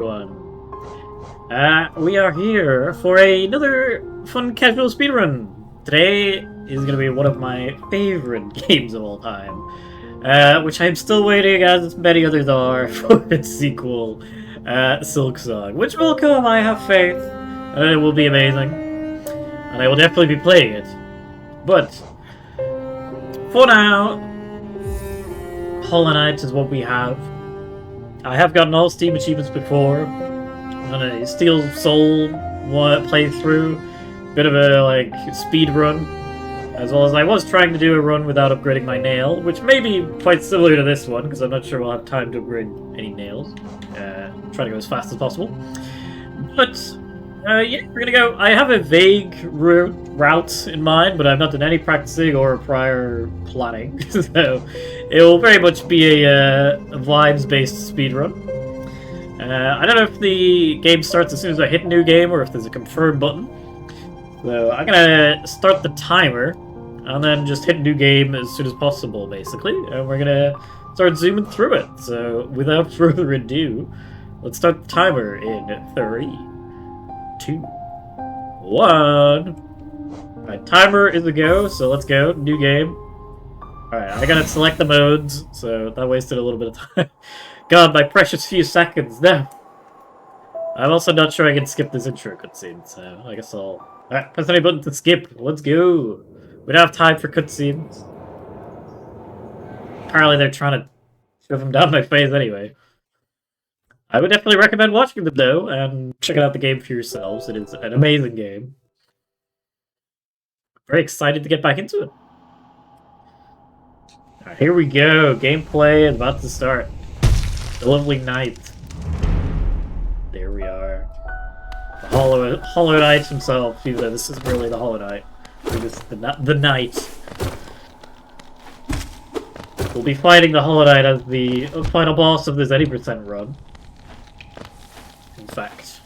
Everyone. We are here for another fun casual speedrun. Today is going to be one of my favorite games of all time, which I'm still waiting, as many others are, for its sequel, Silk Song, which will come, I have faith, and it will be amazing, and I will definitely be playing it. But, for now, Hollow Knight is what we have. I have gotten all Steam achievements before, on a Steel Soul playthrough, bit of a speed run, as well as I was trying to do a run without upgrading my nail, which may be quite similar to this one because I'm not sure we'll have time to upgrade any nails. Try to go as fast as possible, but yeah, we're gonna go. I have a vague route in mind, but I've not done any practicing or prior planning, so it will very much be a vibes-based speedrun. I don't know if the game starts as soon as I hit a new game or if there's a confirm button. So I'm gonna start the timer and then just hit a new game as soon as possible, basically. And we're gonna start zooming through it. So without further ado, let's start the timer in 3, 2, 1. Alright, timer is a go, so let's go. New game. Alright, I gotta select the modes, so that wasted a little bit of time. God, my precious few seconds. No. I'm also not sure I can skip this intro cutscene, so I guess I'll... Alright, press any button to skip. Let's go. We don't have time for cutscenes. Apparently they're trying to shove them down my face anyway. I would definitely recommend watching them, though, and checking out the game for yourselves. It is an amazing game. Very excited to get back into it. Alright, here we go. Gameplay is about to start. The lovely night. There we are. The Hollow Knight himself, even though this isn't really the Hollow Knight. It's the Knight. We'll be fighting the Hollow Knight as the final boss of this 80% run. In fact.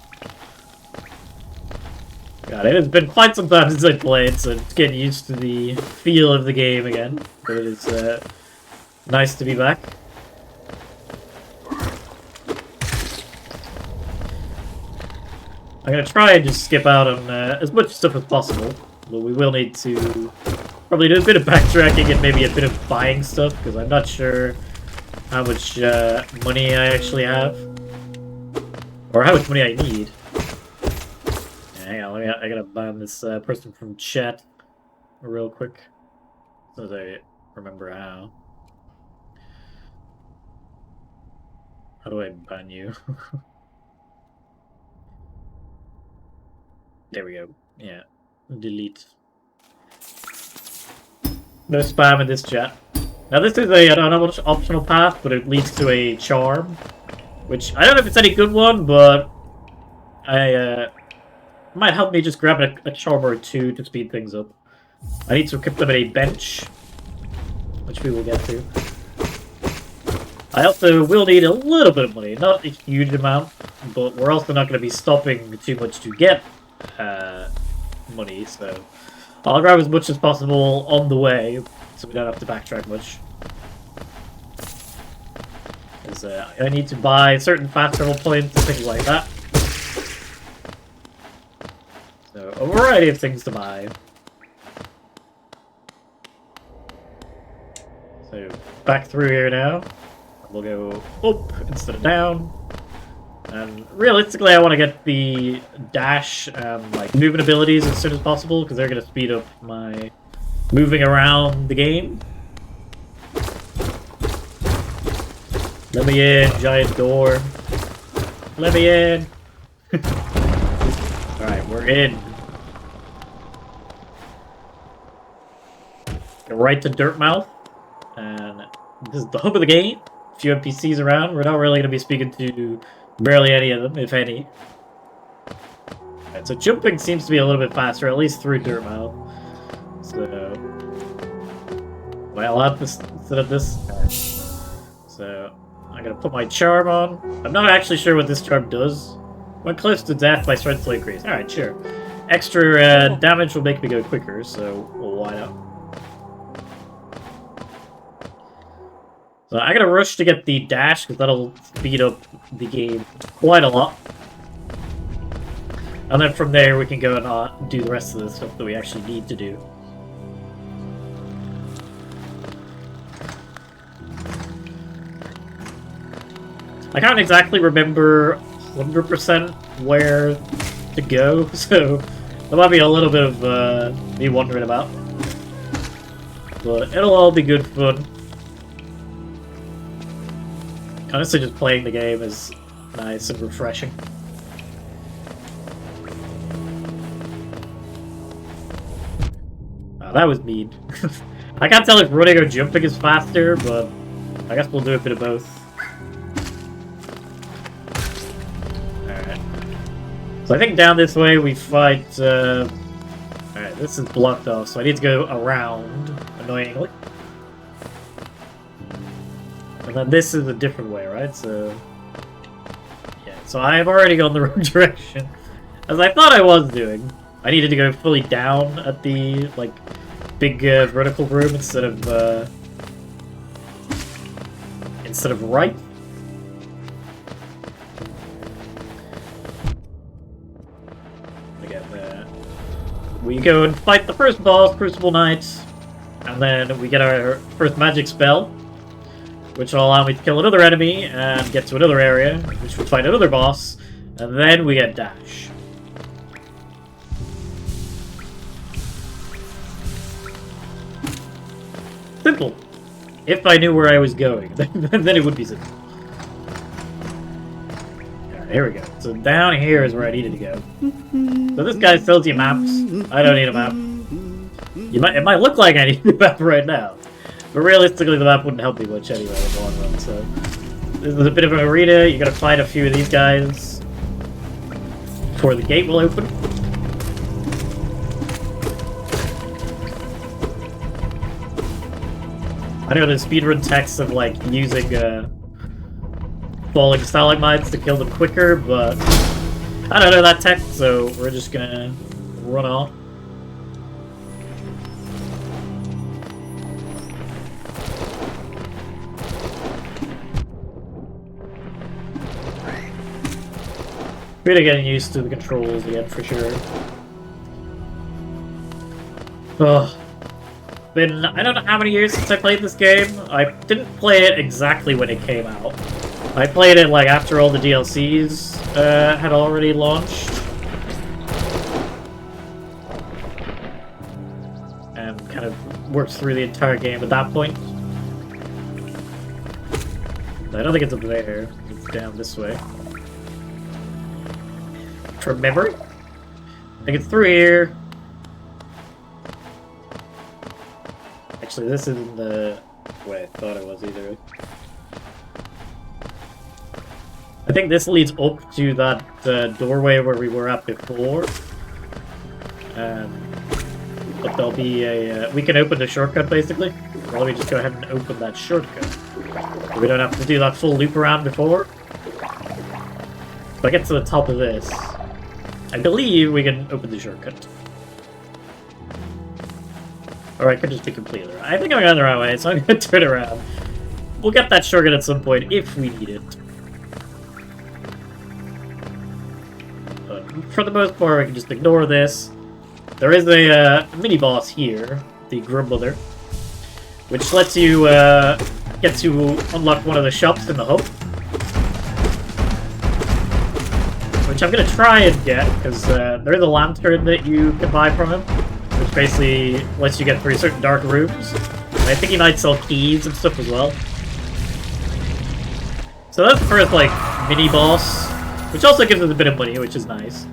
God, it has been quite some time since I played, so it's getting used to the feel of the game again. But it is nice to be back. I'm gonna try and just skip out on as much stuff as possible, but we will need to probably do a bit of backtracking and maybe a bit of buying stuff, because I'm not sure how much money I actually have, or how much money I need. Yeah, hang on, I gotta ban this person from chat real quick, so that I remember how. How do I ban you? There we go. Yeah. Delete. No spam in this chat. Now this is an optional path, but it leads to a charm. Which, I don't know if it's any good one, but... might help me just grab a charm or two to speed things up. I need to equip them at a bench. Which we will get to. I also will need a little bit of money. Not a huge amount, but we're also not going to be stopping too much to get money, so I'll grab as much as possible on the way, so we don't have to backtrack much. Because I need to buy certain fast travel points and things like that. So, a variety of things to buy. So, back through here now. We'll go up instead of down. And realistically, I want to get the dash and movement abilities as soon as possible, because they're going to speed up my moving around the game. Let me in, giant door. Let me in. Alright, we're in. Get right to Dirtmouth. And this is the hub of the game. A few NPCs around. We're not really going to be speaking to barely any of them, if any. Right, so jumping seems to be a little bit faster, at least through Dirtmouth. So... am I allowed to set up this? So, I'm gonna put my charm on. I'm not actually sure what this charm does. When close to death, my strength will increase. Alright, sure. Extra damage will make me go quicker, so well, why not? So I gotta rush to get the dash, because that'll speed up the game quite a lot. And then from there we can go and do the rest of the stuff that we actually need to do. I can't exactly remember 100% where to go, so there might be a little bit of me wondering about. But it'll all be good fun. Honestly, just playing the game is nice and refreshing. Oh, that was mean. I can't tell if running or jumping is faster, but I guess we'll do a bit of both. Alright. So I think down this way we fight... Alright, this is blocked off, so I need to go around, annoyingly. And then this is a different way, right? So... yeah, so I have already gone the wrong direction. As I thought I was doing. I needed to go fully down at the, like, big vertical room instead of right. Again, we go and fight the first boss, Crucible Knight, and then we get our first magic spell, which will allow me to kill another enemy and get to another area, which will fight another boss, and then we get dash. Simple. If I knew where I was going, then it would be simple. Alright, here we go. So down here is where I needed to go. So this guy sells you maps. I don't need a map. It might look like I need a map right now. But realistically, the map wouldn't help me much anyway in the long run, so... this is a bit of an arena. You gotta fight a few of these guys before the gate will open. I know the speedrun text of, like, using, falling stalagmites to kill them quicker, but I don't know that text, so we're just gonna run off. Really getting used to the controls again, for sure. Ugh. Been, I don't know how many years since I played this game. I didn't play it exactly when it came out. I played it like after all the DLCs had already launched. And kind of worked through the entire game at that point. I don't think it's up there. It's down this way. From memory? I think it's through here. Actually, this isn't the way I thought it was either. I think this leads up to that doorway where we were at before. But there'll be a... we can open the shortcut, basically. Or let me just go ahead and open that shortcut. So we don't have to do that full loop around before. If I get to the top of this, I believe we can open the shortcut. Or I could just be completely wrong. I think I'm going the right way, so I'm going to turn around. We'll get that shortcut at some point if we need it. But for the most part, we can just ignore this. There is a mini-boss here, the Grandmother, which lets you get to unlock one of the shops in the hub. Which I'm going to try and get, because there is a lantern that you can buy from him. Which basically lets you get through certain dark rooms. And I think he might sell keys and stuff as well. So that's the first, like, mini-boss. Which also gives us a bit of money, which is nice.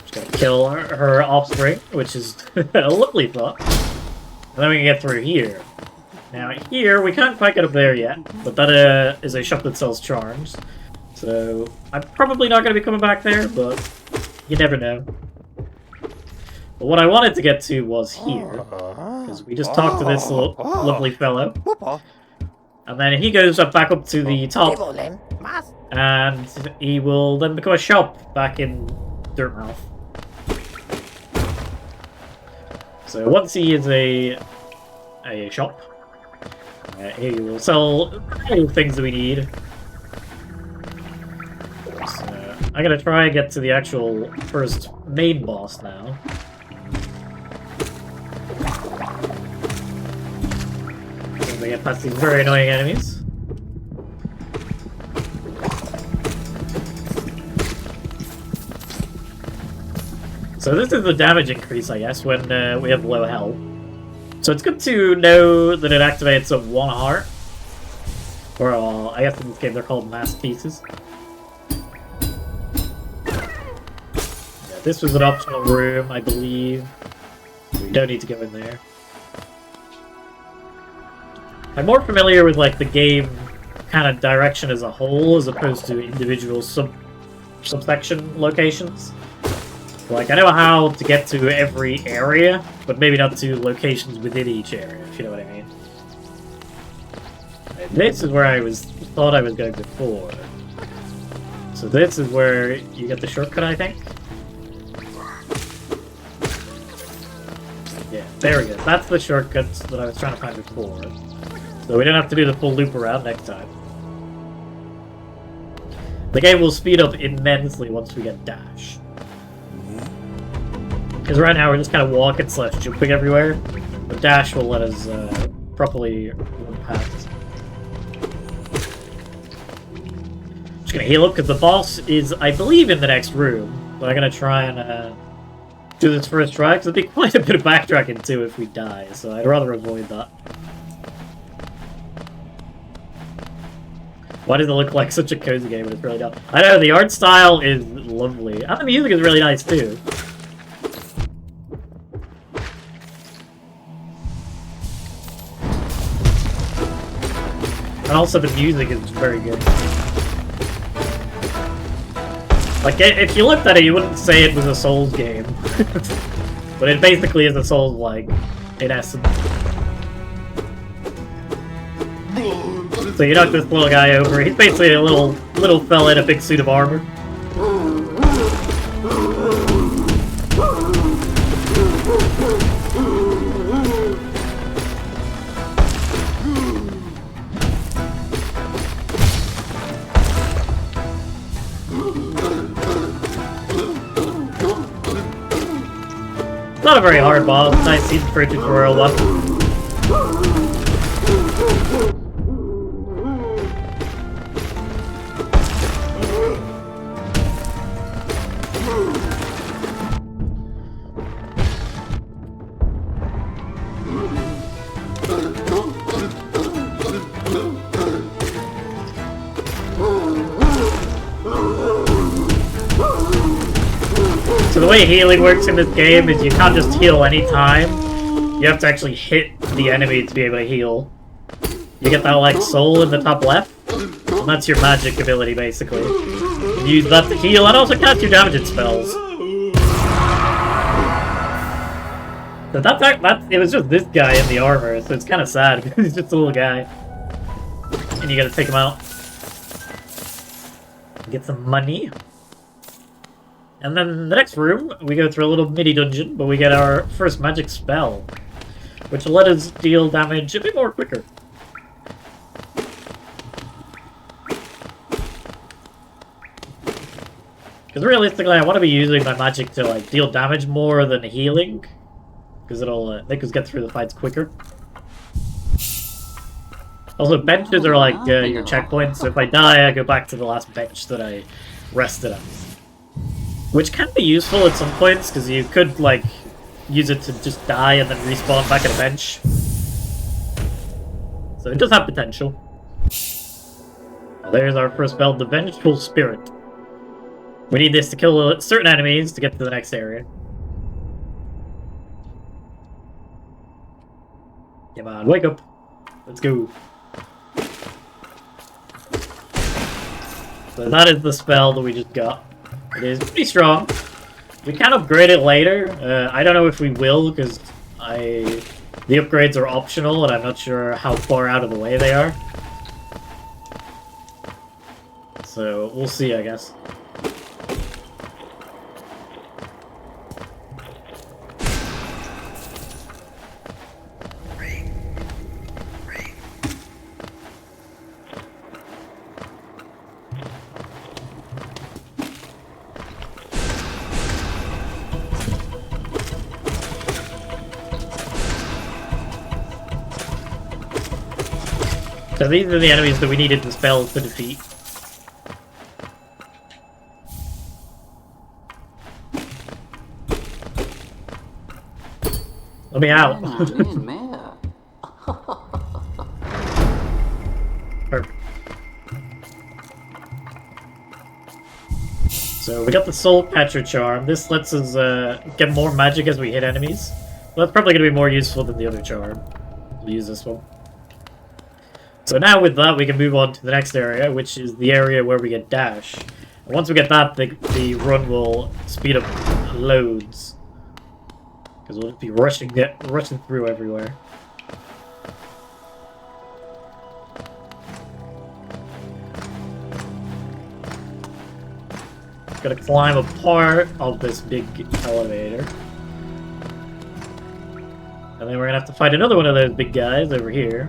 Just gonna kill her offspring, which is a lovely thought. And then we can get through here. Now here, we can't quite get up there yet, but that is a shop that sells charms. So, I'm probably not going to be coming back there, but you never know. But what I wanted to get to was here, because we just talked to this lovely fellow. And then he goes back up to the top, And he will then become a shop back in Dirtmouth. So once he is a shop, he will sell all the things that we need. So I'm gonna try and get to the actual first main boss now. So we get past these very annoying enemies. So this is the damage increase, I guess, when we have low health. So it's good to know that it activates at 1 heart. Or, I guess in this game they're called masterpieces. Yeah, this was an optional room, I believe. We don't need to go in there. I'm more familiar with, like, the game kind of direction as a whole, as opposed to individual subsection locations. Like, I know how to get to every area, but maybe not to locations within each area, if you know what I mean. And this is where I thought I was going before. So this is where you get the shortcut, I think? Yeah, there we go. That's the shortcut that I was trying to find before. So we don't have to do the full loop around next time. The game will speed up immensely once we get dash. Because right now we're just kind of walking / jumping everywhere. The dash will let us properly run past. Just gonna heal up because the boss is, I believe, in the next room. But I'm gonna try and do this first try because there'll be quite a bit of backtracking too if we die. So I'd rather avoid that. Why does it look like such a cozy game when it's really not? I know, the art style is lovely. And the music is really nice too. And also the music is very good. Like, if you looked at it, you wouldn't say it was a Souls game. But it basically is a Souls-like, in essence. So you knock this little guy over. He's basically a little fella in a big suit of armor. Not a very hard boss. Nice easy for a tutorial one. So the way healing works in this game is you can't just heal anytime. You have to actually hit the enemy to be able to heal. You get that, like, soul in the top left, and that's your magic ability, basically. You use that to heal and also cast your damaging spells. So it was just this guy in the armor, so it's kind of sad, because he's just a little guy. And you gotta take him out. Get some money. And then in the next room, we go through a little mini-dungeon, but we get our first magic spell, which will let us deal damage a bit more quicker. Because realistically, I want to be using my magic to, like, deal damage more than healing, because it'll make us get through the fights quicker. Also, benches are like your checkpoints, so if I die, I go back to the last bench that I rested at. Which can be useful at some points, because you could, like, use it to just die and then respawn back at a bench. So it does have potential. There's our first spell, the Vengeful Spirit. We need this to kill certain enemies to get to the next area. Come on, wake up. Let's go. So that is the spell that we just got. It is pretty strong. We can upgrade it later. I don't know if we will, because the upgrades are optional, and I'm not sure how far out of the way they are. So we'll see, I guess. So these are the enemies that we needed the spells to defeat. Let me out. Perfect. So we got the Soul Catcher charm. This lets us get more magic as we hit enemies. Well, that's probably going to be more useful than the other charm. We'll use this one. So now with that, we can move on to the next area, which is the area where we get dash. And once we get that, the run will speed up loads. Because we'll just be rushing through everywhere. Gotta climb a part of this big elevator. And then we're gonna have to fight another one of those big guys over here.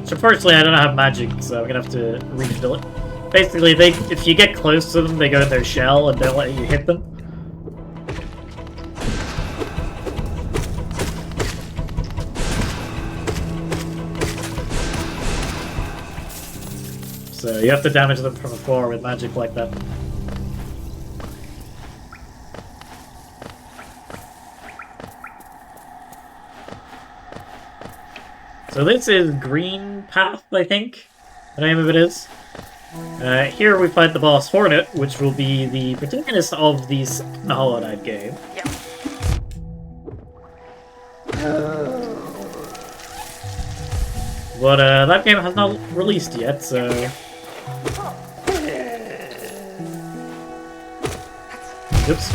So firstly, I don't have magic, so I'm gonna have to refill it. Basically, if you get close to them, they go in their shell and don't let you hit them. So you have to damage them from afar with magic like that. So this is Green Path, I think the name of it is. Here we fight the boss Hornet, which will be the protagonist of the second Hollow Knight game. Yep. But that game has not released yet, so... Oops.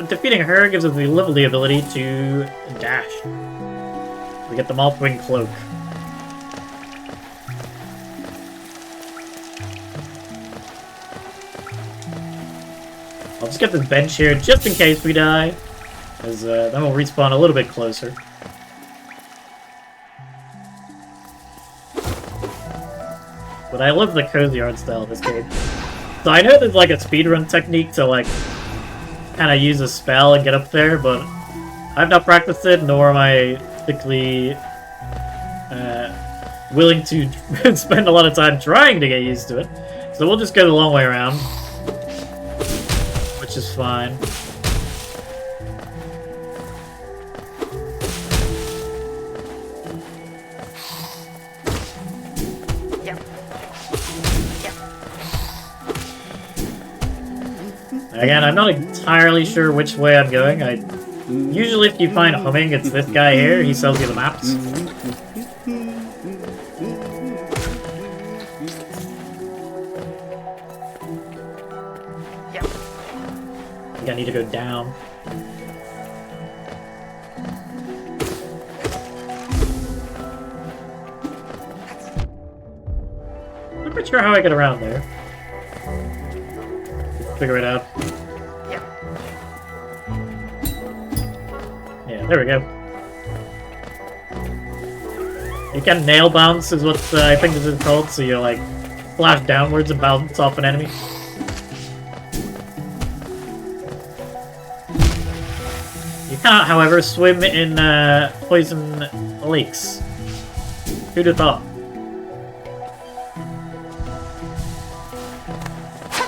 Defeating her gives us the lovely ability to dash. We get the Mothwing Cloak. I'll just get this bench here just in case we die, because then we'll respawn a little bit closer. But I love the cozy art style of this game. So I know there's like a speedrun technique to like kind of use a spell and get up there, but I've not practiced it, nor am I particularly willing to spend a lot of time trying to get used to it. So we'll just go the long way around, which is fine. Again, I'm not entirely sure which way I'm going. Usually if you find humming, it's this guy here. He sells you the maps. I think I need to go down. I'm not sure how I get around there. Figure it out. Yeah, there we go. You can nail bounce is what I think this is called, so you like flash downwards and bounce off an enemy. You cannot, however, swim in poison lakes. Who'd have thought?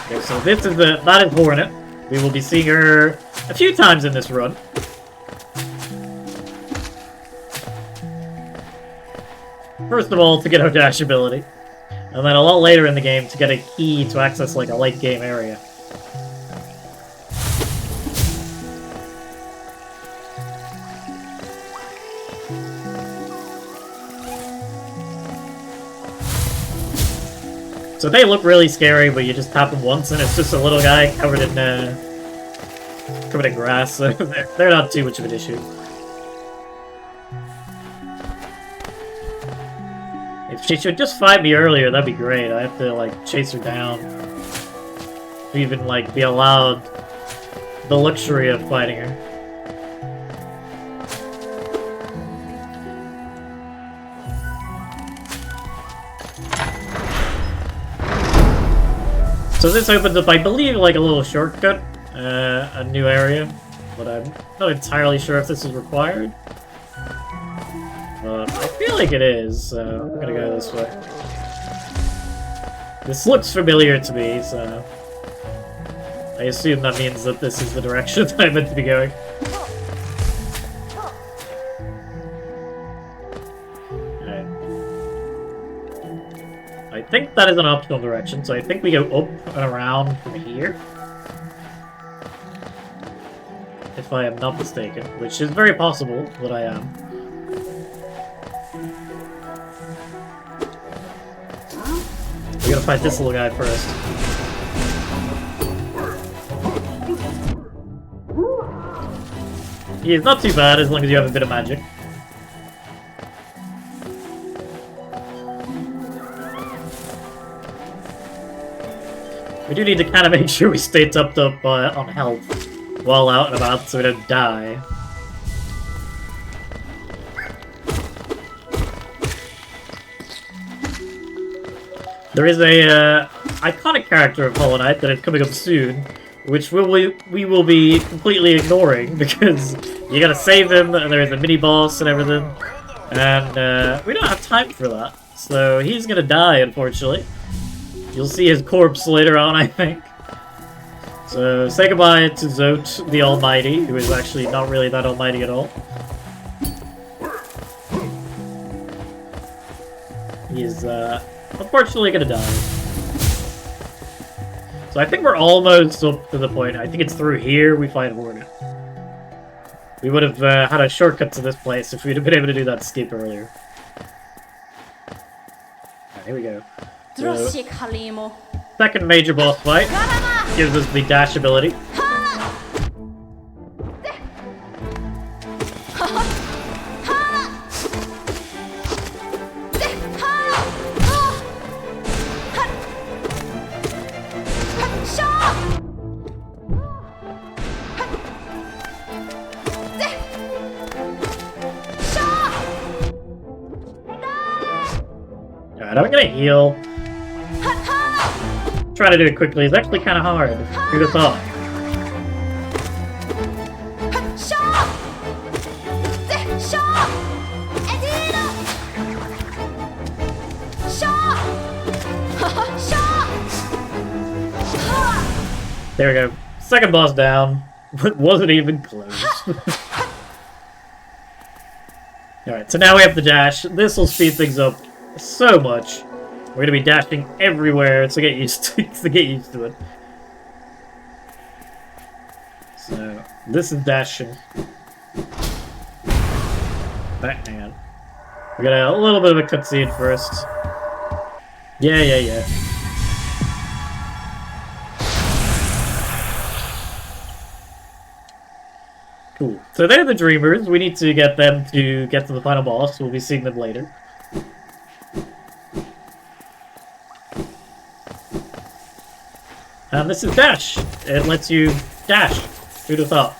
Okay, so this is that is Hornet. We will be seeing her a few times in this run. First of all, to get her dash ability, and then a lot later in the game to get a key to access like a late game area. So they look really scary, but you just tap them once and it's just a little guy covered in grass, so they're not too much of an issue. If she should just fight me earlier, that'd be great. I have to, like, chase her down. To even, like, be allowed the luxury of fighting her. So this opens up, I believe, like a little shortcut, a new area, but I'm not entirely sure if this is required. But I feel like it is, so I'm gonna go this way. This looks familiar to me, so I assume that means that this is the direction that I'm meant to be going. I think that is an optional direction, so I think we go up and around from here. If I am not mistaken, which is very possible that I am. We gotta fight this little guy first. He is not too bad as long as you have a bit of magic. We do need to kind of make sure we stay topped up on health while out and about so we don't die. There is a iconic character of Hollow Knight that is coming up soon, which we will be completely ignoring because you gotta save him and there's a mini-boss and everything. And we don't have time for that. So he's gonna die, unfortunately. You'll see his corpse later on, I think. So, say goodbye to Zote the Almighty, who is actually not really that almighty at all. He is, unfortunately gonna die. So I think we're almost up to the point. I think it's through here we fight Hornet. We would have had a shortcut to this place if we'd have been able to do that skip earlier. Alright, here we go. So, second major boss fight gives us the dash ability. Alright, I'm gonna heal. Try to do it quickly. It's actually kind of hard. Who'd have thought? There we go. Second boss down. Wasn't even close. Alright, so now we have the dash. This will speed things up so much. We're gonna be dashing everywhere, so get used to it. So this is dashing. Hang on. We got a little bit of a cutscene first. Yeah. Cool. So they're the Dreamers. We need to get them to get to the final boss. We'll be seeing them later. And this is dash. It lets you dash. Who'd have thought?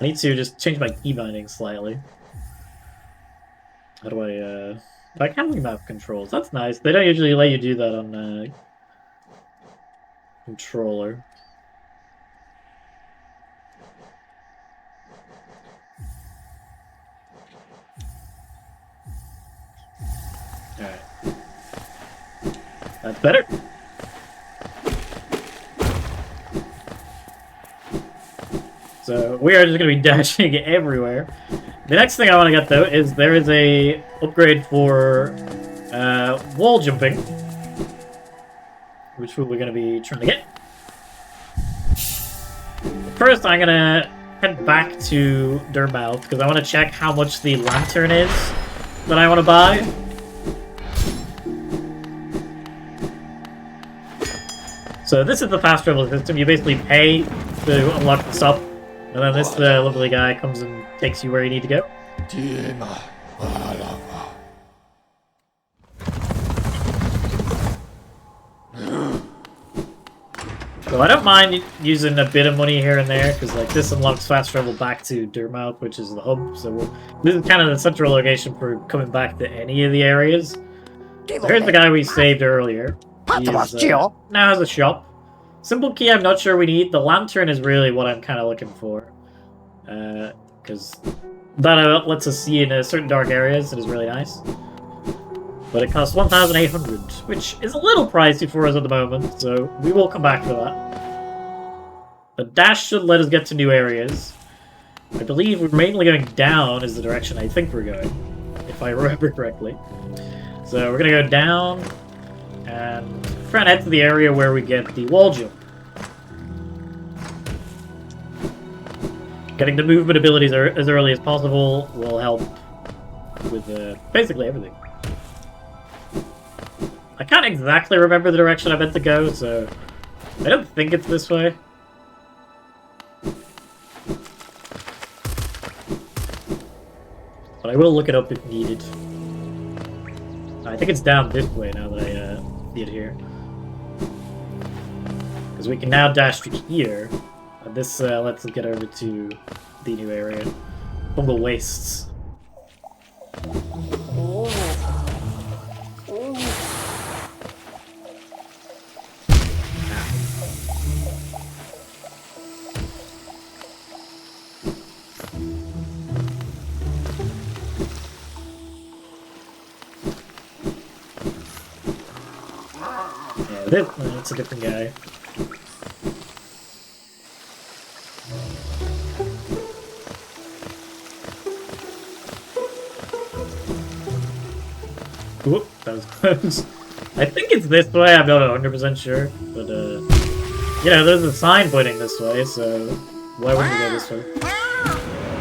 I need to just change my key binding slightly. How do I can remap controls. That's nice. They don't usually let you do that on controller. Alright. That's better. So we are just going to be dashing going The next thing I want to get though is there is a upgrade for wall jumping, which we're going to be trying to get. First, I'm going to head back to Dermouth because I want to check how much the lantern is that I want to buy. So this is the fast travel system. You basically pay to unlock the stop, and then this lovely guy comes and takes you where you need to go. So I don't mind using a bit of money here and there, because like this unlocks fast travel back to Durmouth, which is the hub. So this is kind of the central location for coming back to any of the areas. So here's the guy we saved earlier. He now has a shop. Simple key I'm not sure we need. The lantern is really what I'm kind of looking for. Because that lets us see in certain dark areas. It is really nice. But it costs 1,800, which is a little pricey for us at the moment, so we will come back for that. The dash should let us get to new areas. I believe we're mainly going down is the direction I think we're going, if I remember correctly. So we're going to go down and try and head to the area where we get the wall jump. Getting the movement abilities as early as possible will help with basically everything. I can't exactly remember the direction I meant to go, so I don't think it's this way. But I will look it up if needed. I think it's down this way now that I see it here. Because we can now dash to here, and this lets us get over to the new area. Fungal wastes. That's a different guy. Whoop, that was close. I think it's this way, I'm not 100% sure, but you know, there's a sign pointing this way, so why wouldn't we go this way?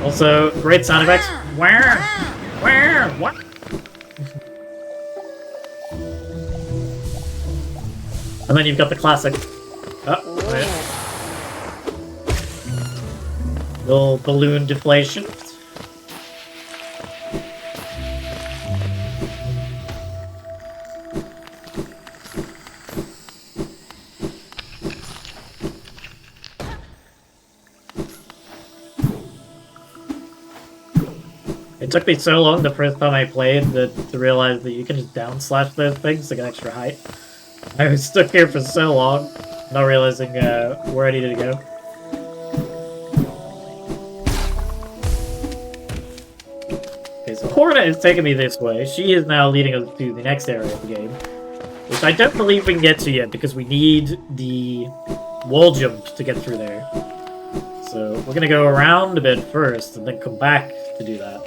Also, great sound effects. What? And then you've got the classic. Oh, wait. Little balloon deflation. It took me so long the first time I played to realize that you can just down slash those things to get extra height. I was stuck here for so long, not realizing where I needed to go. Okay, so Hornet is taking me this way. She is now leading us to the next area of the game, which I don't believe we can get to yet because we need the wall jump to get through there. So we're gonna go around a bit first and then come back to do that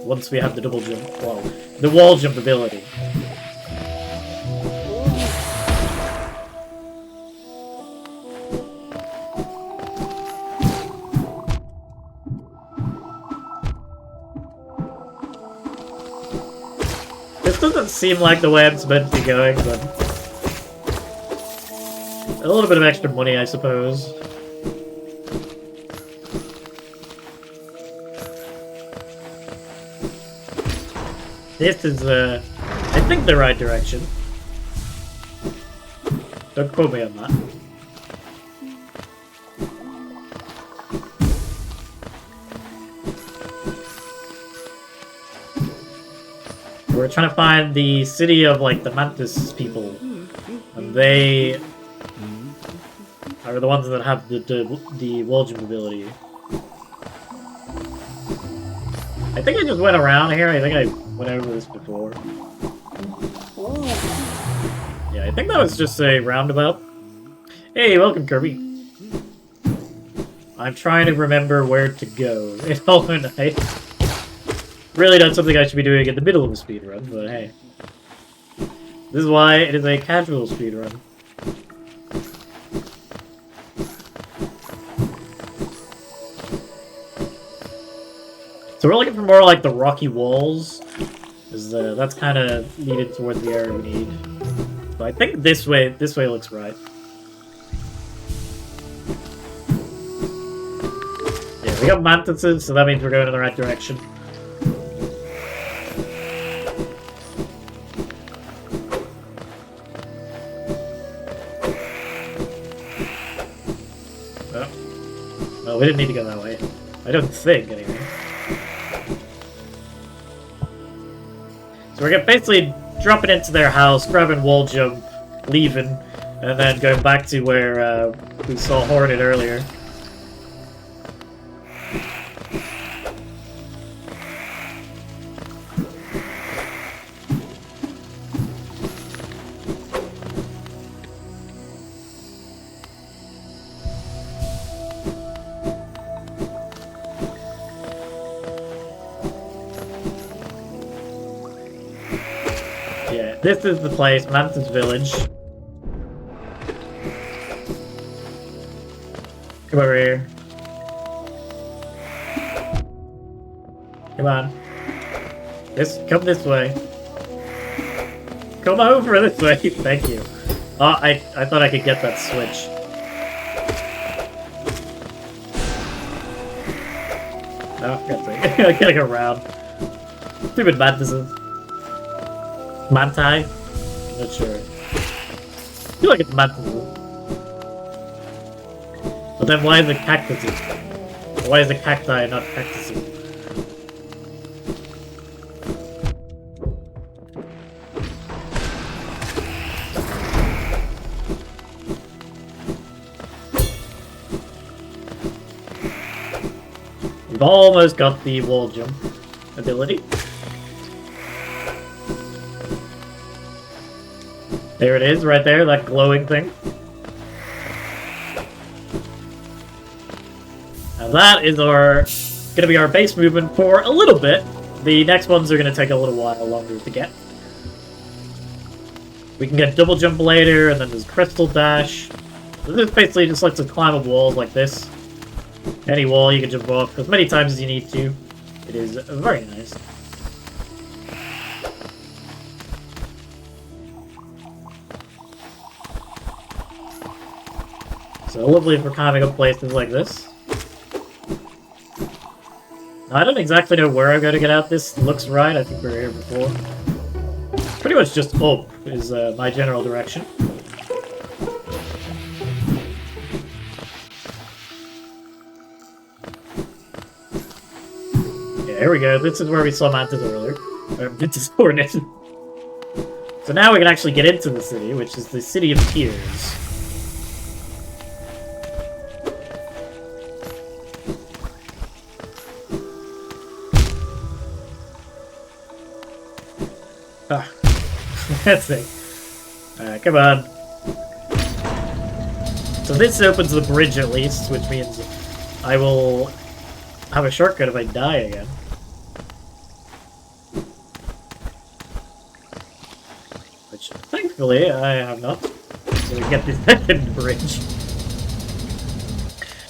once we have the double jump, well, the wall jump ability. This doesn't seem like the way I'm supposed to be going, but a little bit of extra money, I suppose. This is, I think the right direction. Don't quote me on that. We're trying to find the city of, like, the Mantis people. And they are the ones that have the wall jump ability. I think I just went around here. I think I went over this before. Yeah, I think that was just a roundabout. Hey, welcome, Kirby. I'm trying to remember where to go in Hollow Knight. Really not something I should be doing in the middle of a speedrun, but hey. This is why it is a casual speedrun. So we're looking for more like the rocky walls because that's kind of needed towards the area we need. So I think this way looks right. Yeah, we got mantises, so that means we're going in the right direction. Oh. Well, we didn't need to go that way. I don't think, anyway. So we're basically dropping into their house, grabbing wall jump, leaving, and then going back to where we saw Hornet earlier. Yeah, this is the place, Mantis Village. Come over here. Come on. Come this way. Come over this way. Thank you. Oh, I thought I could get that switch. Oh, I gotta go around. Stupid mantises. Manti? I'm not sure. I feel like it's mantises. But then why is it cactuses? Why is it cacti not cactuses? We've almost got the wall jump ability. There it is, right there, that glowing thing. And that is gonna be our base movement for a little bit. The next ones are gonna take a little while longer to get. We can get double jump later, and then there's crystal dash. So this basically just lets us climb up walls like this. Any wall you can jump off as many times as you need to. It is very nice. So lovely if we're climbing up places like this. Now, I don't exactly know where I'm going to get out. This looks right. I think we were here before. Pretty much just up is my general direction. Yeah, here we go. This is where we saw Mantis earlier. Or Mantis Hornet. So now we can actually get into the city, which is the City of Tears. Ah, that's it. Alright, come on. So this opens the bridge at least, which means I will have a shortcut if I die again. Which, thankfully, I have not. So we get the second bridge.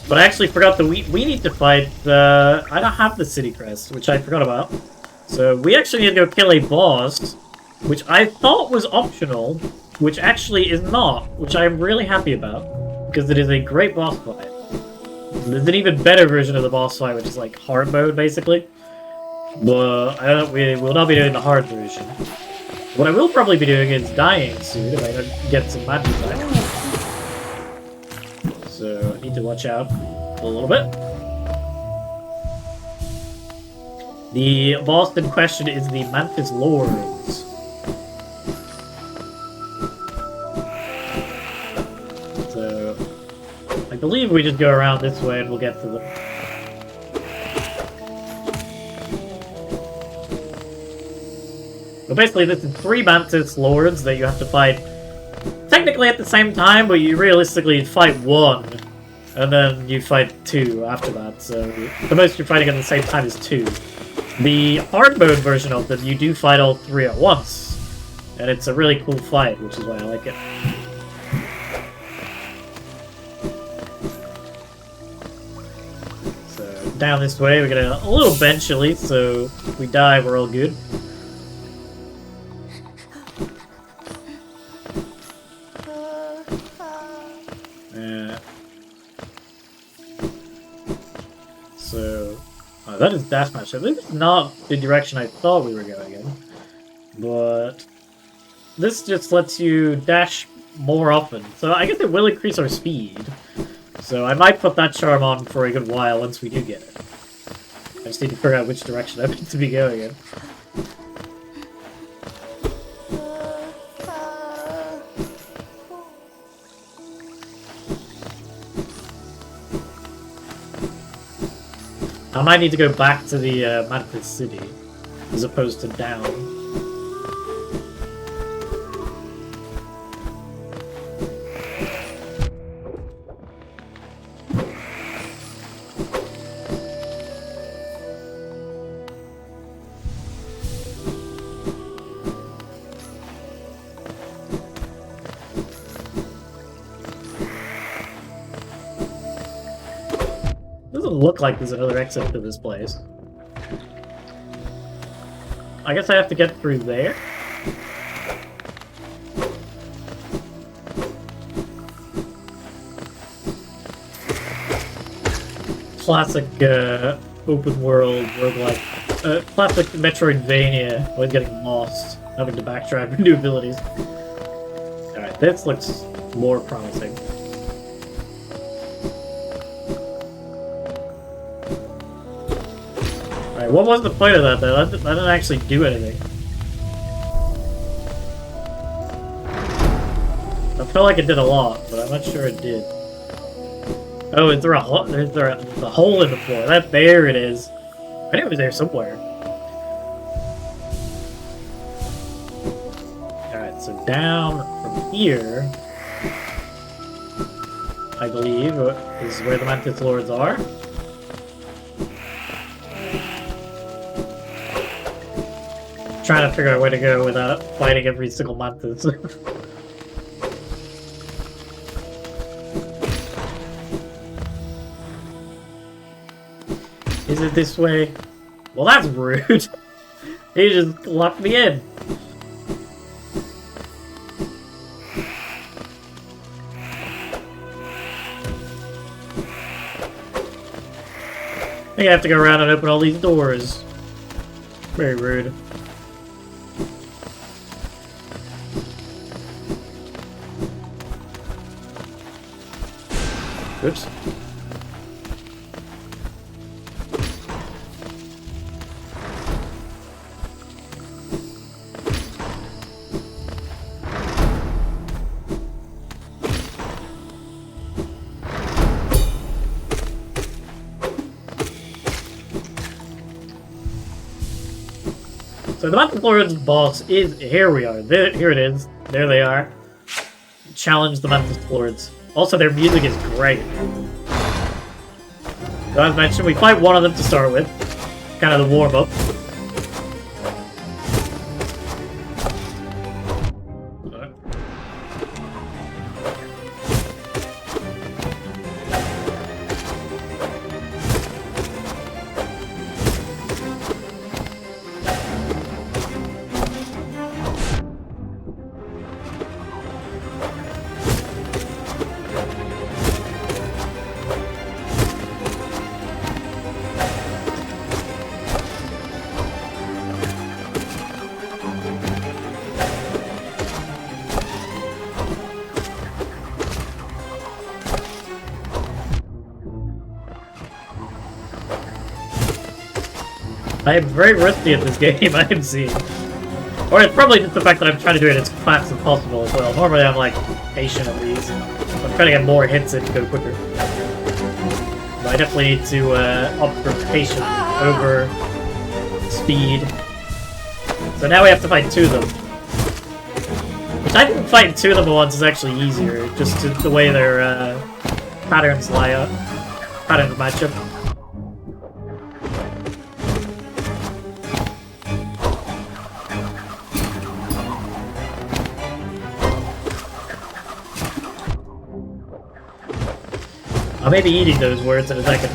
But I actually forgot that we need to fight the... I don't have the city crest, which I forgot about. So we actually need to go kill a boss, which I thought was optional, which actually is not, which I'm really happy about, because it is a great boss fight. There's an even better version of the boss fight, which is like hard mode, basically. But we will not be doing the hard version. What I will probably be doing is dying soon if I don't get some magic back. So I need to watch out a little bit. The boss in question is the Mantis Lords. So I believe we just go around this way and we'll get to them. But basically this is 3 Mantis Lords that you have to fight technically at the same time, but you realistically fight 1. And then you fight 2 after that, so the most you're fighting at the same time is 2. The hard mode version of them, you do fight all 3 at once. And it's a really cool fight, which is why I like it. So, down this way, we get a little bench at least, so if we die, we're all good. So, that is dash match. I think it's not the direction I thought we were going in, but this just lets you dash more often. So I guess it will increase our speed. So I might put that charm on for a good while once we do get it. I just need to figure out which direction I'm meant to be going in. I might need to go back to the Mantis City, as opposed to down. Doesn't look like there's another exit to this place. I guess I have to get through there. Classic open world roguelike. Classic Metroidvania, always getting lost, having to backtrack for new abilities. Alright, this looks more promising. Alright, what was the point of that, though? That didn't actually do anything. I felt like it did a lot, but I'm not sure it did. Oh, is there a hole? There's a hole in the floor. There it is. I knew it was there somewhere. Alright, so down from here, I believe, is where the Mantis Lords are. Trying to figure out where to go without fighting every single Mantis. Is it this way? Well, that's rude. He just locked me in. I think I have to go around and open all these doors. Very rude. Oops. So the Mantis Lord's boss is... Here we are. Here it is. There they are. Challenge the Mantis Lords. Also, their music is great. So as mentioned, we fight one of them to start with. Kind of the warm-up. I am very rusty at this game, I am seeing. Or it's probably just the fact that I'm trying to do it as fast as possible as well. Normally I'm like patient at least. I'm trying to get more hits in to go quicker. But I definitely need to opt for patience over speed. So now we have to fight two of them. Which I think fighting two of them at once is actually easier, just the way their patterns lie up. Patterns match up. I may be eating those words in a second.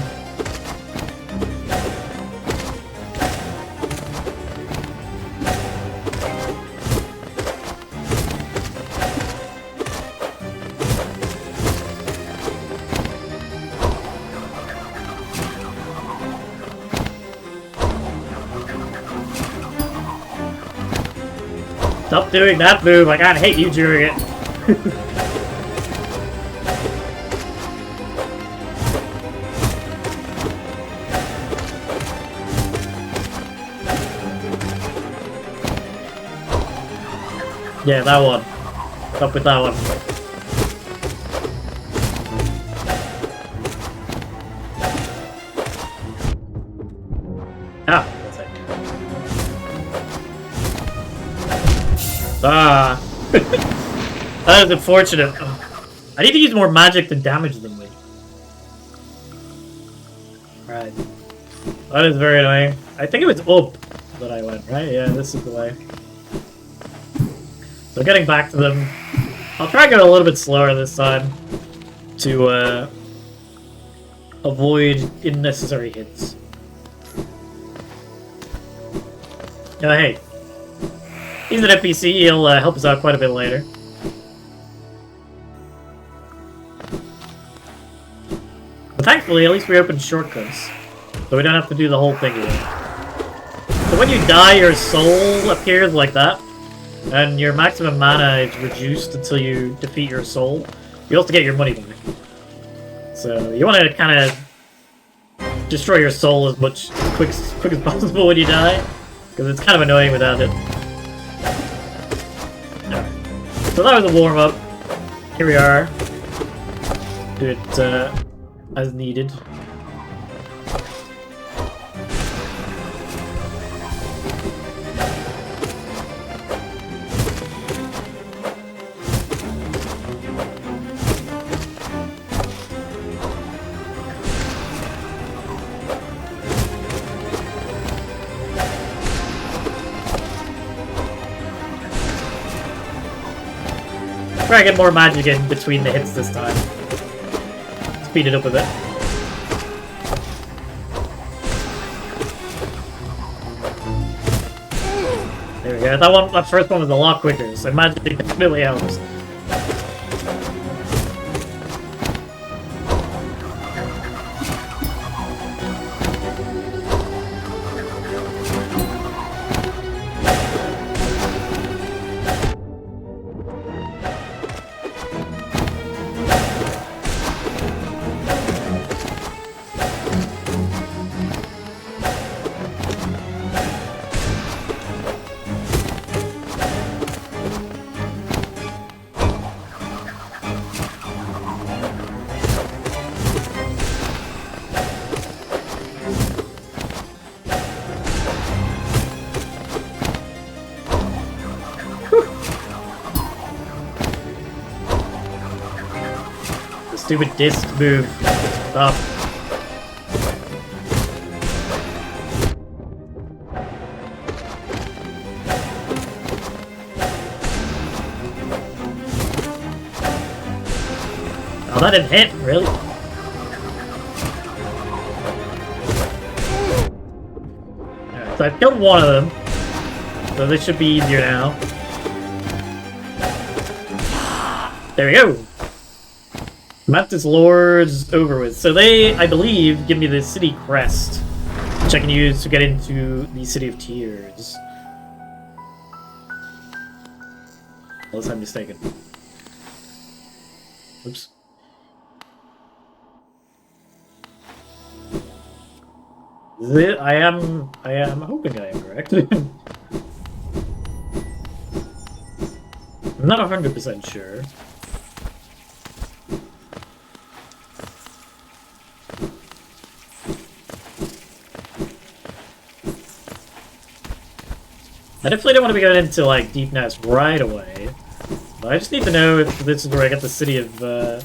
Stop doing that move. I can't hate you during it. Yeah, that one. Stop with that one. Ah, that's it. Ah. That is unfortunate. I need to use more magic than damage them with. Right. That is very annoying. I think it was up that I went, right? Yeah, this is the way. So getting back to them, I'll try to go a little bit slower this time to avoid unnecessary hits. Hey, he's an NPC, he'll help us out quite a bit later. But thankfully, at least we opened shortcuts, so we don't have to do the whole thing again. So when you die, your soul appears like that. And your maximum mana is reduced until you defeat your soul. You also get your money back. So you want to kind of destroy your soul as quick as possible when you die, because it's kind of annoying without it. No. So that was a warm up. Here we are. Do it as needed. Try to get more magic in between the hits this time. Speed it up a bit. There we go. That first one was a lot quicker, so magic definitely helps. Stupid disc move. Stop. Oh, that didn't hit, really? Alright, so I've killed one of them. So this should be easier now. There we go! Mantis Lords over with. So they, I believe, give me the city crest, which I can use to get into the City of Tears. Unless I'm mistaken. Oops. I am hoping I am correct. I'm not 100% sure. I definitely don't want to be going into, like, Deep Nest right away. But I just need to know if this is where I get the city of, the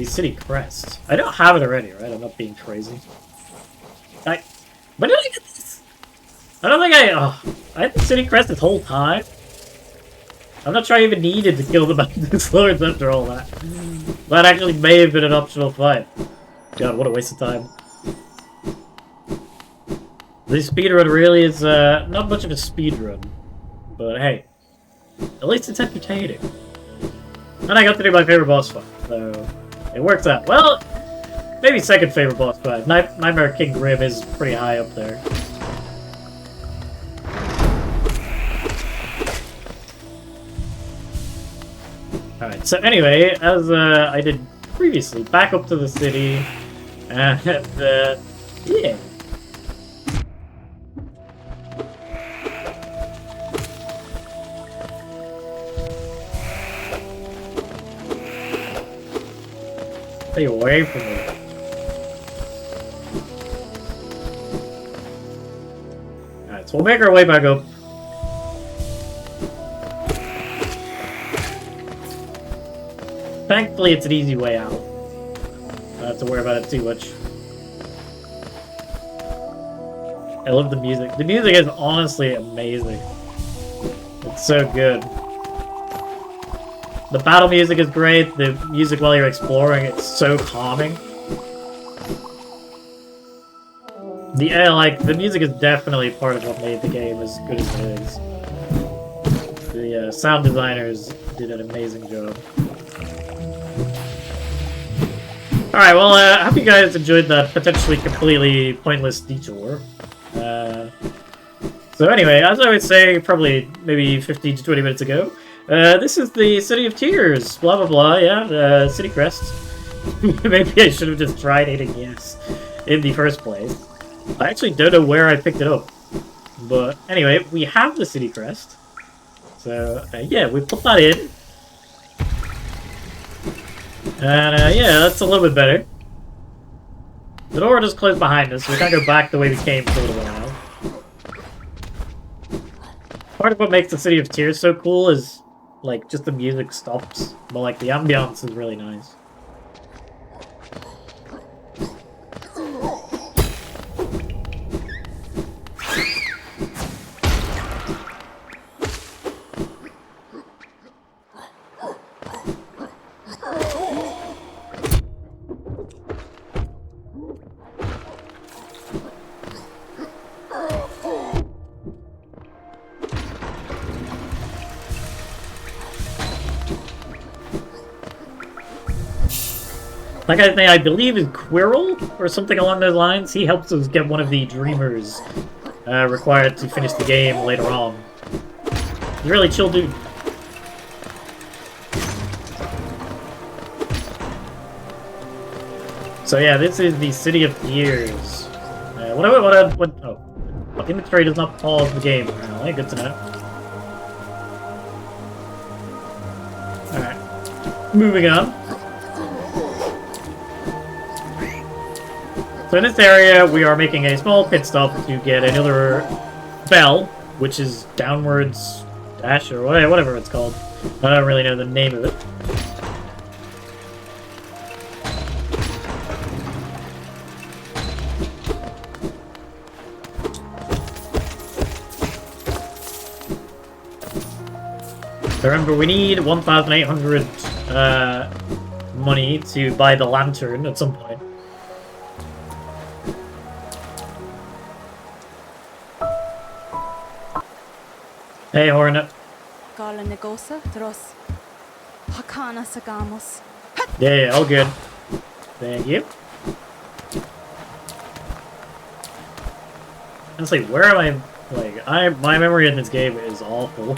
city crest. I don't have it already, right? I'm not being crazy. When did I get this? I don't think I had the city crest this whole time. I'm not sure I even needed to kill the Mantis Lords after all that. That actually may have been an optional fight. God, what a waste of time. This speedrun really is not much of a speedrun, but hey, at least it's entertaining. And I got to do my favorite boss fight, so it works out. Well, maybe second favorite boss fight. Nightmare King Grim is pretty high up there. So anyway, as I did previously, back up to the city, and yeah. Stay away from me. Alright, so we'll make our way back up. Thankfully, it's an easy way out. Don't have to worry about it too much. I love the music. The music is honestly amazing. It's so good. The battle music is great. The music while you're exploring, it's so calming. The music is definitely part of what made the game as good as it is. The sound designers did an amazing job. Alright, well, I hope you guys enjoyed that potentially completely pointless detour. So anyway, as I would say probably maybe 15 to 20 minutes ago, this is the City of Tears, blah blah blah, yeah, City Crest. Maybe I should have just tried hitting yes in the first place. I actually don't know where I picked it up. But anyway, we have the City Crest. So, yeah, we put that in. And, yeah, that's a little bit better. The door just closed behind us, so we can't go back the way we came for a little while. Part of what makes the City of Tears so cool is, like, just the music stops. But, like, the ambiance is really nice. That guy's name, I believe, is Quirrell, or something along those lines. He helps us get one of the Dreamers required to finish the game later on. He's a really chill dude. So yeah, this is the City of Tears. Oh, inventory does not pause the game apparently. Good to know. Alright, moving on. So in this area, we are making a small pit stop to get another bell, which is downwards dash or whatever it's called. I don't really know the name of it. So remember, we need 1,800 money to buy the lantern at some point. Hey, Hornet. Yeah, all good. Thank you. Honestly, where am I? Like, my memory in this game is awful.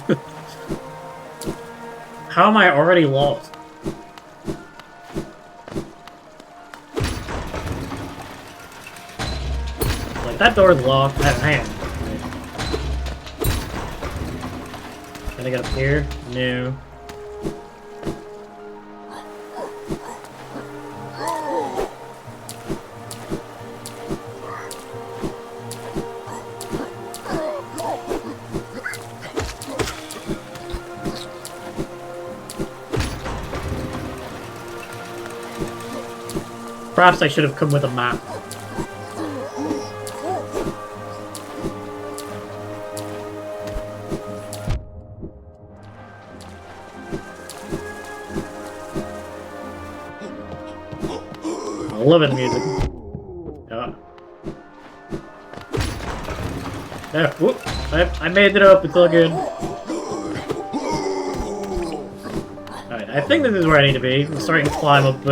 How am I already lost? Like, that door's locked. Hang on. Can I get up here? No. Perhaps I should have come with a map. 11 music. Yeah. Yeah, whoop. I made it up, it's all good. Alright, I think this is where I need to be. I'm starting to climb up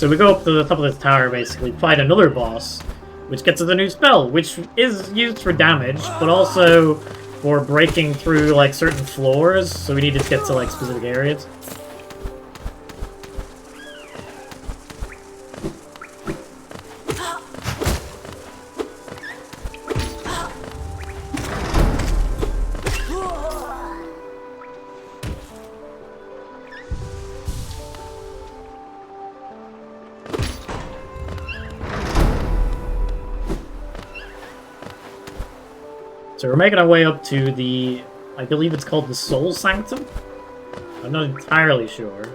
So we go up to the top of this tower, basically, fight another boss, which gets us a new spell, which is used for damage, but also for breaking through, like, certain floors, so we need to get to, like, specific areas. So we're making our way up to the, I believe it's called the Soul Sanctum? I'm not entirely sure.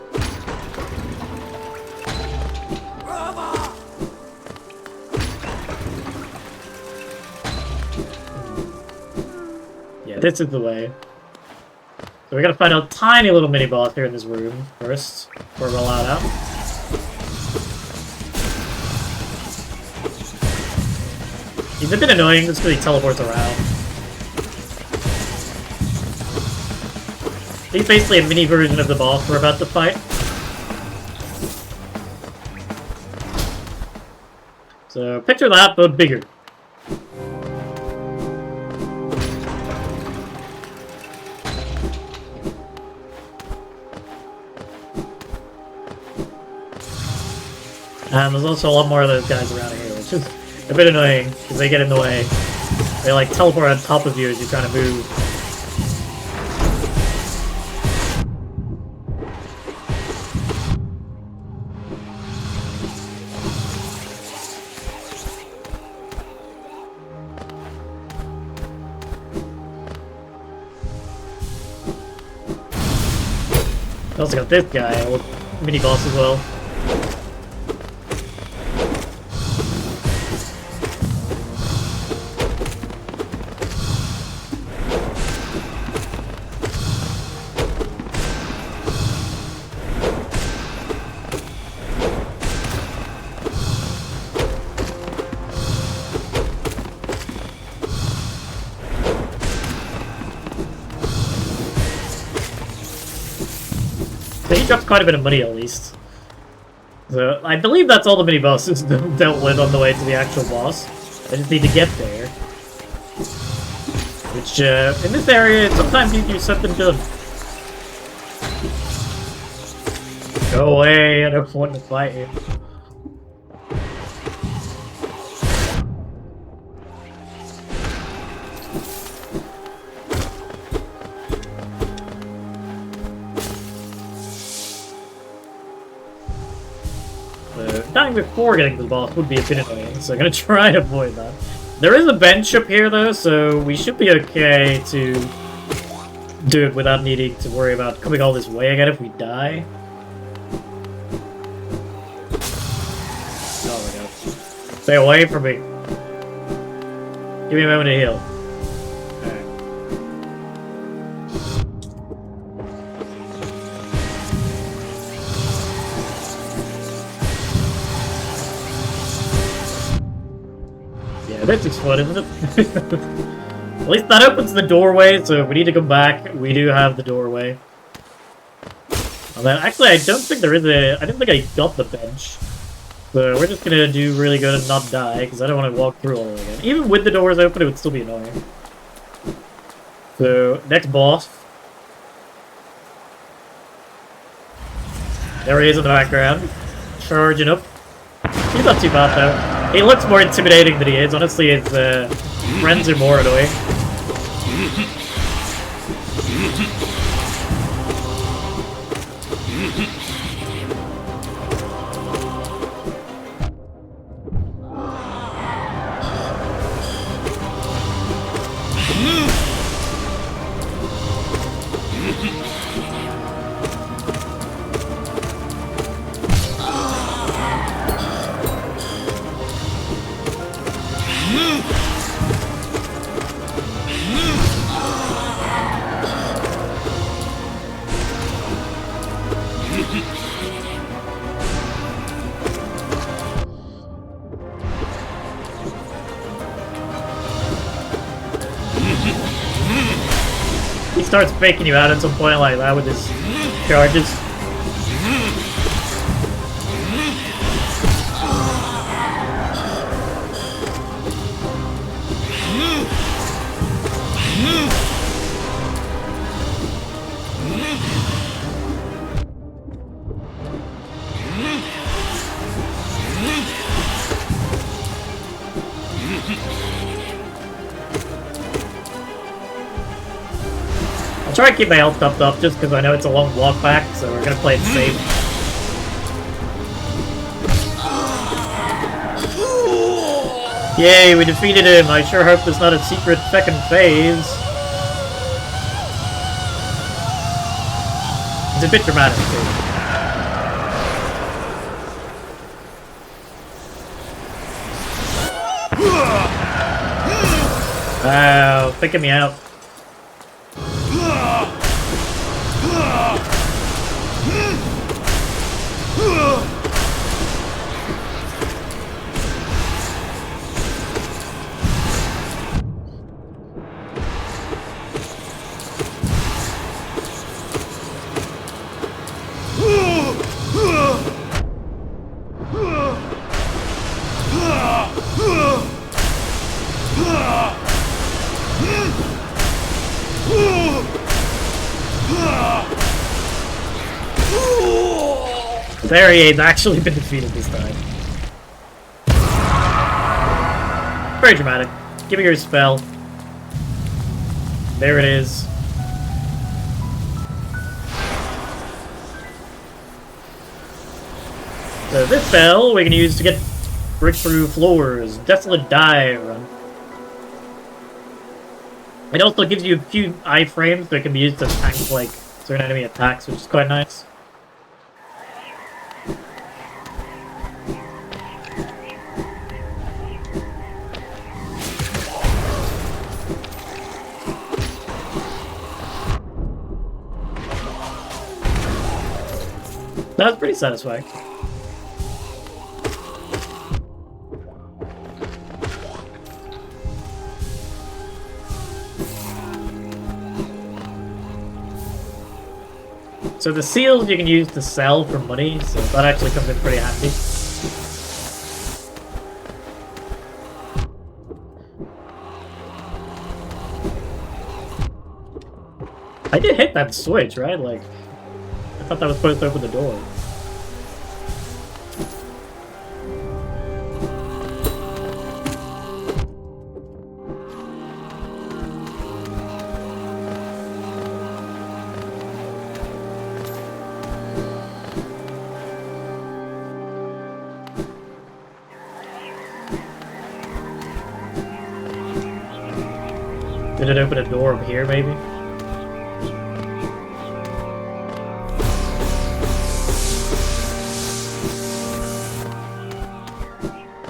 Yeah, this is the way. So we gotta find a tiny little mini-boss here in this room first, before we're allowed out. He's a bit annoying just because he teleports around. He's basically a mini version of the boss we're about to fight. So picture that, but bigger. And there's also a lot more of those guys around here, which is a bit annoying, because they get in the way. They like teleport on top of you as you're trying to move. Also got this guy, a mini boss as well. So he drops quite a bit of money at least. So I believe that's all the mini bosses dealt with on the way to the actual boss. I just need to get there. Which, in this area, sometimes you do something good. Go away, I don't want to fight you. Dying before getting to the boss would be a bit annoying, so I'm gonna try to avoid that. There is a bench up here though, so we should be okay to do it without needing to worry about coming all this way again if we die. Oh my god. Stay away from me. Give me a moment to heal. This is fun, isn't it? At least that opens the doorway, so if we need to come back, we do have the doorway. And then, actually, I don't think there is a... I didn't think I got the bench. So we're just gonna do really good and not die, because I don't want to walk through all of it again. Even with the doors open, it would still be annoying. So, next boss. There he is in the background. Charging up. He's not too bad, though. He looks more intimidating than he is. Honestly, his friends are more annoying. He starts faking you out at some point like that with his charges. try and keep my health topped up just because I know it's a long walk back, so we're gonna play it safe. Yay, we defeated him! I sure hope there's not a secret second phase. It's a bit dramatic, too. Wow, picking me out. Variade's actually been defeated this time. Very dramatic. Give me your spell. There it is. So this spell we can use to get brick through floors. Desolate Die run. It also gives you a few iframes that can be used to tank like certain enemy attacks, which is quite nice. That was pretty satisfying. So the seals you can use to sell for money, so that actually comes in pretty handy. I did hit that switch, right? Like, I thought that was supposed to open the door. Did it open a door up here, maybe?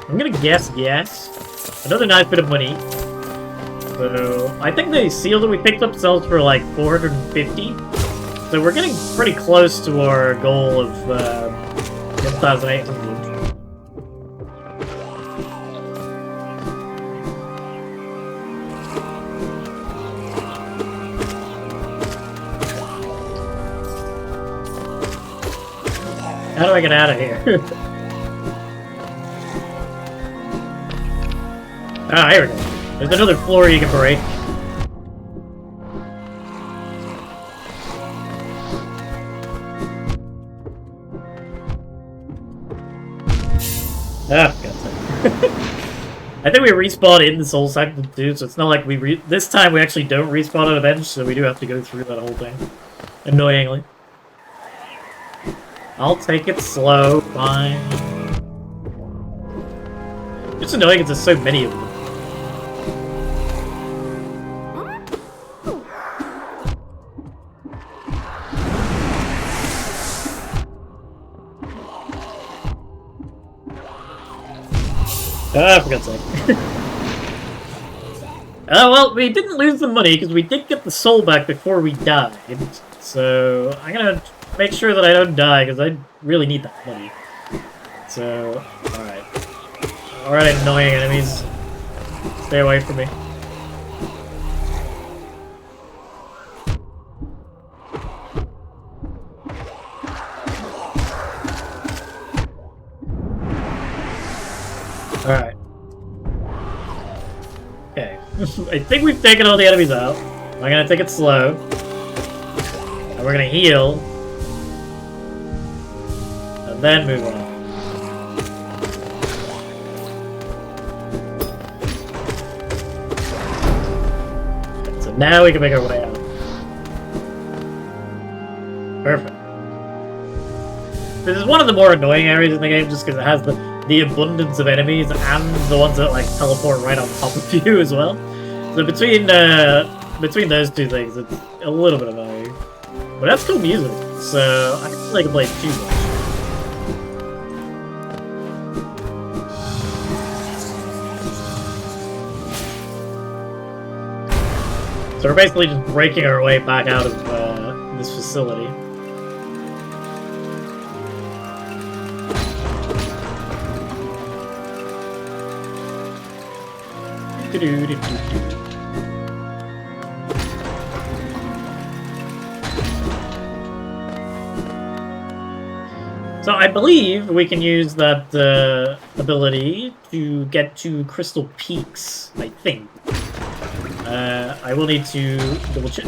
I'm gonna guess yes. Another nice bit of money. So, I think the seal that we picked up sells for like 450. So we're getting pretty close to our goal of 1,800. How do I get out of here? Ah, here we go. There's another floor you can break. Ah, God's sake. I think we respawn in the Soul Sanctum too, so it's not like this time we actually don't respawn on a bench, so we do have to go through that whole thing. Annoyingly. I'll take it slow, fine. It's annoying because there's so many of them. Ah, for God's sake. Oh, well, we didn't lose the money because we did get the soul back before we died. So, I'm gonna make sure that I don't die because I really need that money. So, alright. Alright, annoying enemies. Stay away from me. Alright. Okay. I think we've taken all the enemies out. I'm gonna take it slow. And we're gonna heal. And then move on. So now we can make our way out. Perfect. This is one of the more annoying areas in the game just because it has the abundance of enemies and the ones that like teleport right on top of you as well. So between those two things, it's a little bit annoying. But that's cool music, so I don't think I can play it too much. So we're basically just breaking our way back out of this facility. So I believe we can use that ability to get to Crystal Peaks, I think. I will need to double check.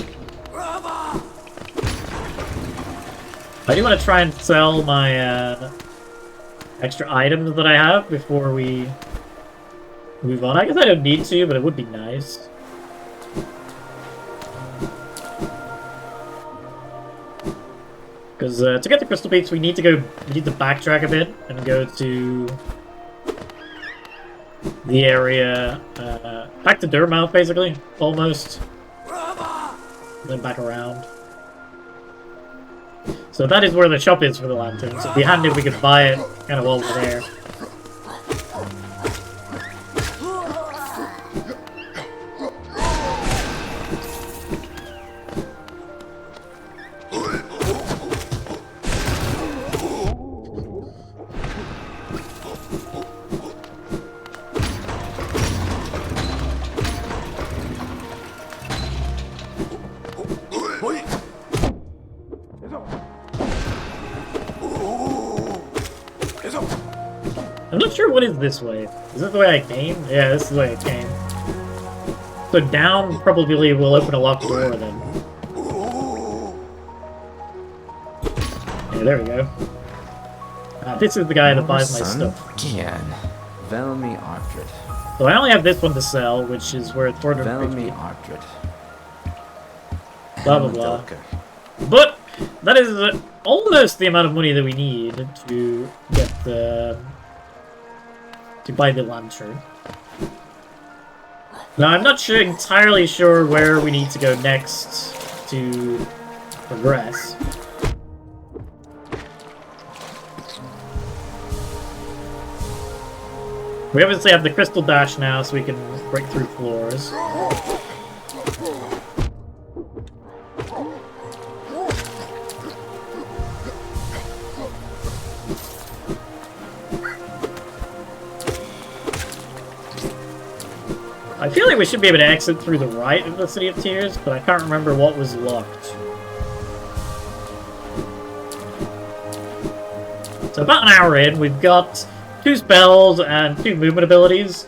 I do want to try and sell my extra items that I have before we move on. I guess I don't need to, but it would be nice. Because to get to Crystal Peaks, we need to backtrack a bit and go to the area back to Durmouth, basically, almost. Then back around. So that is where the shop is for the lantern. So it'd be handy if we could buy it kind of while we're there. I'm not sure what is this way. Is this the way I came? Yeah, this is the way I came. So down probably will open a locked door then. Yeah, there we go. This is the guy that buys my stuff. Again. Velmi Ardred. So I only have this one to sell, which is where it's ordered. Velmi Ardred. Blah blah blah. But that is almost the amount of money that we need to get the to buy the lantern. Now I'm not entirely sure where we need to go next to progress. We obviously have the crystal dash now, so we can break through floors. I feel like we should be able to exit through the right of the City of Tears, but I can't remember what was locked. So about an hour in, we've got 2 spells and 2 movement abilities.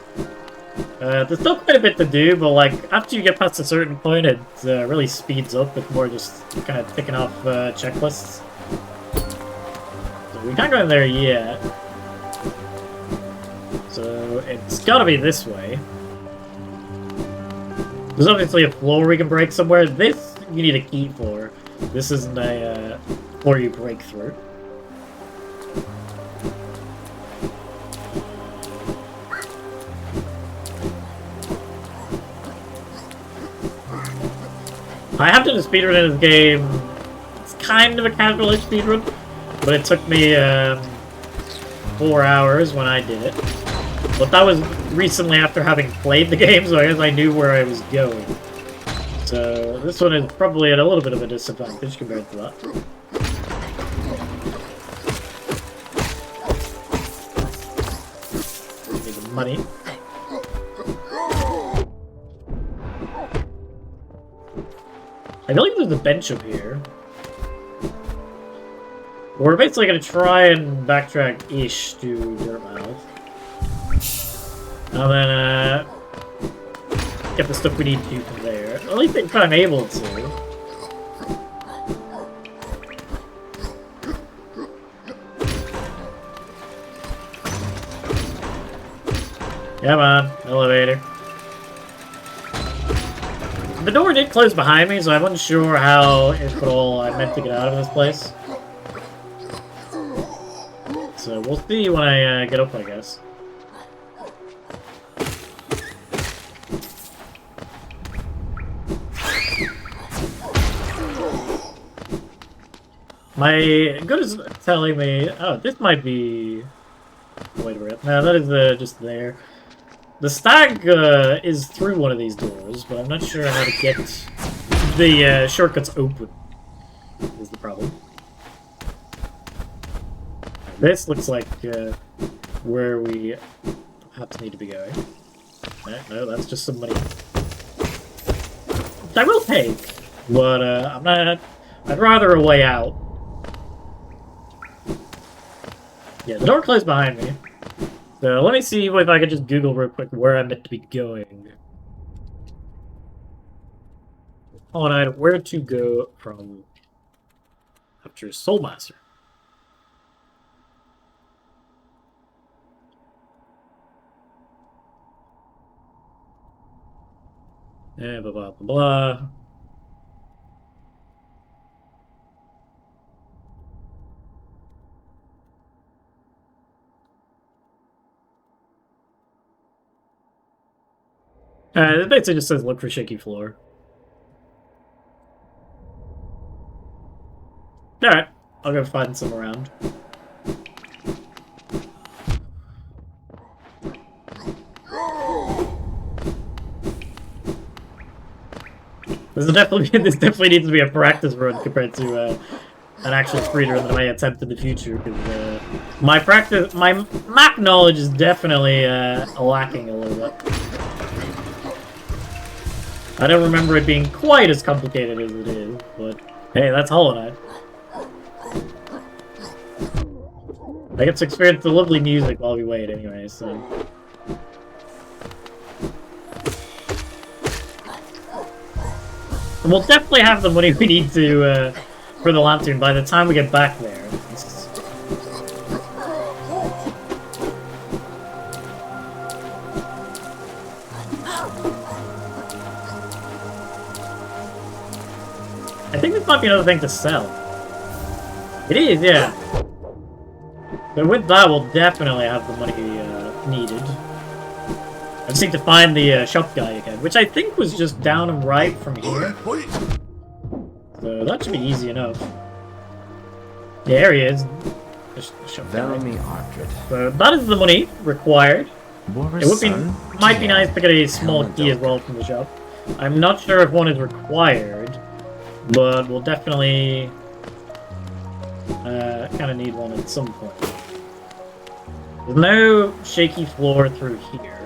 There's still quite a bit to do, but like after you get past a certain point, it really speeds up. It's more just kind of ticking off checklists. So we can't go in there yet. So it's gotta be this way. There's obviously a floor we can break somewhere. This you need a key for. This isn't a floor you break through. I have done a speedrun in this game. It's kind of a casual-ish speedrun, but it took me 4 hours when I did it. But that was recently after having played the game, so I guess I knew where I was going. So this one is probably at a little bit of a disadvantage compared to that. Need the money. I believe there's a bench up here. We're basically going to try and backtrack-ish to Dirtmouth. And then, get the stuff we need to from there. At least if I'm able to. Come on, elevator. The door did close behind me, so I'm unsure how, if at all, I meant to get out of this place. So we'll see when I get up, I guess. My good is telling me... Oh, this might be... Wait a minute. No, that is just there. The stag is through one of these doors, but I'm not sure how to get the shortcuts open, is the problem. This looks like where we perhaps need to be going. No, that's just some money. Which I will take, but I'm not... I'd rather a way out. Yeah, the door closed behind me. So let me see if I could just Google real quick where I'm meant to be going. On where to go from after Soulmaster. Yeah, blah blah blah blah. It basically just says look for shaky floor. Alright, I'll go find some around. This definitely needs to be a practice run compared to an actual speedrun that I may attempt in the future, because my map knowledge is definitely lacking a little bit. I don't remember it being quite as complicated as it is, but hey, that's Hollow Knight. I get to experience the lovely music while we wait anyway, so... And we'll definitely have the money we need to, for the lantern by the time we get back there. I think this might be another thing to sell. It is, yeah. But with that, we'll definitely have the money needed. I just need to find the shop guy again, which I think was just down and right from here. So that should be easy enough. Yeah, there he is. So that is the money required. It would be might be nice to get a small key as well from the shop. I'm not sure if one is required, but we'll definitely kind of need one at some point. There's no shaky floor through here.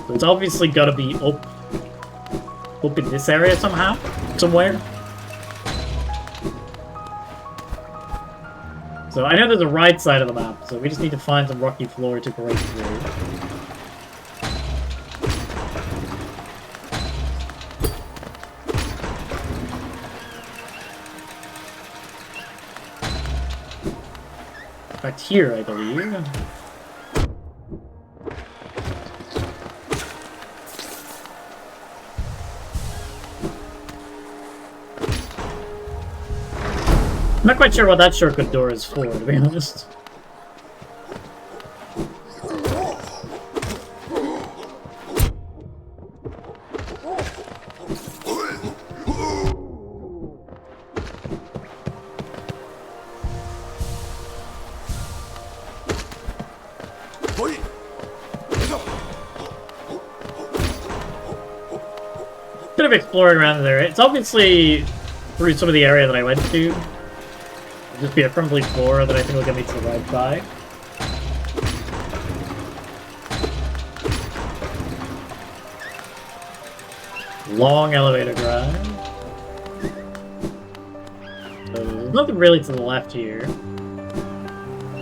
So it's obviously got to be up in this area somehow, somewhere. So I know there's a right side of the map, so we just need to find some rocky floor to break through. In fact, here, I believe. I'm not quite sure what that shortcut door is for, to be honest. Bit of exploring around there. It's obviously through some of the area that I went to. It'll just be a crumbly floor that I think will get me to the right side. Long elevator drive. So there's nothing really to the left here.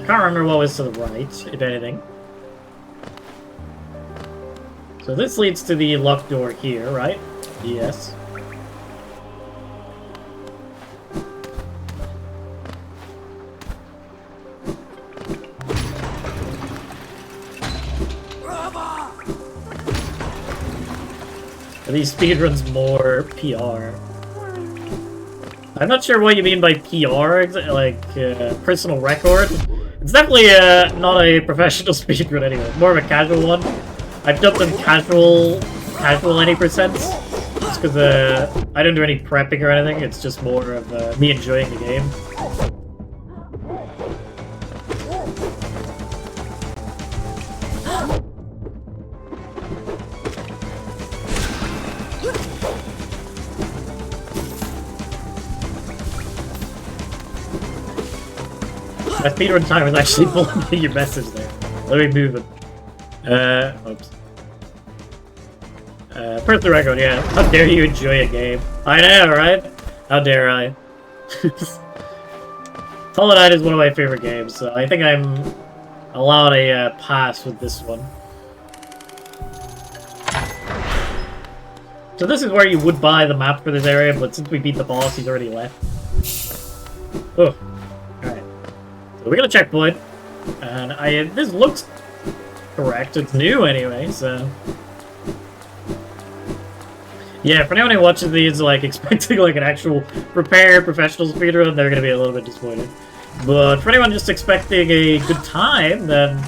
Can't remember what was to the right, if anything. So this leads to the locked door here, right? Yes. Are these speedruns more PR? I'm not sure what you mean by PR, like, personal record. It's definitely not a professional speedrun anyway, more of a casual one. I've dubbed them casual any percents. Just because I don't do any prepping or anything, it's just more of me enjoying the game. My speedrun time is actually blocking your message there. Let me move it. Oops. Personal record, yeah. How dare you enjoy a game? I know, right? How dare I? Hollow Knight is one of my favorite games, so I think I'm allowed a pass with this one. So this is where you would buy the map for this area, but since we beat the boss, he's already left. Oh. Alright. So we got a checkpoint, and this looks correct. It's new anyway, so... Yeah, for anyone who watches these, like, expecting, like, an actual prepared professional speedrun, they're gonna be a little bit disappointed. But for anyone just expecting a good time, then,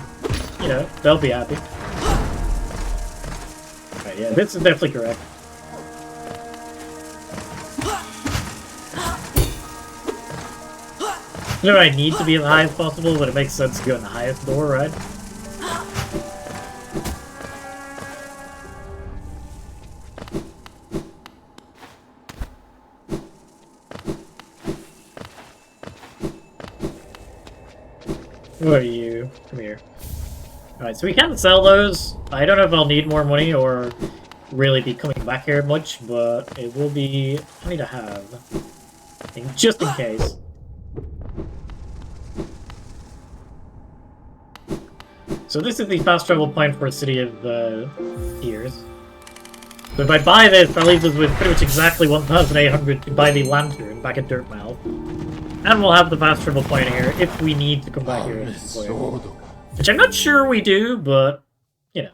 you know, they'll be happy. Right, yeah, this is definitely correct. You know, I need to be as high as possible, but it makes sense to go in the highest door, right? What are you? Come here. Alright, so we can sell those. I don't know if I'll need more money or really be coming back here much, but it will be funny to have. Just in case. So this is the fast travel point for a City of Tears. So if I buy this, that leaves us with pretty much exactly 1,800 to buy the lantern back at Dirtmouth. And we'll have the fast travel point here if we need to come back here. Which I'm not sure we do, but, you know.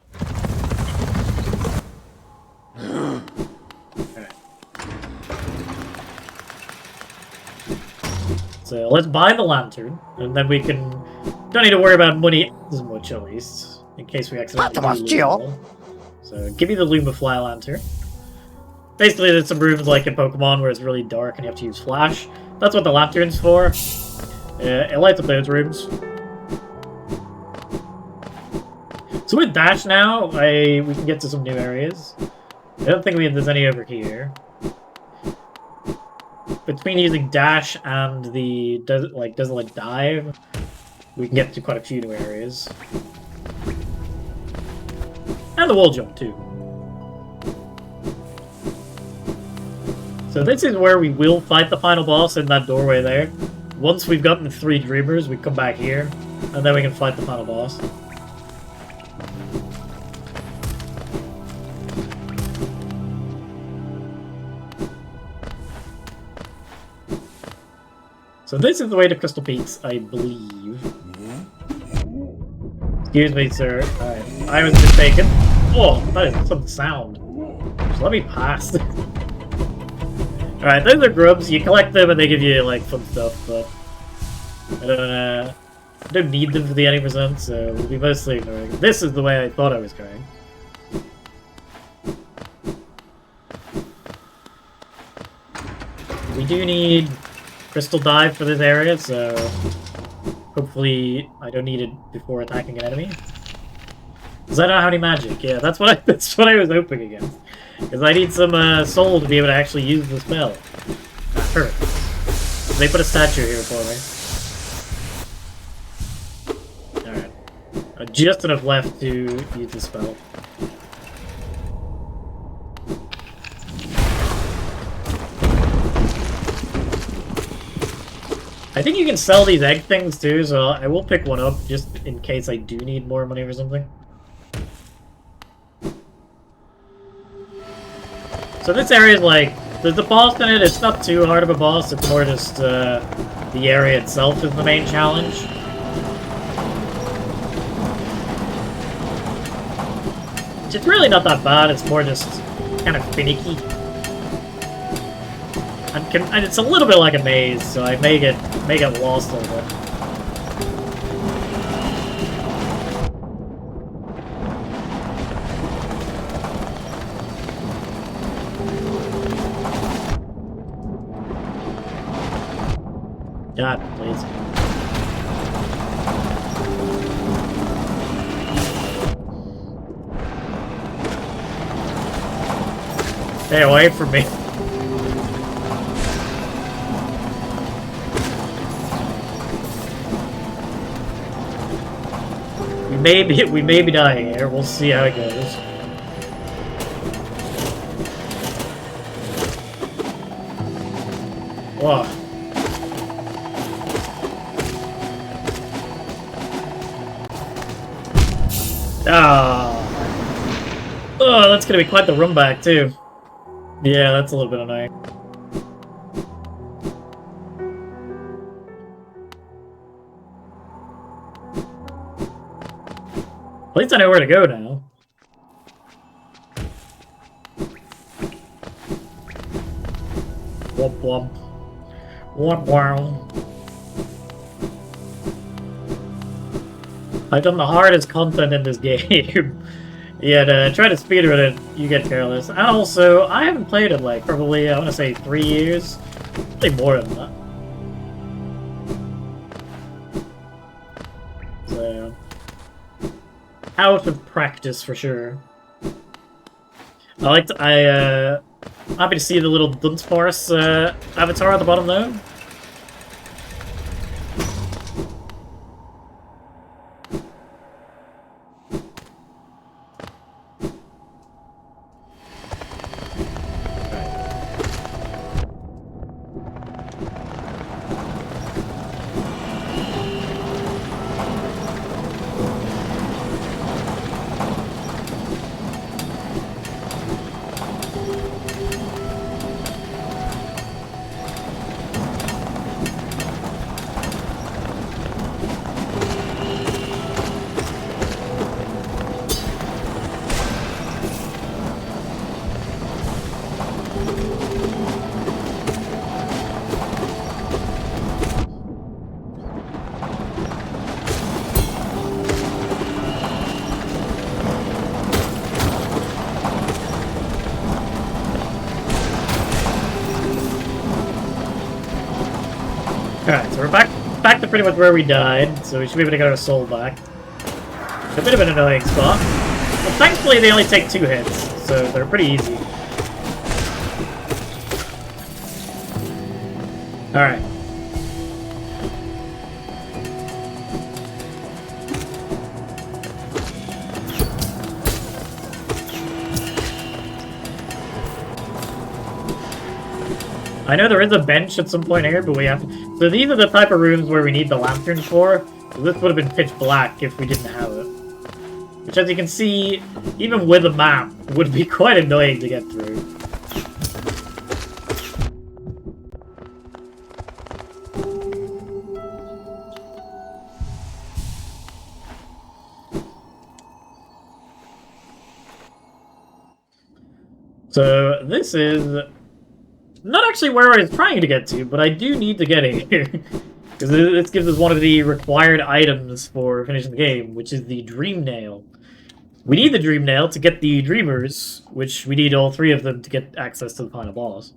Alright. So let's buy the lantern, and then we can... Don't need to worry about money as much, at least, in case we accidentally do. So give me the Lumafly lantern. Basically, there's some rooms like in Pokemon where it's really dark and you have to use flash. That's what the lantern's for. It lights up those rooms. So with Dash now, we can get to some new areas. I don't think there's any over here. Between using Dash and the Desert Dive, we can get to quite a few new areas. And the wall jump, too. So this is where we will fight the final boss in that doorway there. Once we've gotten the 3 Dreamers, we come back here, and then we can fight the final boss. So this is the way to Crystal Peaks, I believe. Excuse me, sir. Alright, I was mistaken. Oh, that is some sound. Just let me pass. Alright, those are grubs. You collect them and they give you, like, fun stuff, but... I don't need them for the 80%, so we'll be mostly ignoring them. This is the way I thought I was going. We do need Crystal Dive for this area, so... Hopefully I don't need it before attacking an enemy. Does I don't have any magic? Yeah, that's what I was hoping against. Because I need some soul to be able to actually use the spell. That hurts. They put a statue here for me. Alright. Just enough left to use the spell. I think you can sell these egg things too, so I will pick one up just in case I do need more money or something. So this area is like, there's a boss in it, it's not too hard of a boss, it's more just the area itself is the main challenge. It's really not that bad, it's more just kind of finicky. And it's a little bit like a maze, so I may get lost a little bit. God, please. Stay away from me. We may be dying here. We'll see how it goes. Whoa. Ah. Oh, that's gonna be quite the run back too. Yeah, that's a little bit annoying. At least I know where to go now. Womp womp. Womp wow. I've done the hardest content in this game. Yeah, to try to speedrun it, you get careless. And also, I haven't played it like probably, I want to say 3 years. Probably more than that. So, out of practice for sure. I'm happy to see the little Dunsparce avatar at the bottom though. Alright, so we're back to pretty much where we died, so we should be able to get our soul back. A bit of an annoying spot. But thankfully they only take 2 hits, so they're pretty easy. Alright. I know there is a bench at some point here, but we have to... So these are the type of rooms where we need the lantern for. So this would have been pitch black if we didn't have it. Which, as you can see, even with a map, would be quite annoying to get through. So this is... not actually where I was trying to get to, but I do need to get here. Because this gives us one of the required items for finishing the game, which is the Dream Nail. We need the Dream Nail to get the Dreamers, which we need all 3 of them to get access to the final boss.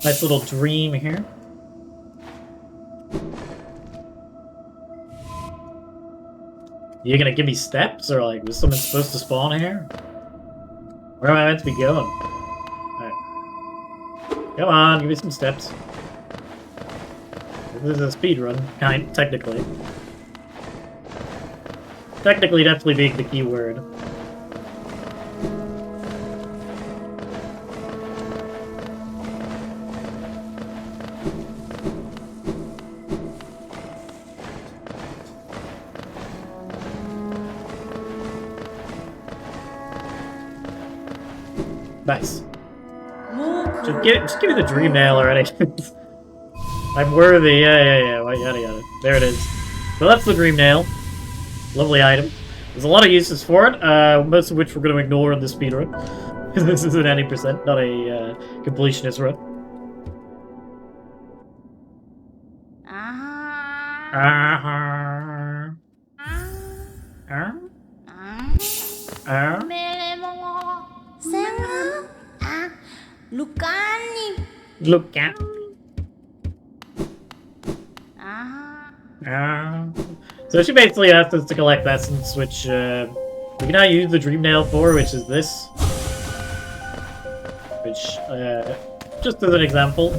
Nice little dream here. You gonna give me steps, or like, was someone supposed to spawn here? Where am I meant to be going? Alright. Come on, give me some steps. This is a speedrun, technically. Technically, definitely being the key word. Nice. Just give me the dream nail already. I'm worthy. Yeah. Well, yada yada. There it is. So that's the dream nail. Lovely item. There's a lot of uses for it, most of which we're going to ignore in the speedrun. Because this is an 80%, not a completionist run. Look at. So she basically asked us to collect essence, which we can now use the dream nail for, which is this. Which, just as an example,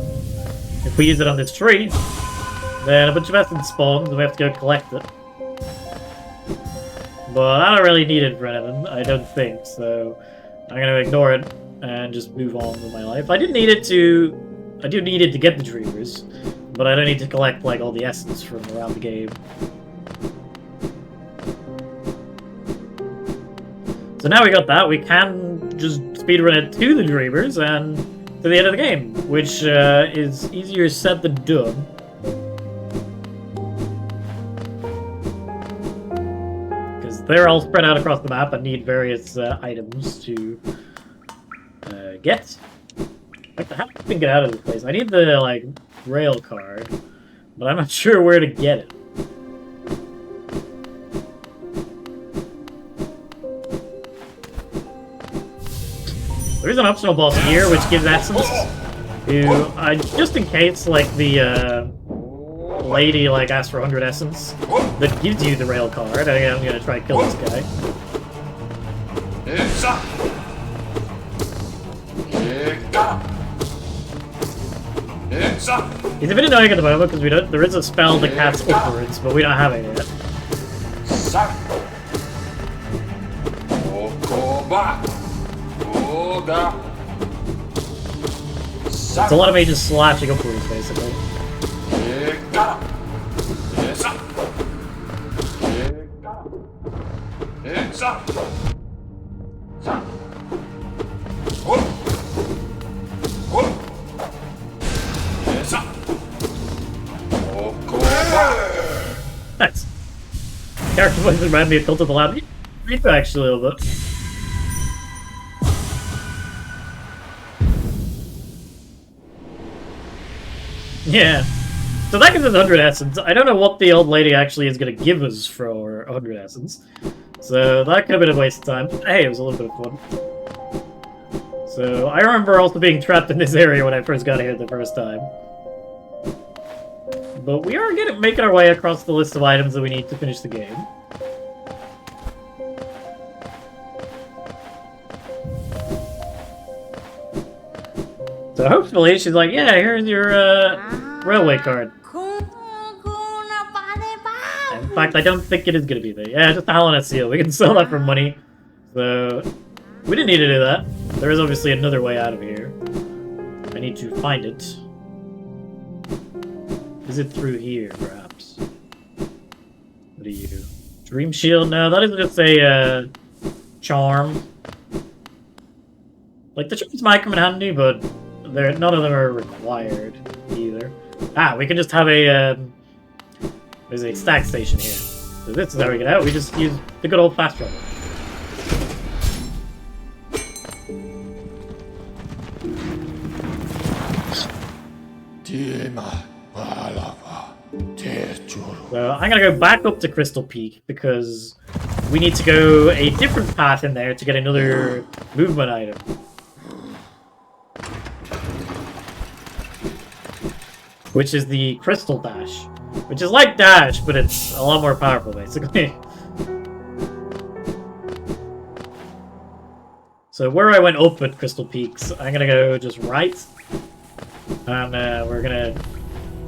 if we use it on this tree, then a bunch of essence spawns and we have to go collect it. But I don't really need it for anything, I don't think, so I'm gonna ignore it and just move on with my life. I do need it to get the dreamers, but I don't need to collect like all the essence from around the game. So now we got that, we can just speedrun it to the dreamers and to the end of the game, which is easier said than done. Because they're all spread out across the map and need various items to get. Like, how do I get out of this place? I need the, like, rail card, but I'm not sure where to get it. There is an optional boss here, which gives essence to, just in case, like, the, lady, like, asks for 100 essence, that gives you the rail card. I'm gonna try to kill this guy. He's a bit annoying at the moment, because there is a spell that casts upwards, but we don't have it yet. It's a lot of mages slashing upwards, basically. Nice. Character voices remind me of Cult of the Lamb. Actually, a little bit. Yeah. So that gives us 100 essence. I don't know what the old lady actually is going to give us for 100 essence. So that could have been a waste of time. Hey, it was a little bit of fun. So I remember also being trapped in this area when I first got here the first time. But we are making our way across the list of items that we need to finish the game. So hopefully she's like, yeah, here's your railway card. In fact, I don't think it is going to be there. Yeah, just a Hellnet seal. We can sell that for money. So we didn't need to do that. There is obviously another way out of here. I need to find it. Is it through here, perhaps? What are you? Dream Shield? No, that is just a charm. Like, the charms might come in handy, but none of them are required either. Ah, we can just have a there's a stack station here. So this is how we get out. We just use the good old fast travel. So I'm gonna go back up to Crystal Peak because we need to go a different path in there to get another movement item. Which is the Crystal Dash. Which is like Dash, but it's a lot more powerful, basically. So where I went up at Crystal Peaks, I'm gonna go just right. And we're gonna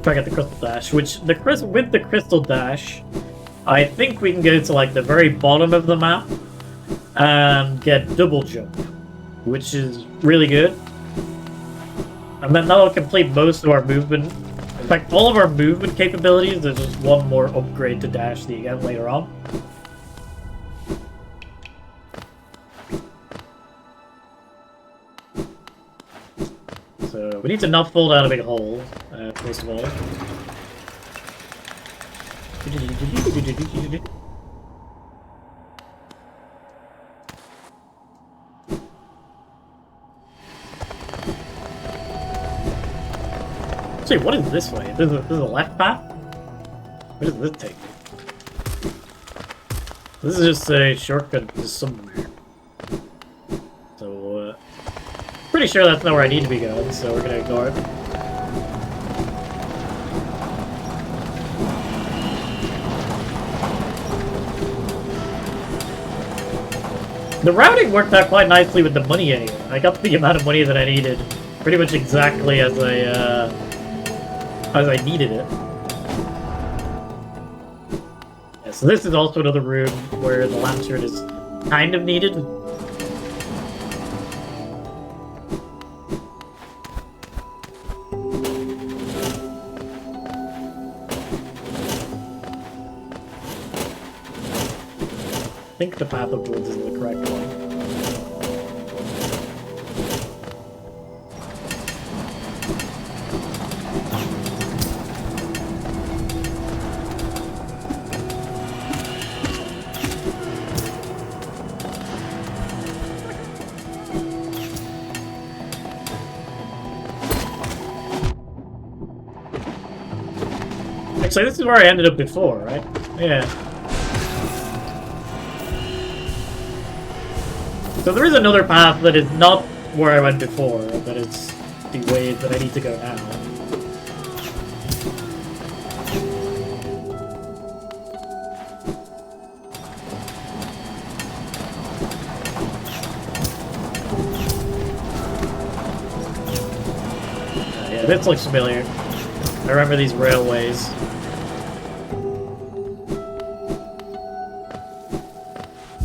try to get the Crystal Dash, which with the Crystal Dash, I think we can go to like the very bottom of the map and get double jump, which is really good. And then that'll complete most of our movement. In fact, all of our movement capabilities, there's just one more upgrade to Dash that you get later on. So we need to not fall down a big hole, first of all. Actually, what is this way? This is a left path? Where does this take me? This is just a shortcut to somewhere. So, pretty sure that's not where I need to be going, so we're gonna ignore it. The routing worked out quite nicely with the money anyway. I got the amount of money that I needed pretty much exactly as I needed it. Yeah, so this is also another room where the lantern is kind of needed. I think the path upwards is the correct one. Actually, this is where I ended up before, right? Yeah. So there is another path that is not where I went before, but it's the way that I need to go now. Yeah, this looks familiar. I remember these railways.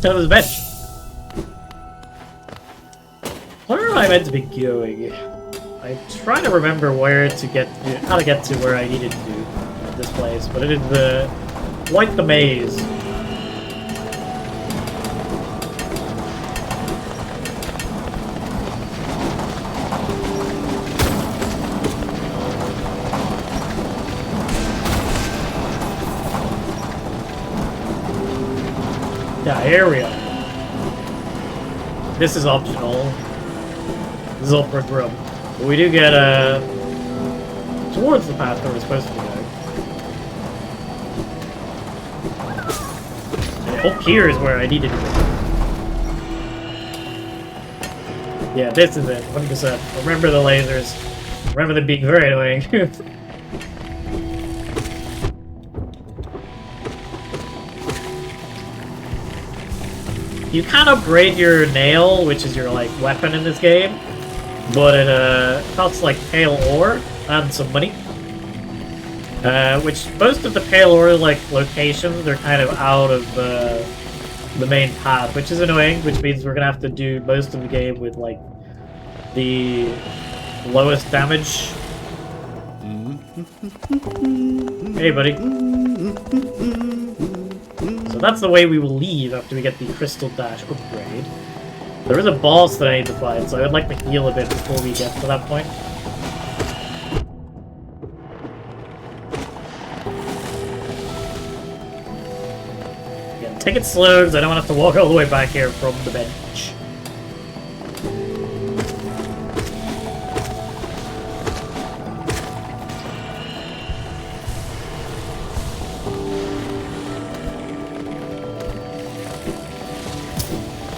So there's a bench. Where am I meant to be going? I'm trying to remember where to get to, how to get to where I needed to at this place, but it is quite the maze. Yeah, here we are. This is optional. This is all for grub. But we do get towards the path that we're supposed to be going. And up here is where I needed to go. Yeah, this is it, 100%. Remember the lasers. Remember them being very annoying. You can upgrade your nail, which is your like weapon in this game, but it costs like pale ore and some money. Which most of the pale ore like locations are kind of out of the main path, which is annoying. Which means we're gonna have to do most of the game with like the lowest damage. Hey, buddy. So that's the way we will leave after we get the Crystal Dash upgrade. There is a boss that I need to fight, so I would like to heal a bit before we get to that point. Yeah, take it slow, because I don't want to have to walk all the way back here from the bench.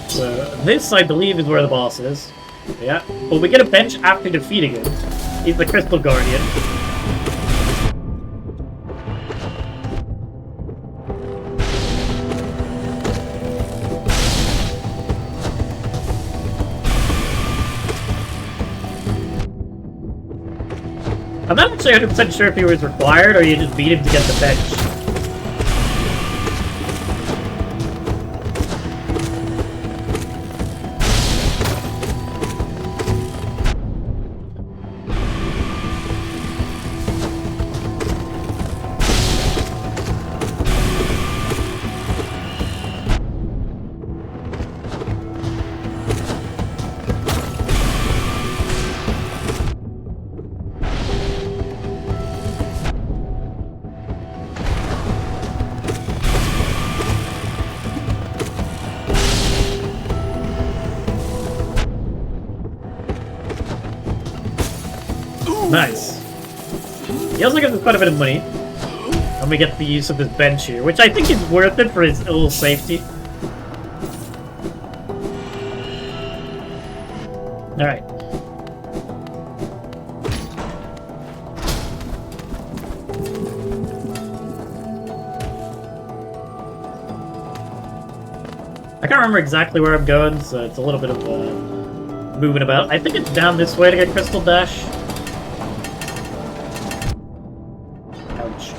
So this, I believe, is where the boss is. Yeah, but we get a bench after defeating him. He's the Crystal Guardian. I'm not actually 100% sure if he was required, or you just beat him to get the bench. Nice. He also gives us quite a bit of money. And we get the use of this bench here, which I think is worth it for his little safety. Alright. I can't remember exactly where I'm going, so it's a little bit of moving about. I think it's down this way to get Crystal Dash. Ouch.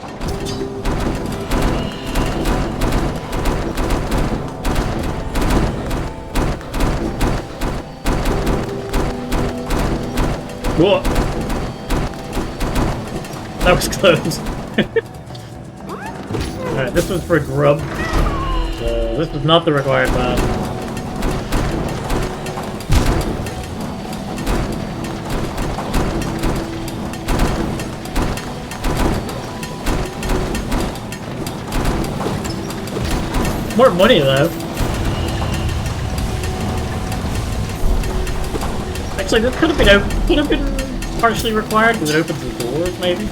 Whoa! That was close. Alright, this was for grub. So this was not the required path. More money though. Actually, this could have been partially required because it opens the doors, maybe.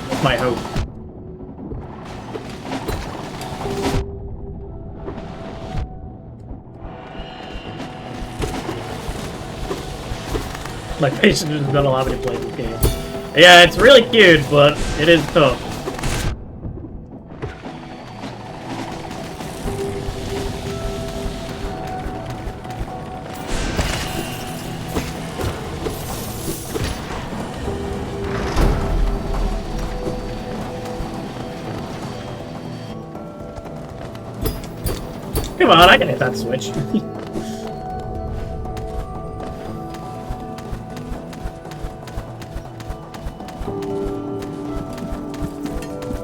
That's my hope. My patience does not allow me to play this game. Yeah, it's really cute, but it is tough. Come on, I can hit that switch.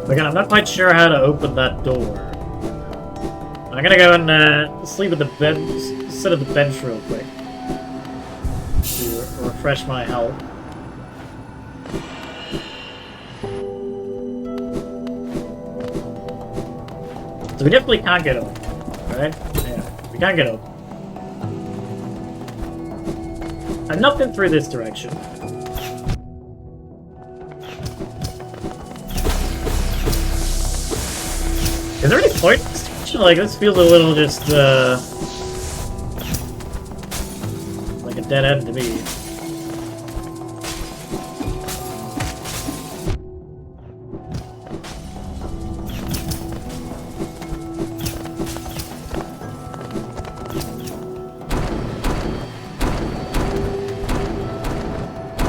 Again, I'm not quite sure how to open that door. I'm gonna go and sleep at the bench, sit at the bench real quick to refresh my health. So we definitely can't get up, right? Yeah, we can't get up. I've not been through this direction. Is there any point? Like, this feels a little just, like a dead end to me.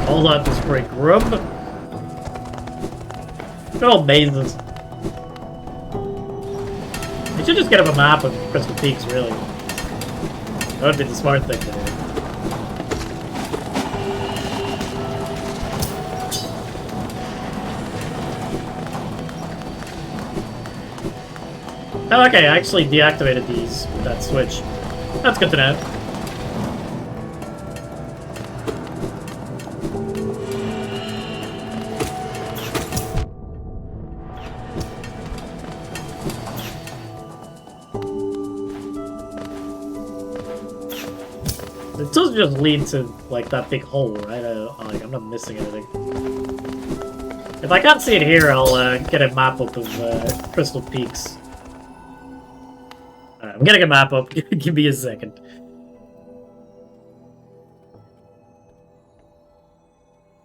All that to spray grub. Good old mazes. I should just get up a map of Crystal Peaks, really. That would be the smart thing to do. Oh, okay, I actually deactivated these with that switch. That's good to know. It does just lead to, like, that big hole, right? Like, I'm not missing anything. If I can't see it here, I'll get a map up of Crystal Peaks. Alright, I'm getting a map up. Give me a second.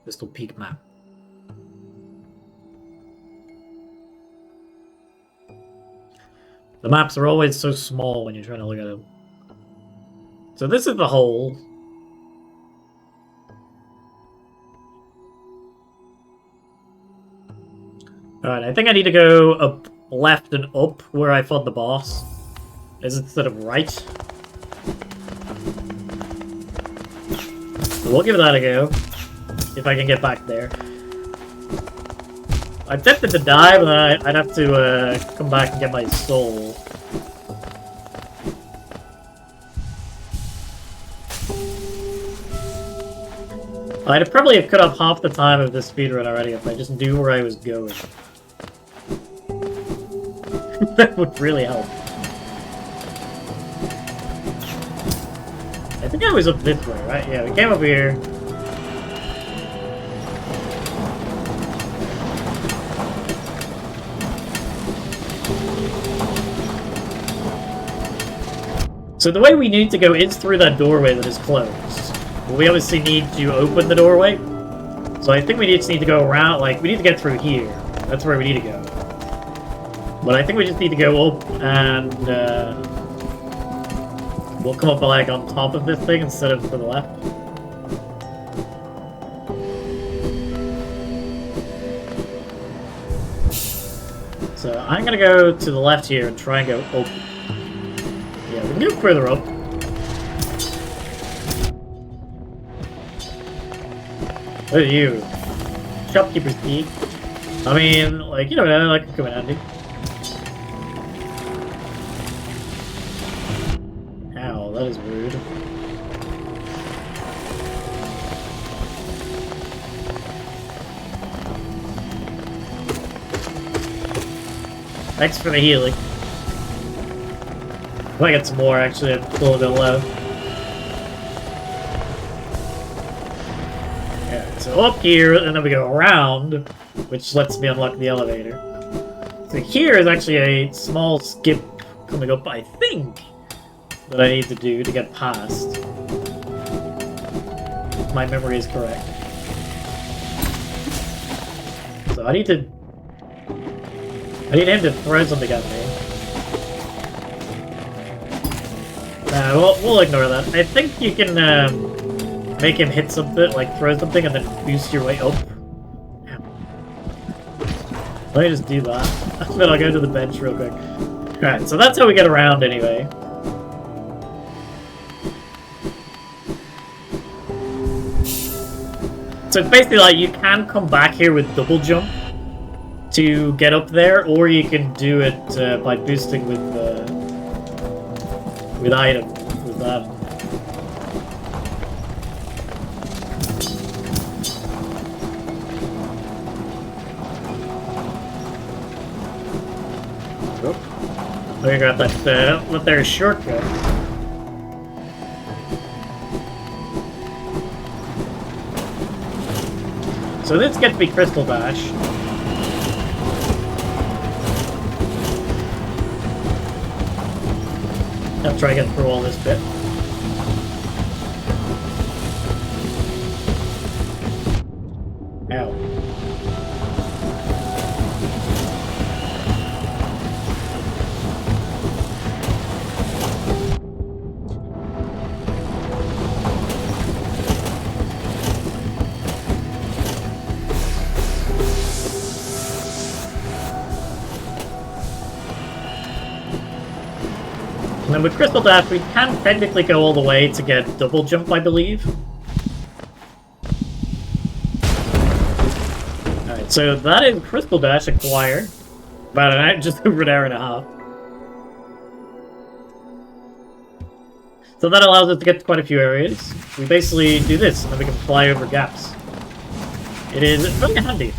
Crystal Peak map. The maps are always so small when you're trying to look at them. So this is the hole. Alright, I think I need to go up left and up where I fought the boss. Instead of right. So we'll give that a go. If I can get back there. I'm tempted to die, but then I'd have to come back and get my soul. I'd probably have cut off half the time of this speedrun already if I just knew where I was going. That would really help. I think I was up this way, right? Yeah, we came up here. So the way we need to go is through that doorway that is closed. But we obviously need to open the doorway. So I think we just need to go around, like, we need to get through here. That's where we need to go. But I think we just need to go up and, we'll come up, like, on top of this thing instead of to the left. So I'm gonna go to the left here and try and go up. Yeah, we can go further up. Look at you. Shopkeeper's key. I mean, like, you know, like, could come in handy. Ow, that is rude. Thanks for the healing. I might get some more, actually. I'm a little bit low. Yeah, so up here, and then we go around, which lets me unlock the elevator. So here is actually a small skip coming up, I think, that I need to do to get past. If my memory is correct. So I need him to throw something at me. Nah, we'll ignore that. I think you can make him hit something, like throw something, and then boost your way up. Let me just do that. Then I'll go to the bench real quick. Alright, so that's how we get around anyway. So it's basically like you can come back here with double jump to get up there, or you can do it by boosting with item, with that. Oh, we got that. Let there shortcut. So this gets me Crystal Dash. I'll try to get through all this bit. Ow. And then with Crystal Dash, we can technically go all the way to get double jump, I believe. Alright, so that is Crystal Dash acquired. About just over an hour and a half. So that allows us to get to quite a few areas. We basically do this, and then we can fly over gaps. It is very handy.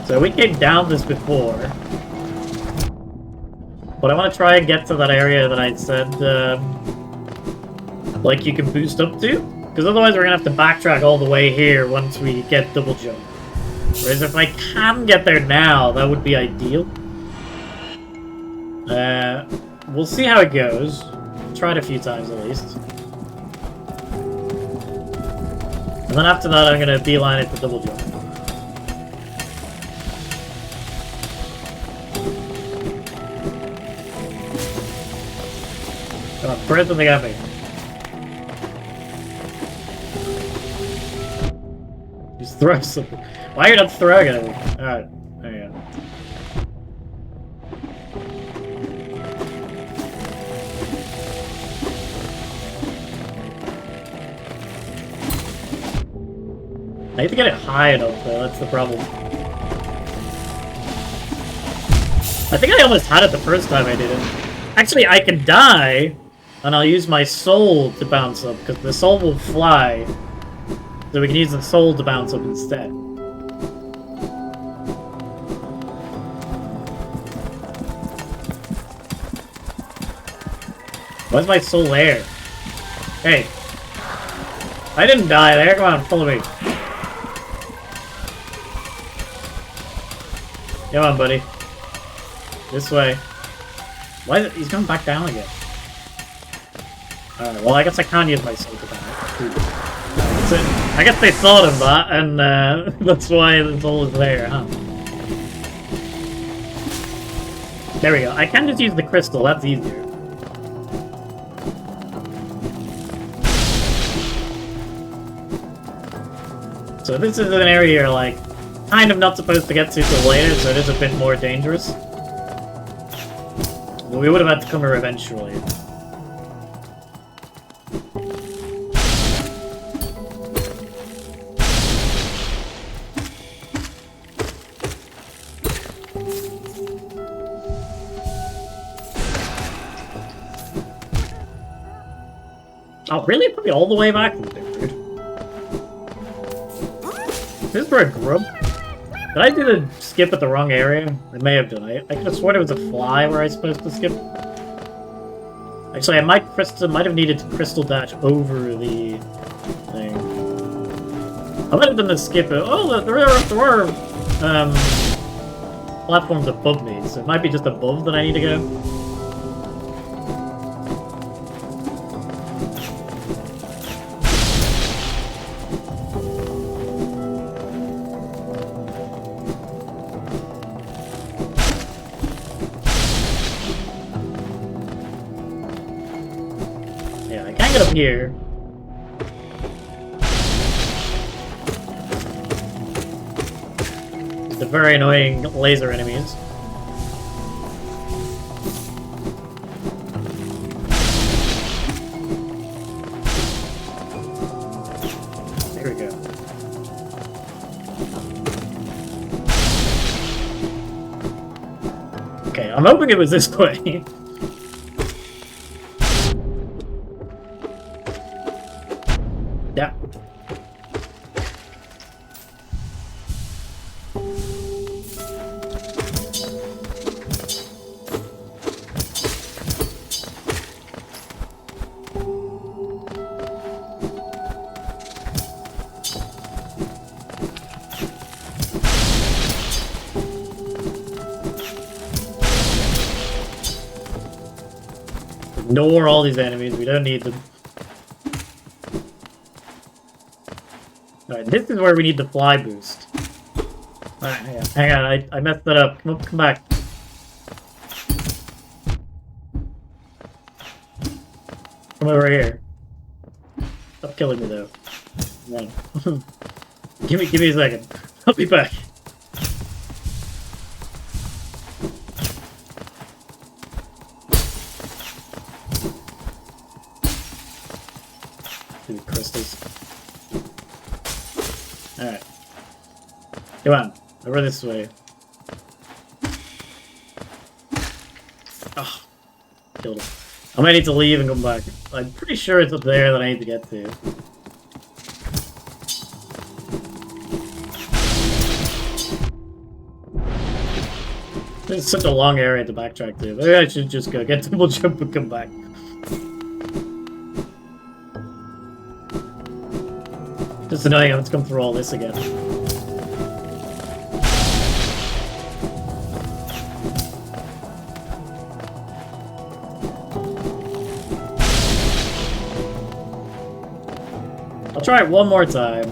So we came down this before. But I want to try and get to that area that I said, like you can boost up to. Because otherwise we're going to have to backtrack all the way here once we get double jump. Whereas if I can get there now, that would be ideal. We'll see how it goes. Try it a few times at least. And then after that I'm going to beeline it to double jump. Come on, throw something at me. Just throw something. Why are you not throwing it at me? Alright, there you go. I need to get it high enough though, that's the problem. I think I almost had it the first time I did it. Actually, I can die, and I'll use my soul to bounce up, because the soul will fly. So we can use the soul to bounce up instead. Why's my soul there? Hey. I didn't die there. Come on, follow me. Come on, buddy. This way. Why is it? He's going back down again. Alright, well, I guess I can't use my soul to bounce. So, I guess they thought of that, and that's why the soul is there, huh? There we go. I can just use the crystal. That's easier. So this is an area you're, like, kind of not supposed to get to till later, so it is a bit more dangerous. But we would have had to come here eventually. Oh, really? Put me all the way back? Dude. This is for a grub? Did I do the skip at the wrong area? I may have done. I could have sworn it was a fly where I was supposed to skip. Actually, I might have needed to crystal dash over the thing. I might have done the skip. Oh, there were platforms above me, so it might be just above that I need to go. Up here. The very annoying laser enemies. There we go. Okay, I'm hoping it was this way. Yeah. Ignore all these enemies, we don't need them. Alright, this is where we need the fly boost. Alright, hang on, I messed that up. Come back. Come over here. Stop killing me though. Come on. give me a second. I'll be back. Dude, crystals. Alright. Come on. Over this way. Oh. Killed him. I might need to leave and come back. I'm pretty sure it's up there that I need to get to. It's such a long area to backtrack to. Maybe I should just go get double jump and come back. Just annoying having to come through all this again. I'll try it one more time.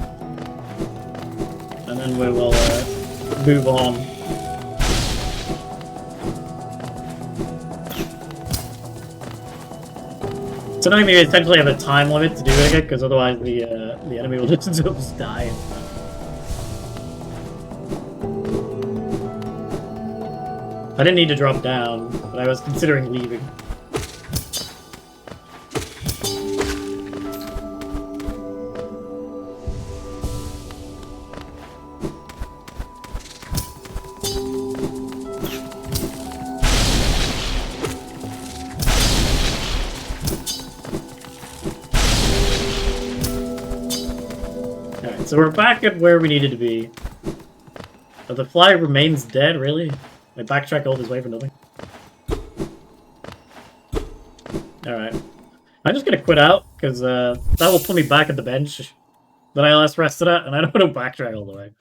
And then we will move on. It's annoying me essentially have a time limit to do it again, because otherwise the enemy will just die. I didn't need to drop down, but I was considering leaving. So we're back at where we needed to be. But the fly remains dead, really? I backtrack all this way for nothing? Alright. I'm just gonna quit out, because that will put me back at the bench that I last rested at, and I don't want to backtrack all the way.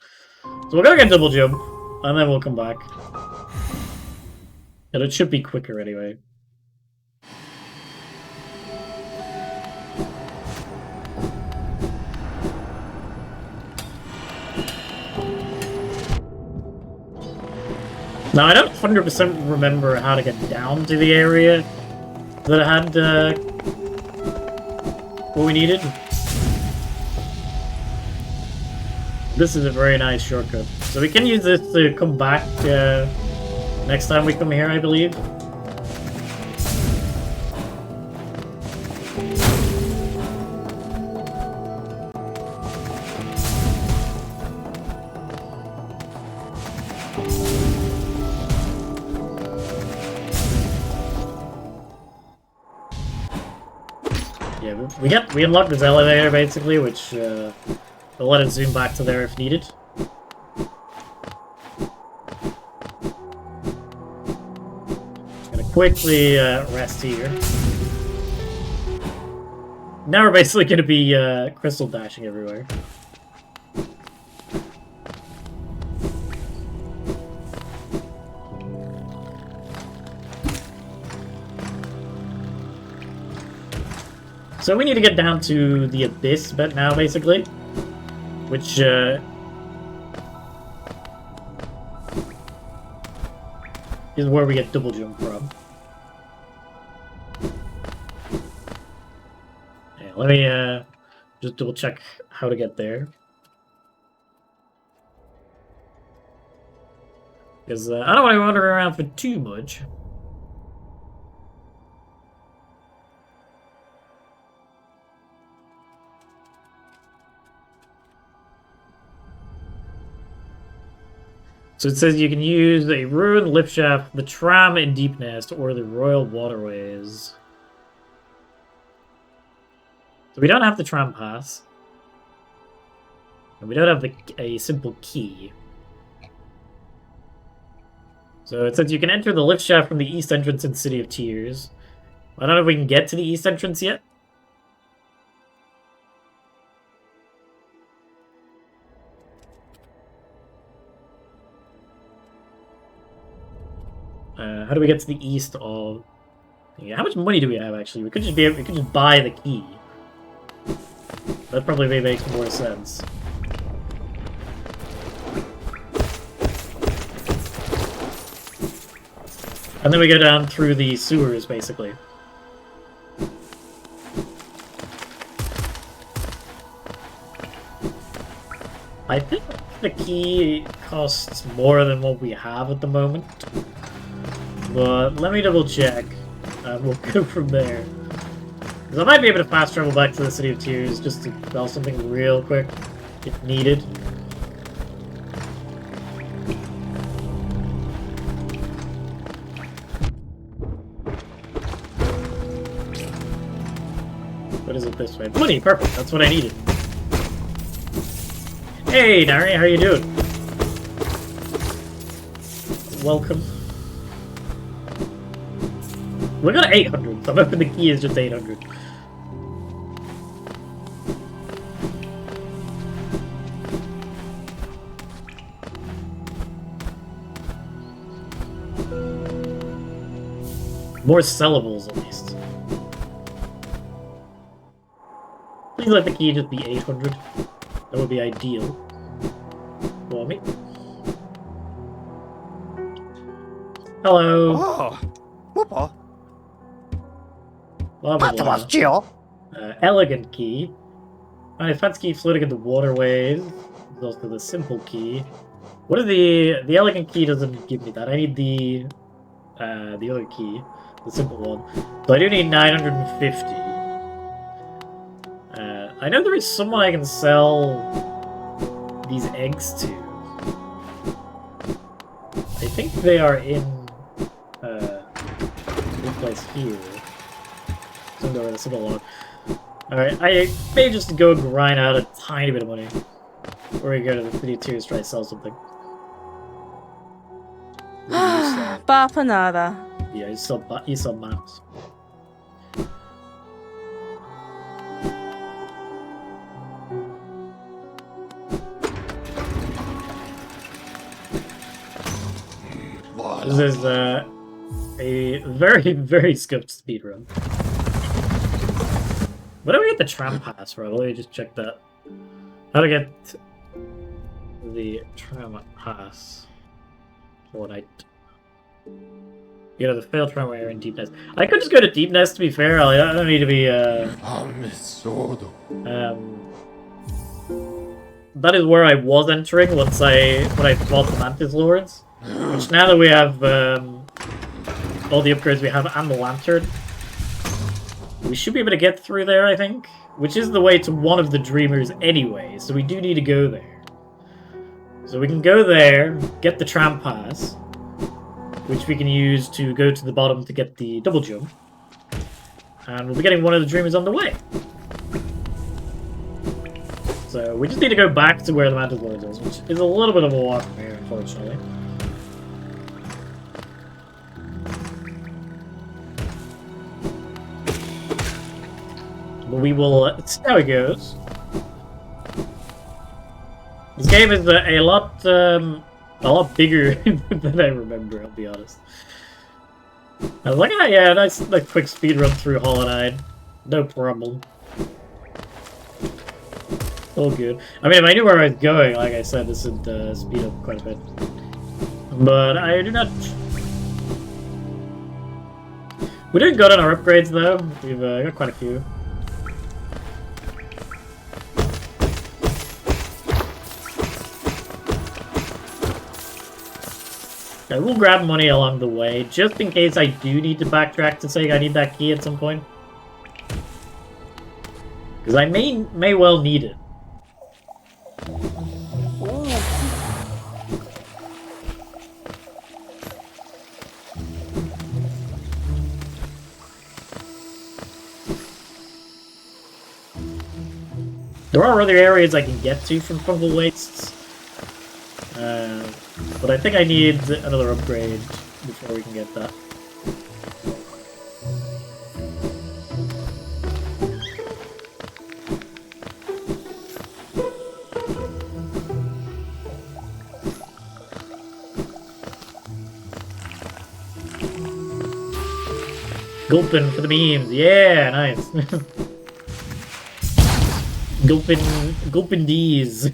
So we'll go get double jump, and then we'll come back. And it should be quicker anyway. Now, I don't 100% remember how to get down to the area that I had what we needed. This is a very nice shortcut. So we can use this to come back next time we come here, I believe. Yeah, we unlocked this elevator basically, which will let it zoom back to there if needed. Gonna quickly rest here. Now we're basically gonna be crystal dashing everywhere. So we need to get down to the abyss bit now, basically, which is where we get double jump from. Yeah, let me just double check how to get there, because I don't want to wander around for too much. So it says you can use a ruined lift shaft, the tram in Deep Nest, or the royal waterways. So we don't have the tram pass. And we don't have a simple key. So it says you can enter the lift shaft from the east entrance in City of Tears. I don't know if we can get to the east entrance yet. How do we get to the east of? Yeah, how much money do we have actually? We could just buy the key. That probably makes more sense. And then we go down through the sewers, basically. I think the key costs more than what we have at the moment. But let me double check, and we'll go from there. Because I might be able to fast travel back to the City of Tears just to sell something real quick, if needed. What is it this way? Money! Perfect! That's what I needed. Hey, Nari! How are you doing? Welcome. We got 800, so I'm hoping the key is just 800. More sellables, at least. Please let the key just be 800. That would be ideal for me. Hello. Oh, whoopa. Blah, blah, blah. Elegant key. My defense key floating in the waterways. There's also the simple key. What is the elegant key doesn't give me that. I need the other key, the simple one. So I do need 950. I know there is someone I can sell these eggs to. I think they are in this place here. Alright, I may just go grind out a tiny bit of money. Before we go to the city too, try to sell something. What do you sell? Papa nada. Yeah, you sell maps. This is a very, very scoped speedrun. Where do we get the tram pass from? Let me just check that. How to get the tram pass? Fortnite. You know, the failed tramway area in Deep Nest. I could just go to Deep Nest, to be fair. I don't need to be, that is where I was entering when I bought the Mantis Lords. Which, now that we have all the upgrades we have and the Lantern, we should be able to get through there, I think. Which is the way to one of the Dreamers anyway, so we do need to go there. So we can go there, get the tram pass, which we can use to go to the bottom to get the double jump. And we'll be getting one of the Dreamers on the way. So we just need to go back to where the Mantis Lord is, which is a little bit of a walk from here, unfortunately. But we will see how it goes. This game is a lot bigger than I remember, I'll be honest. I was like, oh yeah, nice like quick speed run through Hollow Knight. No problem. All good. I mean, if I knew where I was going, like I said, this would speed up quite a bit. But I do not... We didn't go on our upgrades though. We've got quite a few. I will grab money along the way, just in case I do need to backtrack to say I need that key at some point. Because I may well need it. There are other areas I can get to from Fungal Wastes. But I think I need another upgrade before we can get that. Gulpin for the memes, yeah, nice. Gulpin D's.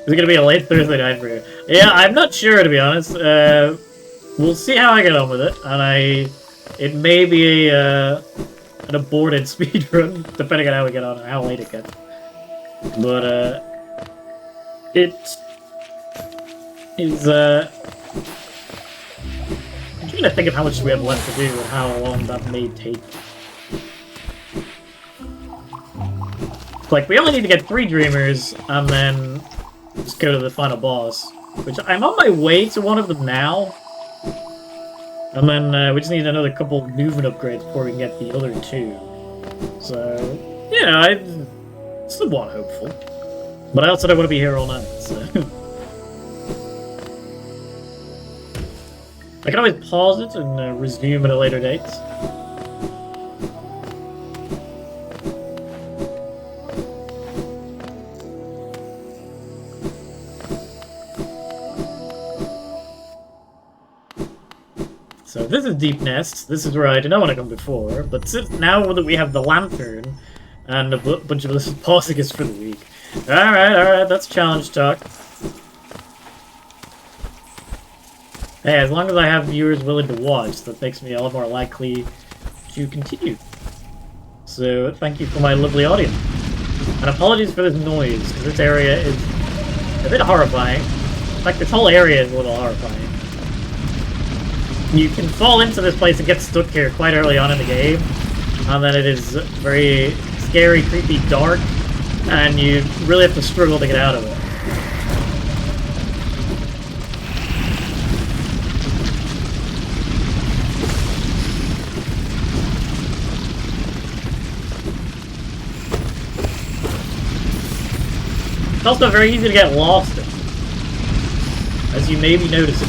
Is it gonna be a late Thursday night for you? Yeah, I'm not sure, to be honest. We'll see how I get on with it, and it may be an aborted speedrun, depending on how we get on and how late it gets. But it is I'm trying to think of how much we have left to do and how long that may take. Like, we only need to get 3 Dreamers, and then just go to the final boss. Which, I'm on my way to one of them now. And then, we just need another couple movement upgrades before we can get the other 2. So, yeah, I'm somewhat hopeful. But I also don't want to be here all night, so... I can always pause it and resume at a later date. So this is Deep Nest. This is where I did not want to come before, but since now that we have the Lantern and a bunch of this Pausigus for the week. Alright, that's challenge talk. Hey, as long as I have viewers willing to watch, that makes me a lot more likely to continue. So, thank you for my lovely audience. And apologies for this noise, because this area is a bit horrifying. In fact, this whole area is a little horrifying. You can fall into this place and get stuck here quite early on in the game, and then it is very scary, creepy, dark, and you really have to struggle to get out of it. also very easy to get lost in, as you may be noticing.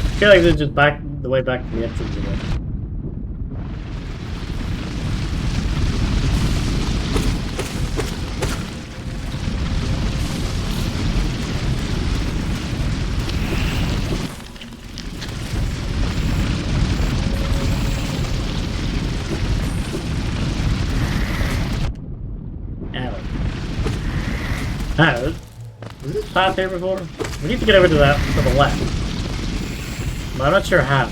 I feel like this is just back the way back to the entrance again. Was this path here before? We need to get over to that to the left. But I'm not sure how.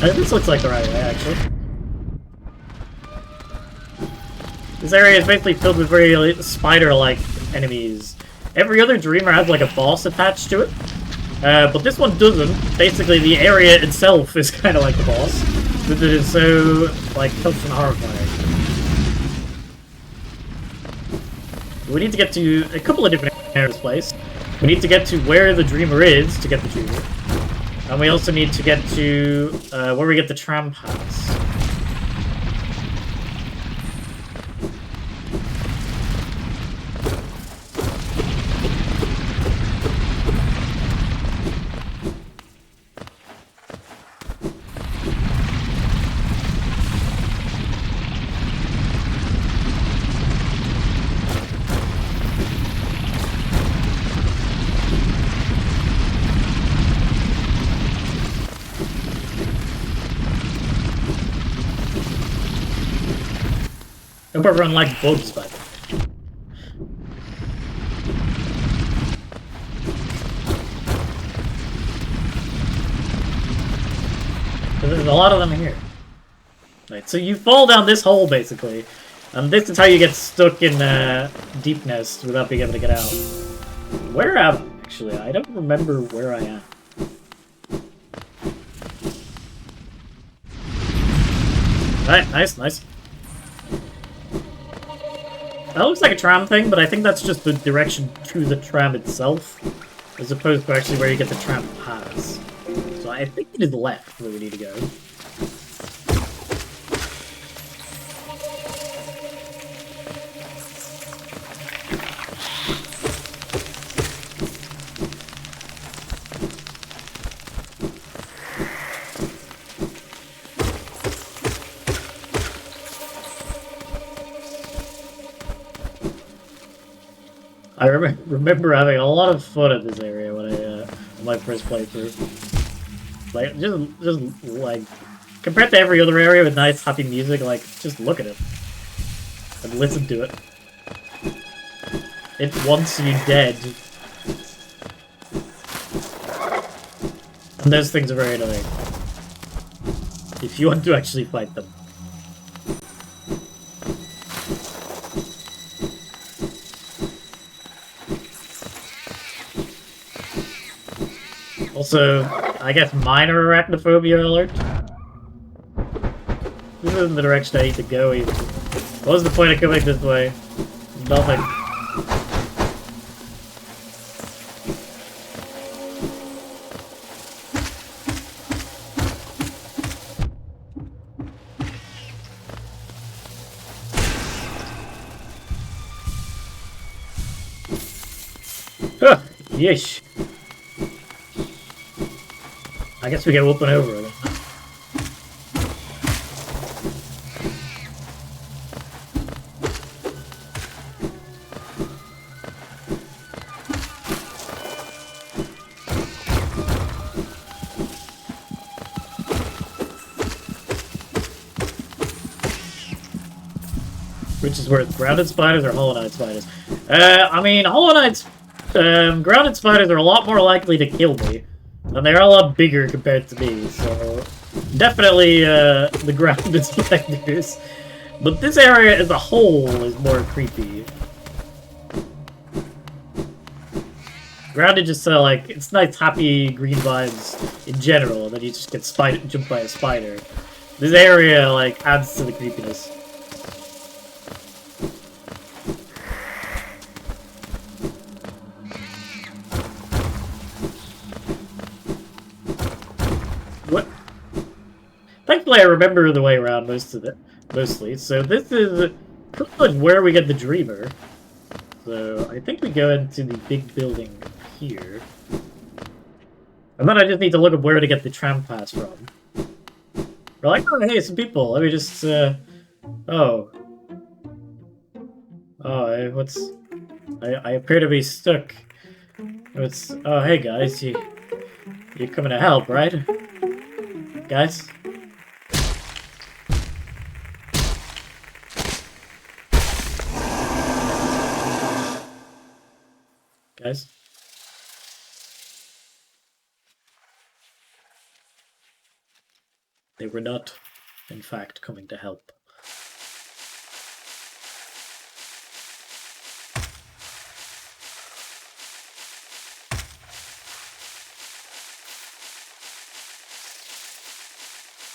This looks like the right way, actually. This area is basically filled with very spider-like enemies. Every other Dreamer has like a boss attached to it, but this one doesn't. Basically, the area itself is kind of like the boss, because it is so like tough and horrifying. We need to get to a couple of different areas of this place. We need to get to where the Dreamer is to get the Dreamer, and we also need to get to where we get the tram pass. I hope everyone likes bugs, by the way. There's a lot of them here. Right, so you fall down this hole, basically. And this is how you get stuck in Deepness without being able to get out. Where am I, actually? I don't remember where I am. Alright, nice, nice. That looks like a tram thing, but I think that's just the direction to the tram itself, as opposed to actually where you get the tram pass. So I think it is left where we need to go. I remember having a lot of fun at this area when I my first playthrough. Like just like compared to every other area with nice happy music, like just look at it and listen to it. It wants you dead. And those things are very annoying. If you want to actually fight them. Also, I guess minor arachnophobia alert. This isn't the direction I need to go even. What was the point of coming this way? Nothing. Huh, yeesh. I guess we get whooping over it. Which is worth, grounded spiders or Hollow Knight spiders? I mean, Hollow Knight's grounded spiders are a lot more likely to kill me. And they're a lot bigger compared to me, so definitely the grounded spiders. But this area as a whole is more creepy. Grounded just so, like, it's nice, happy, green vibes in general, and then you just get jumped by a spider. This area, like, adds to the creepiness. What? Thankfully, I remember the way around mostly. So this is pretty much where we get the Dreamer. So I think we go into the big building here. And then I just need to look up where to get the tram pass from. We're like, oh, hey, some people. Let me just, oh. Oh, I appear to be stuck. Oh, hey, guys. You're coming to help, right? Guys? Guys? They were not, in fact, coming to help.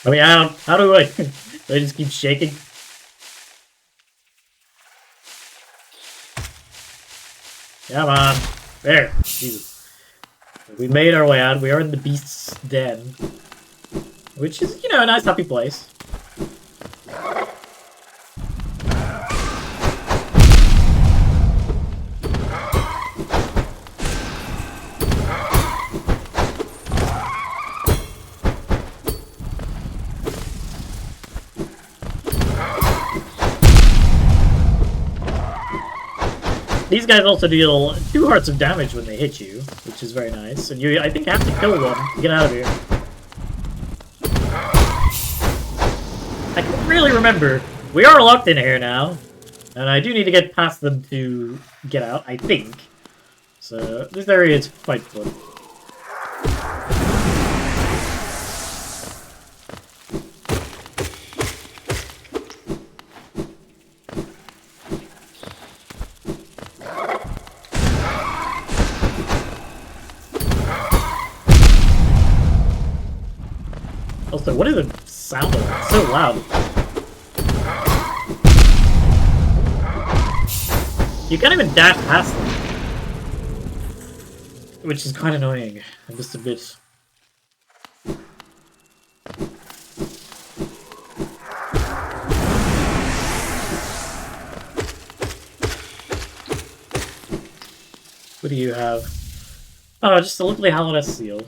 I mean, how do I... do I just keep shaking? Come on. There. Jesus. We made our way out. We are in the beast's den. Which is, you know, a nice happy place. These guys also deal 2 hearts of damage when they hit you, which is very nice. And you, I think, have to kill one to get out of here. I can't really remember. We are locked in here now. And I do need to get past them to get out, I think. So, this area is quite fun. Also, what is the sound of it? It's so loud. You can't even dash past them. Which is quite annoying. I'm just a bit... What do you have? Oh, just a lovely Hallownest seal.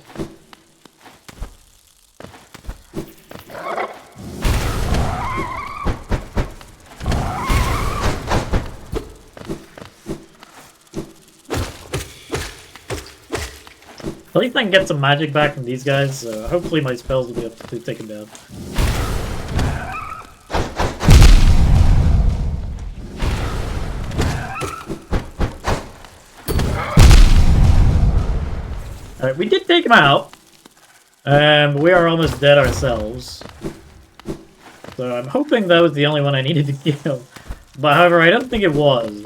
At least I can get some magic back from these guys, so hopefully my spells will be able to take them down. Alright, we did take him out. But we are almost dead ourselves. So I'm hoping that was the only one I needed to kill. But however, I don't think it was.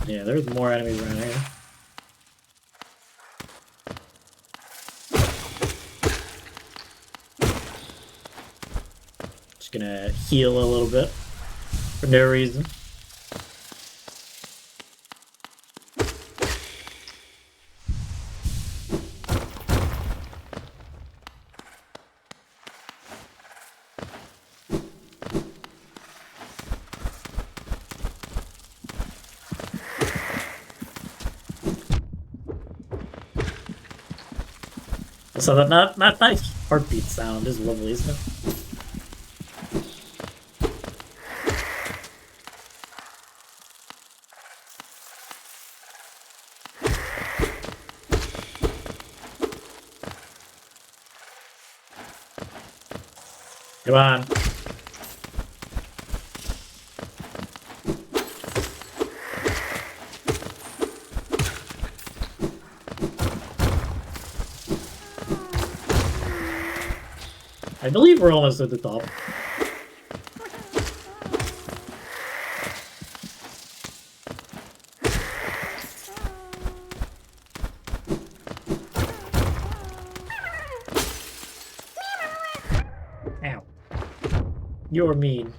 Yeah, there's more enemies around here. Just gonna heal a little bit. For no reason. So that nice heartbeat sound is lovely, isn't it? Come on. I believe we're almost at the top. You're mean.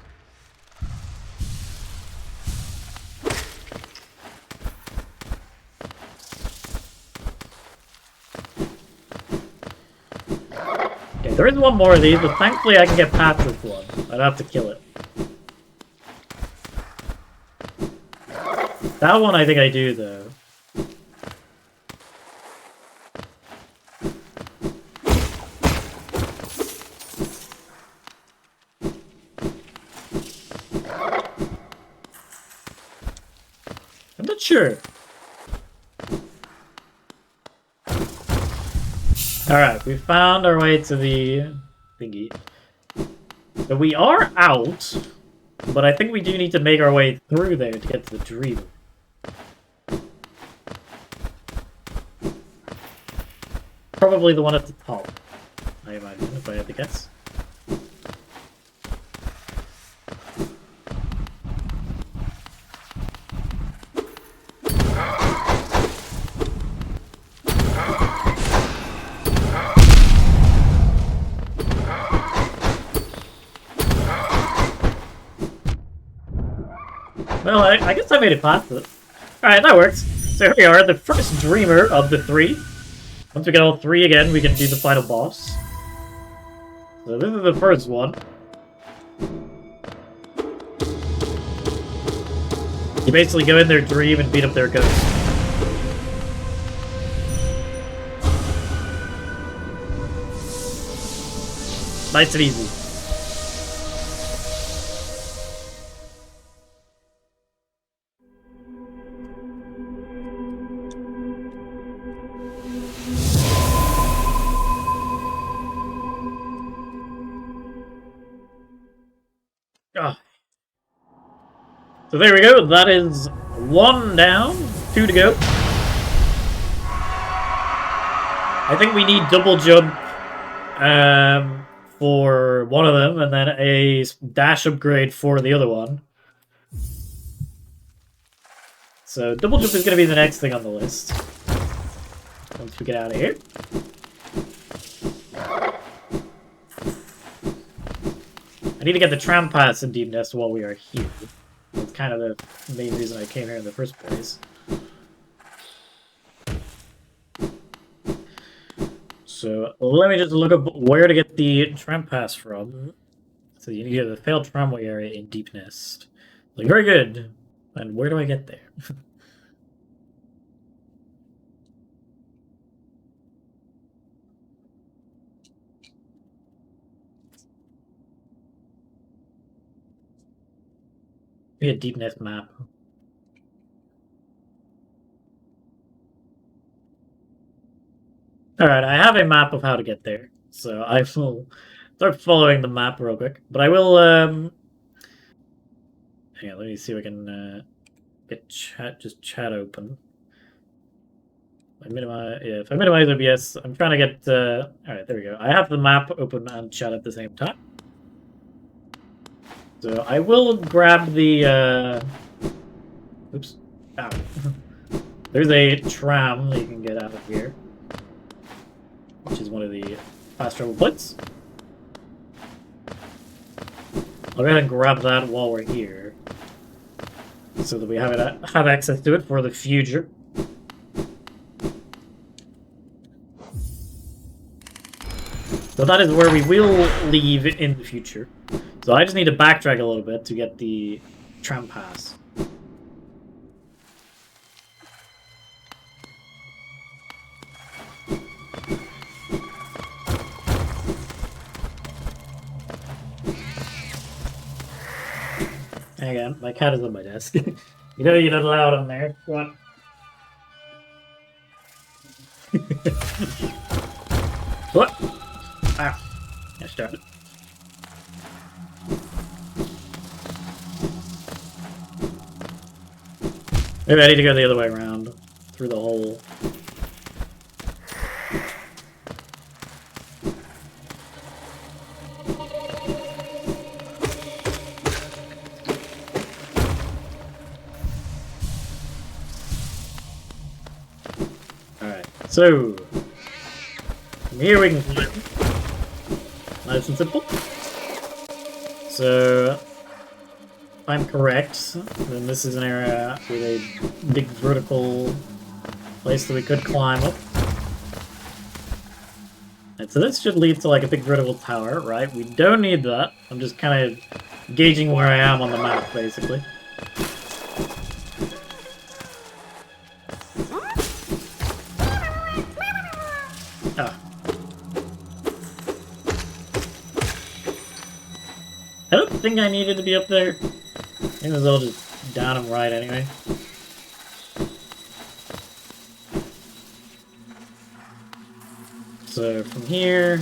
Okay, there is one more of these, but thankfully I can get past this one. I don't have to kill it. That one I think I do, though. I'm not sure. Alright, we found our way to the thingy. So we are out, but I think we do need to make our way through there to get to the dream. Probably the one at the top, I imagine, if I had to guess. Well, I guess I made it past it. Alright, that works. So here we are, the first dreamer of the 3. Once we get all 3 again, we can do the final boss. So this is the first one. You basically go in their dream and beat up their ghost. Nice and easy. Ah. So there we go, that is 1 down, 2 to go. I think we need double jump for one of them, and then a dash upgrade for the other one. So double jump is going to be the next thing on the list. Once we get out of here. I need to get the tram pass in Deep Nest while we are here. That's kind of the main reason I came here in the first place. So let me just look up where to get the tram pass from. So you need to get the failed tramway area in Deep Nest. Like, very good. And where do I get there? Be a Deep Nest map. Alright, I have a map of how to get there. So I will start following the map real quick. But I will, hang on, let me see if I can get chat open. I minimize, yeah, if I minimize OBS, I'm trying to get, alright, there we go. I have the map open and chat at the same time. So I will grab the, oops, ow. There's a tram that you can get out of here, which is one of the fast travel points. I'll go ahead and grab that while we're here, so that we have access to it for the future. So that is where we will leave in the future. So I just need to backtrack a little bit to get the tram pass. Hang on, my cat is on my desk. You know you're not allowed on there. Come on. What? Ah, I started. Maybe I need to go the other way around, through the hole. Alright, so from here we can climb. Nice and simple. So, if I'm correct, then this is an area with a big vertical place that we could climb up. And so this should lead to like a big vertical tower, right? We don't need that. I'm just kind of gauging where I am on the map, basically. Ah. I don't think I needed to be up there. I think it was all just down and right anyway. So from here,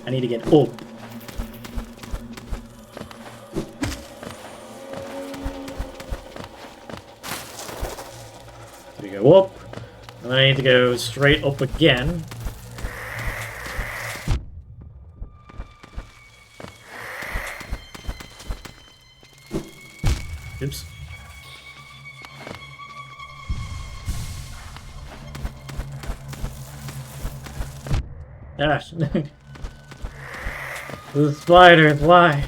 I need to get up. So we go up, and then I need to go straight up again. Oops. Gosh. The spiders, why?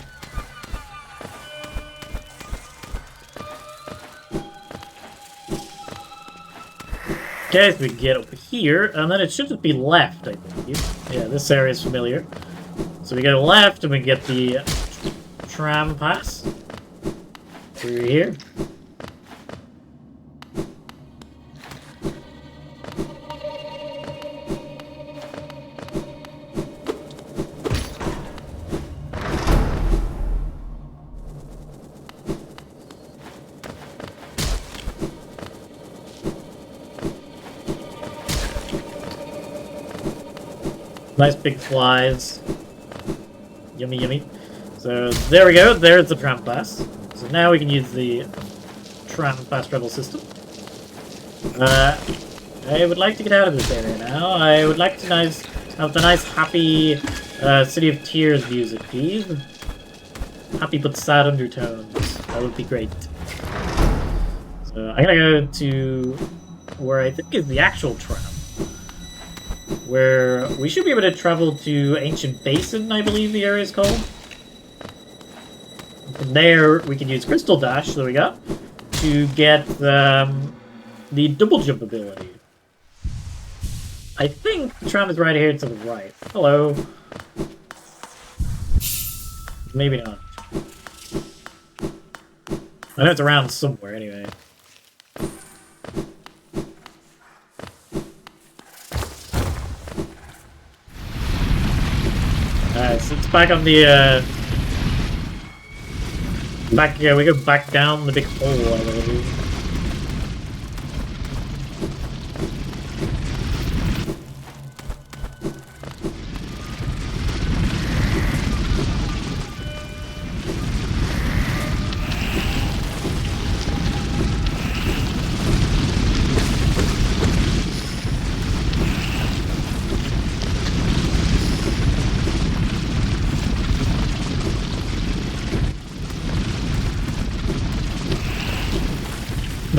Okay, so we get over here, and then it should just be left, I believe. Yeah, this area is familiar. So we go left, and we get the tram pass. Through here. Nice big flies. Yummy, yummy. So there we go. There's the tram pass. So now we can use the tram fast travel system. I would like to get out of this area now. I would like to have the nice, happy City of Tears music, please. Happy but sad undertones. That would be great. So I'm gonna go to where I think is the actual tram. Where we should be able to travel to Ancient Basin, I believe the area is called. From there, we can use Crystal Dash, that we got, to get the double jump ability. I think the tram is right here to the right. Hello. Maybe not. I know it's around somewhere, anyway. Alright, so it's back on the, we go back down the big hole, I believe.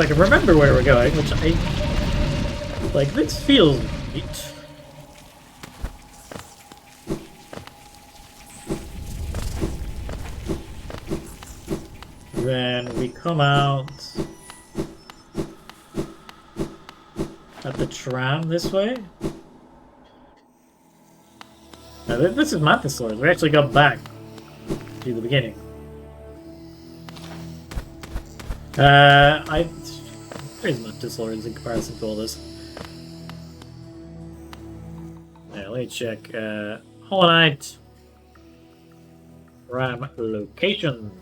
I can remember where we're going, which I... Like, this feels neat. Then we come out... at the tram this way? Now, this is Mantisaurus. We actually got back to the beginning. There's Mantisaurus in comparison to all this. Yeah, let me check. Hollow Knight. Ram location.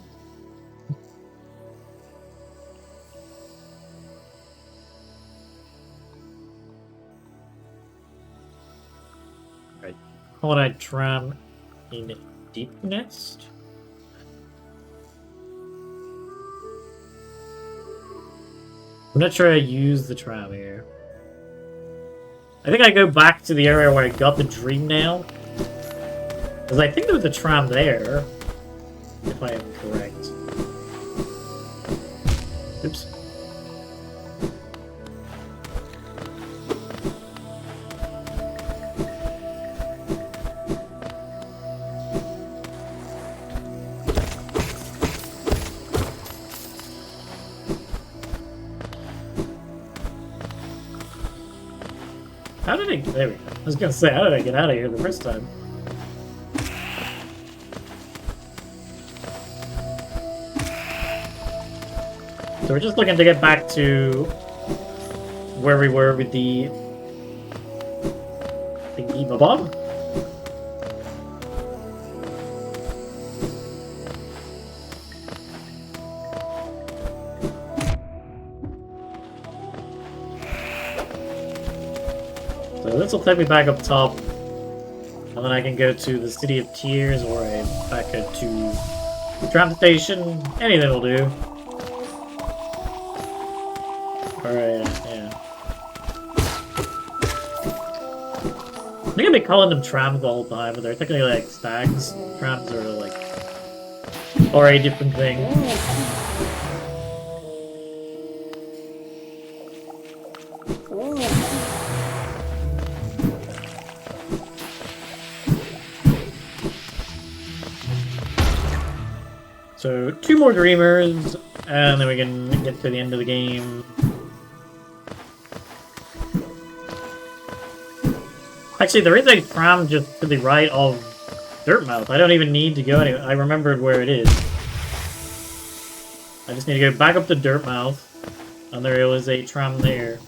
Right. Hollow Knight tram in Deep Nest. I'm not sure I use the tram here. I think I go back to the area where I got the Dream Nail. Because I think there was a tram there. If I am correct. Oops. How did I... There we go. I was gonna say, how did I get out of here the first time? So we're just looking to get back to where we were with the thingy bob. So this will take me back up top, and then I can go to the City of Tears or back to tram station. Anything will do. Alright, yeah. I'm gonna be calling them trams the whole time, but they're technically like stags. Trams are like... or a different thing. So, 2 more Dreamers, and then we can get to the end of the game. Actually, there is a tram just to the right of Dirtmouth. I don't even need to go anywhere. I remembered where it is. I just need to go back up to Dirtmouth, and there was a tram there.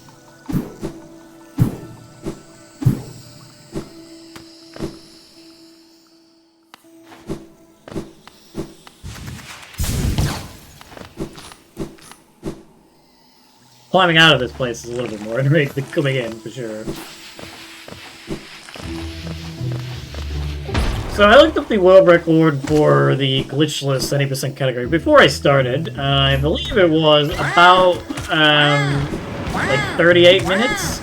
Climbing out of this place is a little bit more annoying than coming in, for sure. So I looked up the world record for the glitchless 80% category before I started. I believe it was about, like 38 minutes.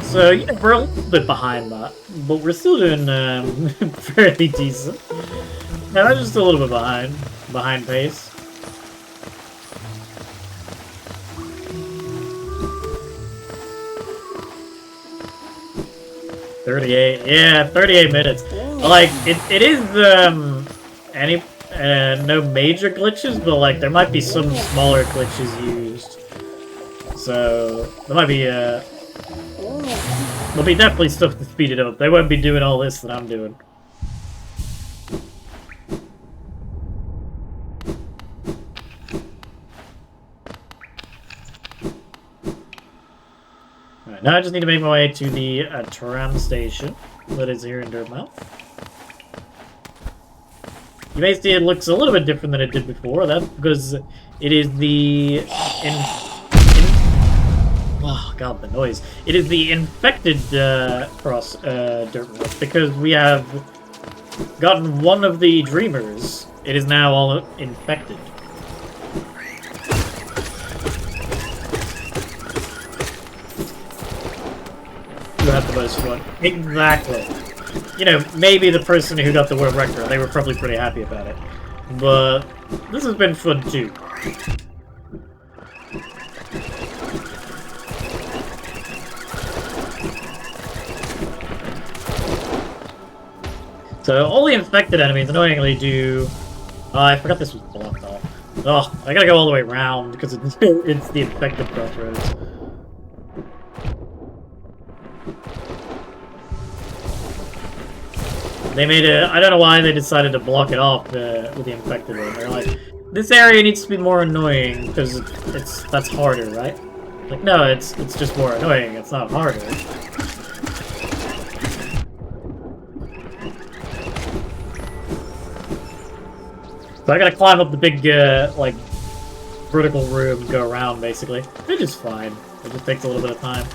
So, yeah, we're a little bit behind that. But we're still doing, fairly decent. Yeah, I'm just a little bit behind pace. Yeah, 38 minutes. Like, it is, no major glitches, but, like, there might be some smaller glitches used. So, there might be, there'll be definitely stuff to speed it up. They won't be doing all this that I'm doing. Alright, now I just need to make my way to the tram station that is here in Dirtmouth. You may see it looks a little bit different than it did before. That's because it is the... oh god, the noise. It is the infected Dirtmouth, because we have gotten one of the Dreamers. It is now all infected. You have the most fun. Exactly. You know, maybe the person who got the world record, they were probably pretty happy about it. But this has been fun too. So all the infected enemies annoyingly do... Oh, I forgot this was blocked off. Oh, I gotta go all the way around because it's the infected crossroads. They made a... I don't know why they decided to block it off with the infected one. They're like, this area needs to be more annoying because that's harder, right? Like, no, it's just more annoying. It's not harder. So I gotta climb up the big, like, vertical room and go around, basically. Which is fine. It just takes a little bit of time.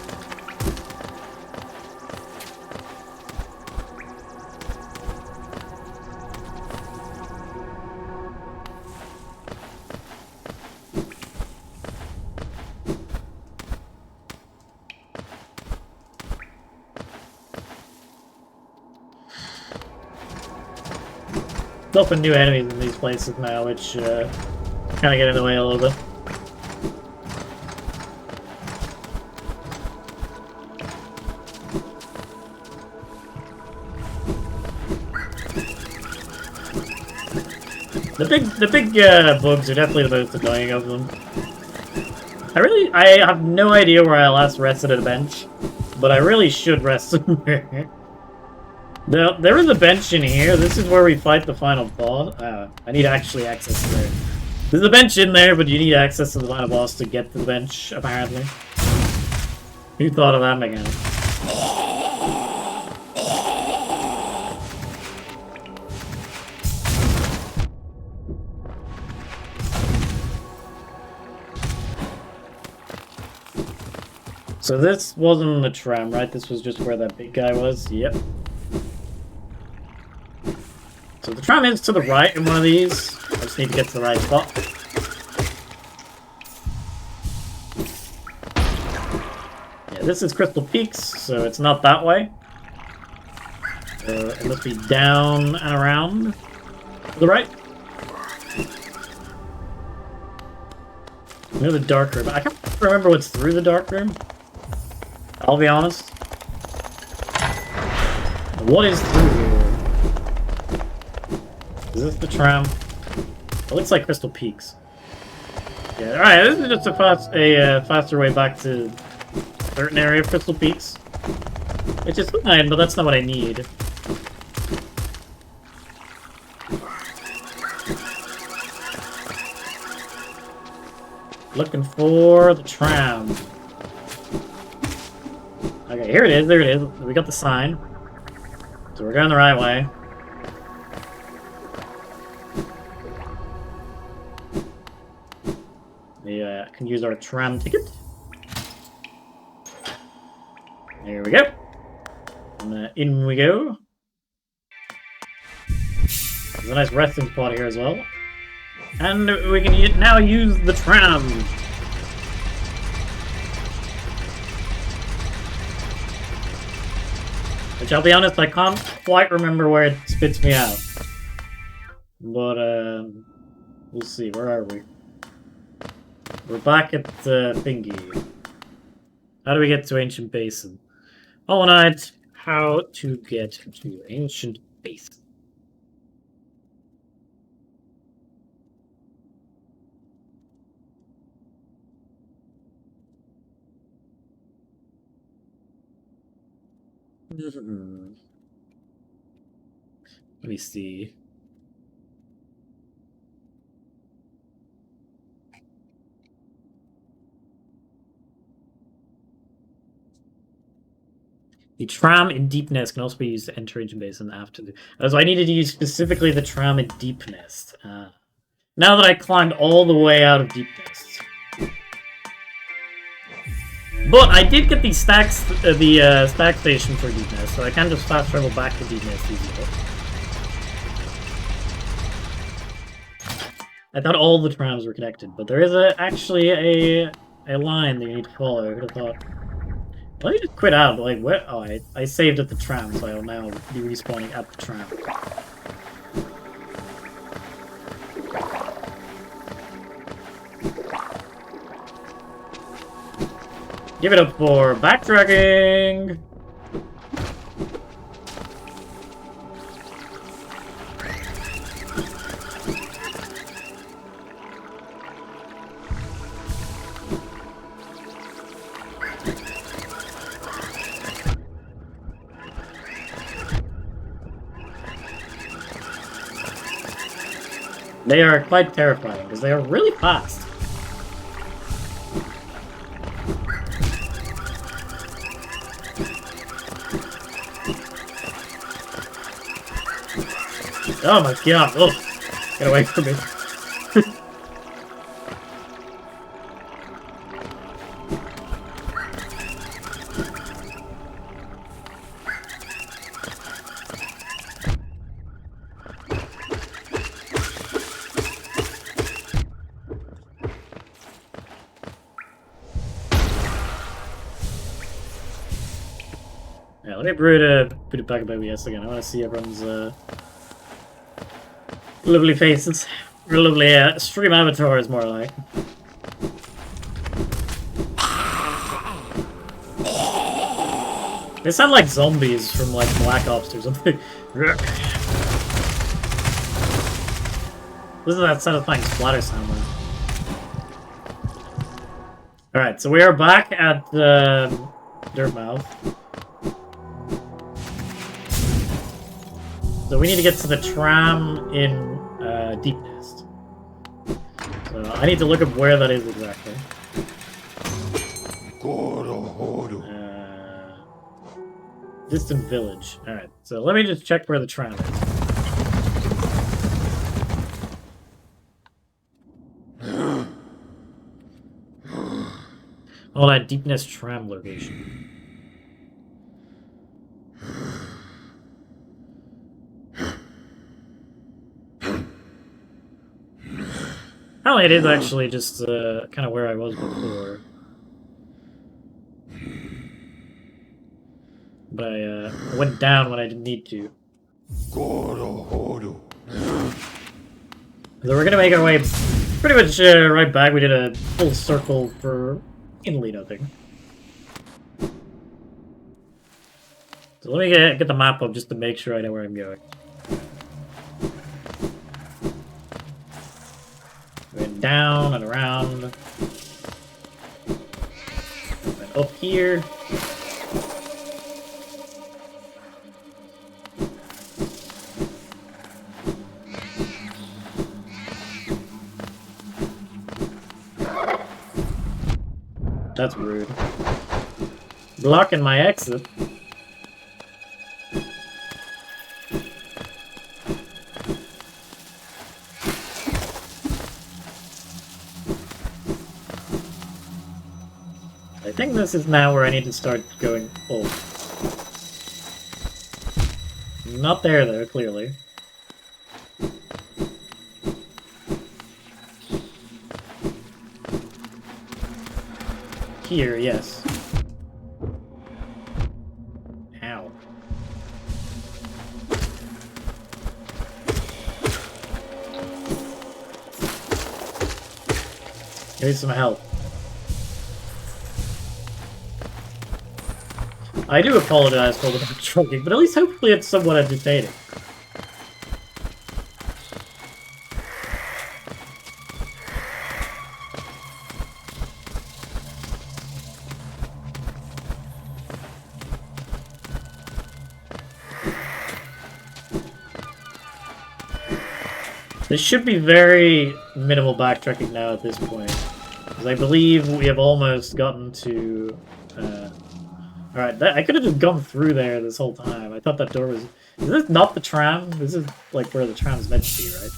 There's often new enemies in these places now, which kind of get in the way a little bit. The big bugs are definitely the most annoying of them. I have no idea where I last rested at a bench, But I really should rest somewhere. There is a bench in here. This is where we fight the final boss. I need actually access to it. There's a bench in there, but you need access to the final boss to get to the bench, apparently. Who thought of that mechanic? So this wasn't the tram, right? This was just where that big guy was? Yep. So the tram is to the right in one of these. I just need to get to the right spot. Yeah, this is Crystal Peaks, so it's not that way. It must be down and around to the right. Near the dark room. I can't remember what's through the dark room. I'll be honest. What is through here? Is this the tram? It looks like Crystal Peaks. Yeah, alright, this is just a faster way back to a certain area of Crystal Peaks. Which is fine, but that's not what I need. Looking for the tram. Okay, here it is, there it is. We got the sign. So we're going the right way. We can use our tram ticket. There we go. And in we go. There's a nice resting spot here as well. And we can now use the tram. Which, I'll be honest, I can't quite remember where it spits me out. But, we'll see. Where are we? We're back at thingy. How do we get to Ancient Basin? Oh, night. How to get to Ancient Basin. Let me see. The tram in Deep Nest can also be used to enter Ancient Basin after the... So I needed to use specifically the tram in Deep Nest. Now that I climbed all the way out of Deep Nest. But I did get the stack station for Deep Nest, so I can just fast travel back to Deep Nest easily. I thought all the trams were connected, but there is actually a line that you need to follow. I would have thought. Let me just quit out. Like, where? Oh, I saved at the tram, so I'll now be respawning at the tram. Give it up for backtracking! They are quite terrifying, because they are really fast. Oh my god, oh! Get away from me. Yeah, let me put it back about yes again. I want to see everyone's lovely faces. Or lovely stream avatars, more like. They sound like zombies from like Black Ops or something. This is that satisfying splatter sound though. Alright, so we are back at the Dirt mouth. So we need to get to the tram in Deep Nest. So I need to look up where that is exactly. Distant village. Alright, so let me just check where the tram is. Oh, that Deep Nest tram location. Apparently it is actually just kind of where I was before. But I went down when I didn't need to. So we're gonna make our way pretty much right back. We did a full circle for inly nothing. So let me get the map up just to make sure I know where I'm going. Going down and around. And up here. That's rude. Blocking my exit. I think this is now where I need to start going. Oh. Not there, though, clearly. Here, yes. Ow. I need some help. I do apologize for the trucking, but at least hopefully it's somewhat entertaining. This should be very minimal backtracking now at this point, because I believe we have almost gotten to... Alright, I could have just gone through there this whole time. I thought that door was... Is this not the tram? This is, like, where the tram's meant to be, right?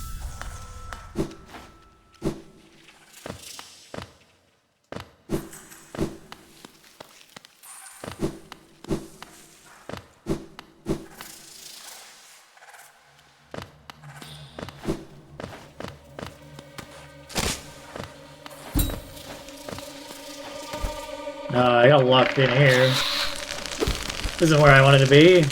I got locked in here. This isn't where I wanted to be.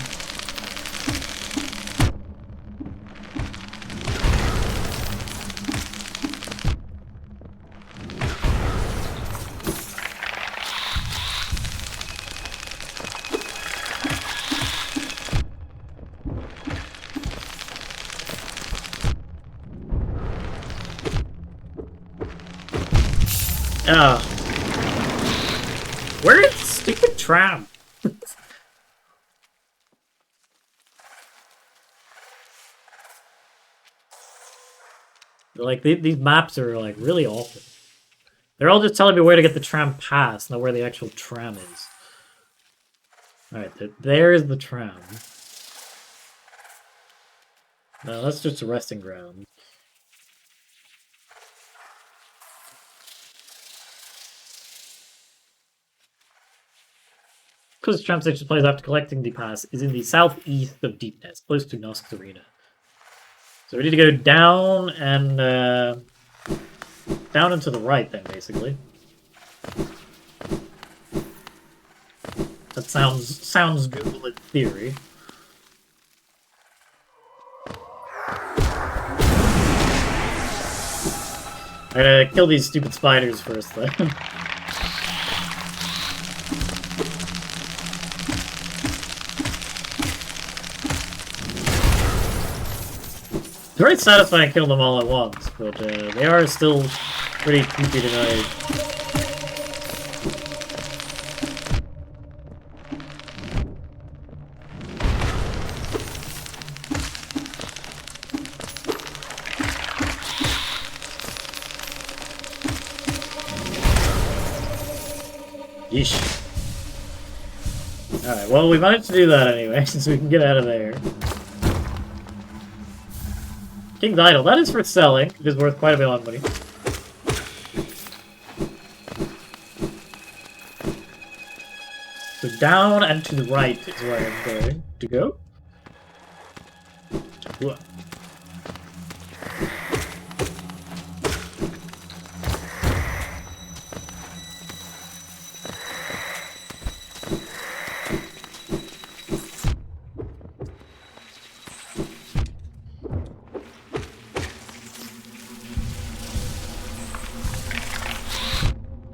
Ah. Where is the stupid tram? Like, these maps are, like, really awful. They're all just telling me where to get the tram past, not where the actual tram is. Alright, there's the tram. No, that's just a resting ground. Because the tram station plays after collecting the pass is in the southeast of Deep Nest, close to Nosk's Arena. So we need to go down and down and to the right then, basically. That sounds good in theory. I gotta kill these stupid spiders first, though. It's very satisfying killing them all at once, but they are still pretty creepy tonight. Yeesh. Alright, well, we managed to do that anyway, so we can get out of there. King's Idol, that is for selling. It is worth quite a bit of money. So down and to the right is where I'm going to go. Whoa.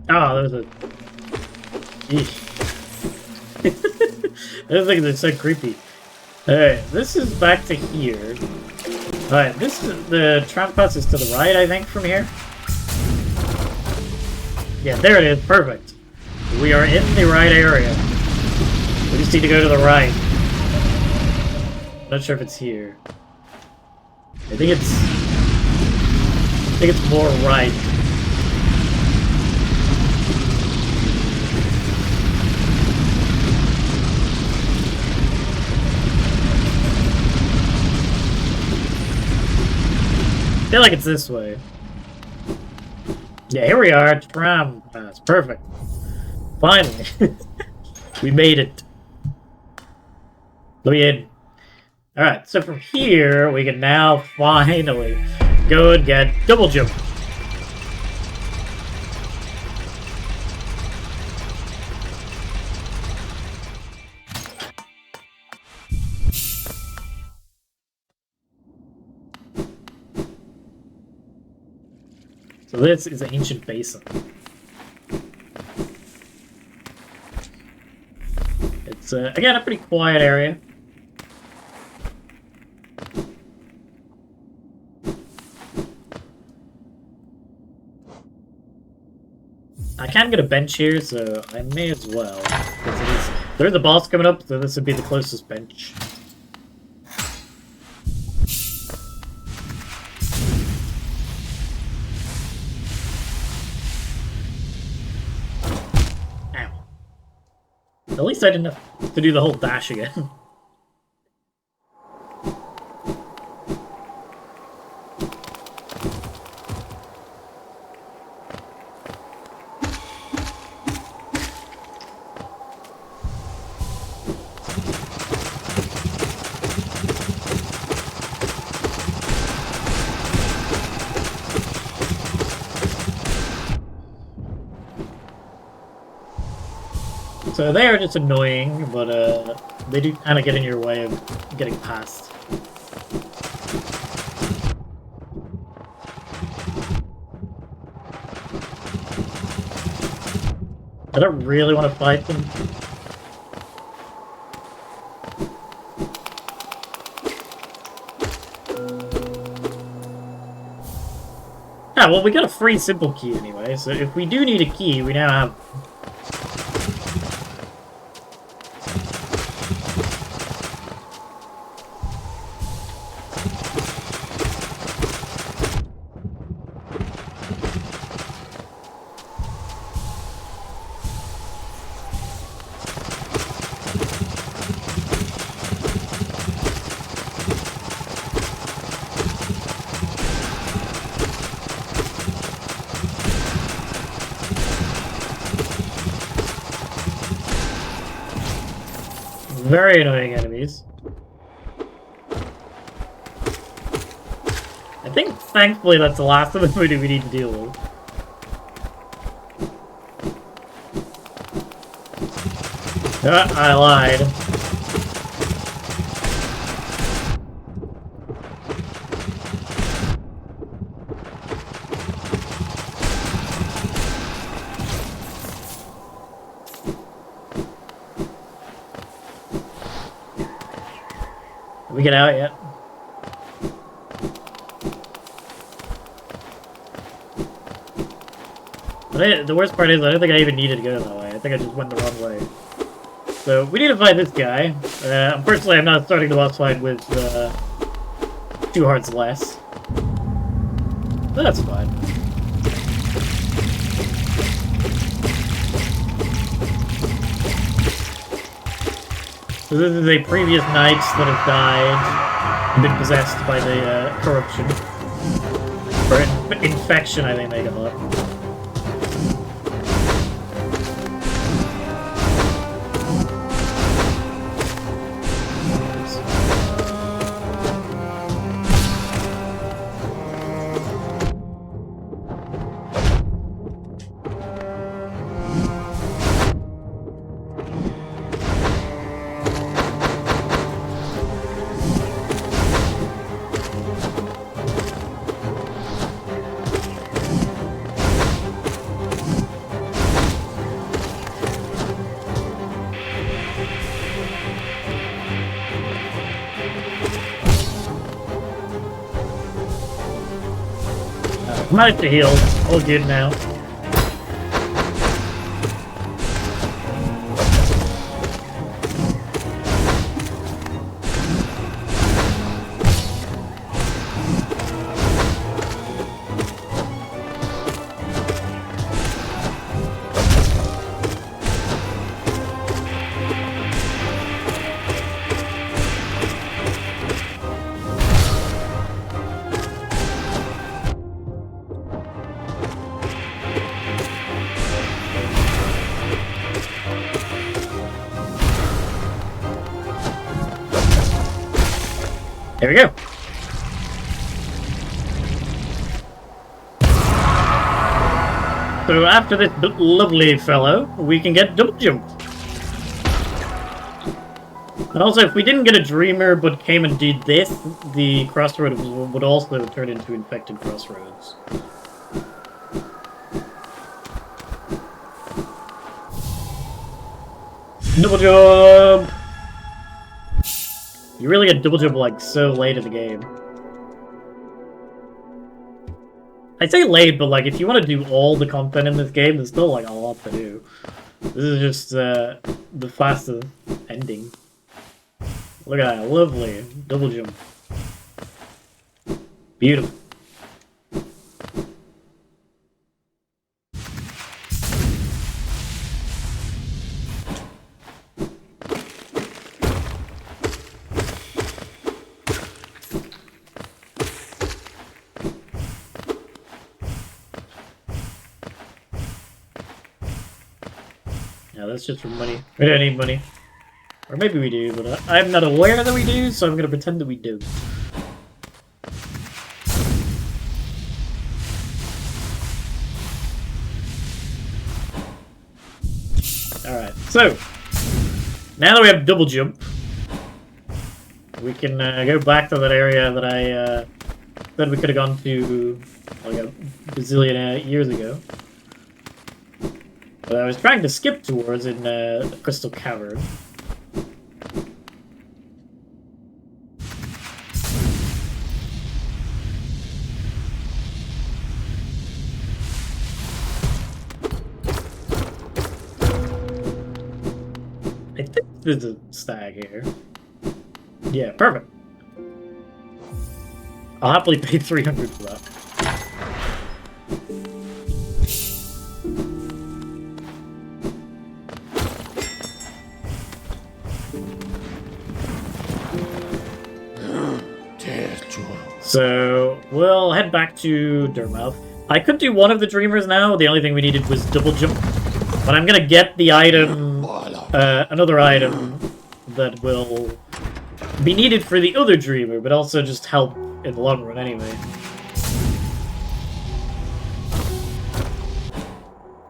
Oh, there's a... Eesh. Those things are so creepy. Alright, this is back to here. Alright, this is... The tram pass is to the right, I think, from here. Yeah, there it is. Perfect. We are in the right area. We just need to go to the right. Not sure if it's here. I think it's more right. I feel like it's this way. Yeah, here we are. Tram pass. Perfect. Finally. We made it. Let me in. Alright, so from here, we can now finally go and get double jump. So this is an ancient basin. It's, again, a pretty quiet area. I can get a bench here, so I may as well. There's a boss coming up, so this would be the closest bench. At least I didn't have to do the whole dash again. So they are just annoying, but they do kind of get in your way of getting past. I don't really want to fight them. Yeah, well, we got a free simple key anyway, so if we do need a key, we now have... Very annoying enemies. I think, thankfully, that's the last of them we need to deal with. I lied. Did we get out yet? The worst part is I don't think I even needed to go that way. I think I just went the wrong way. So we need to fight this guy. Unfortunately, I'm not starting the boss fight with 2 hearts less. That's fine. So this is a previous knight that have died, been possessed by the corruption. Or infection, I think they call it. Managed to heal. All good now. There we go. So after this lovely fellow, we can get double jump. And also, if we didn't get a dreamer but came and did this, the crossroads would also turn into infected crossroads. Double jump! You really get double jump like so late in the game. I'd say late, but like if you want to do all the content in this game, there's still like a lot to do. This is just the fastest ending. Look at that, lovely double jump. Beautiful. Yeah, that's just for money. We don't need money. Or maybe we do, but I'm not aware that we do, so I'm gonna pretend that we do. Alright, so now that we have double jump, we can go back to that area that I said we could have gone to like a bazillion years ago. But I was trying to skip towards in the Crystal Cavern. I think there's a stag here. Yeah, perfect. I'll happily pay 300 for that. So, we'll head back to Durmouth. I could do one of the Dreamers now, the only thing we needed was double jump. But I'm gonna get the item, another item that will be needed for the other Dreamer, but also just help in the long run anyway.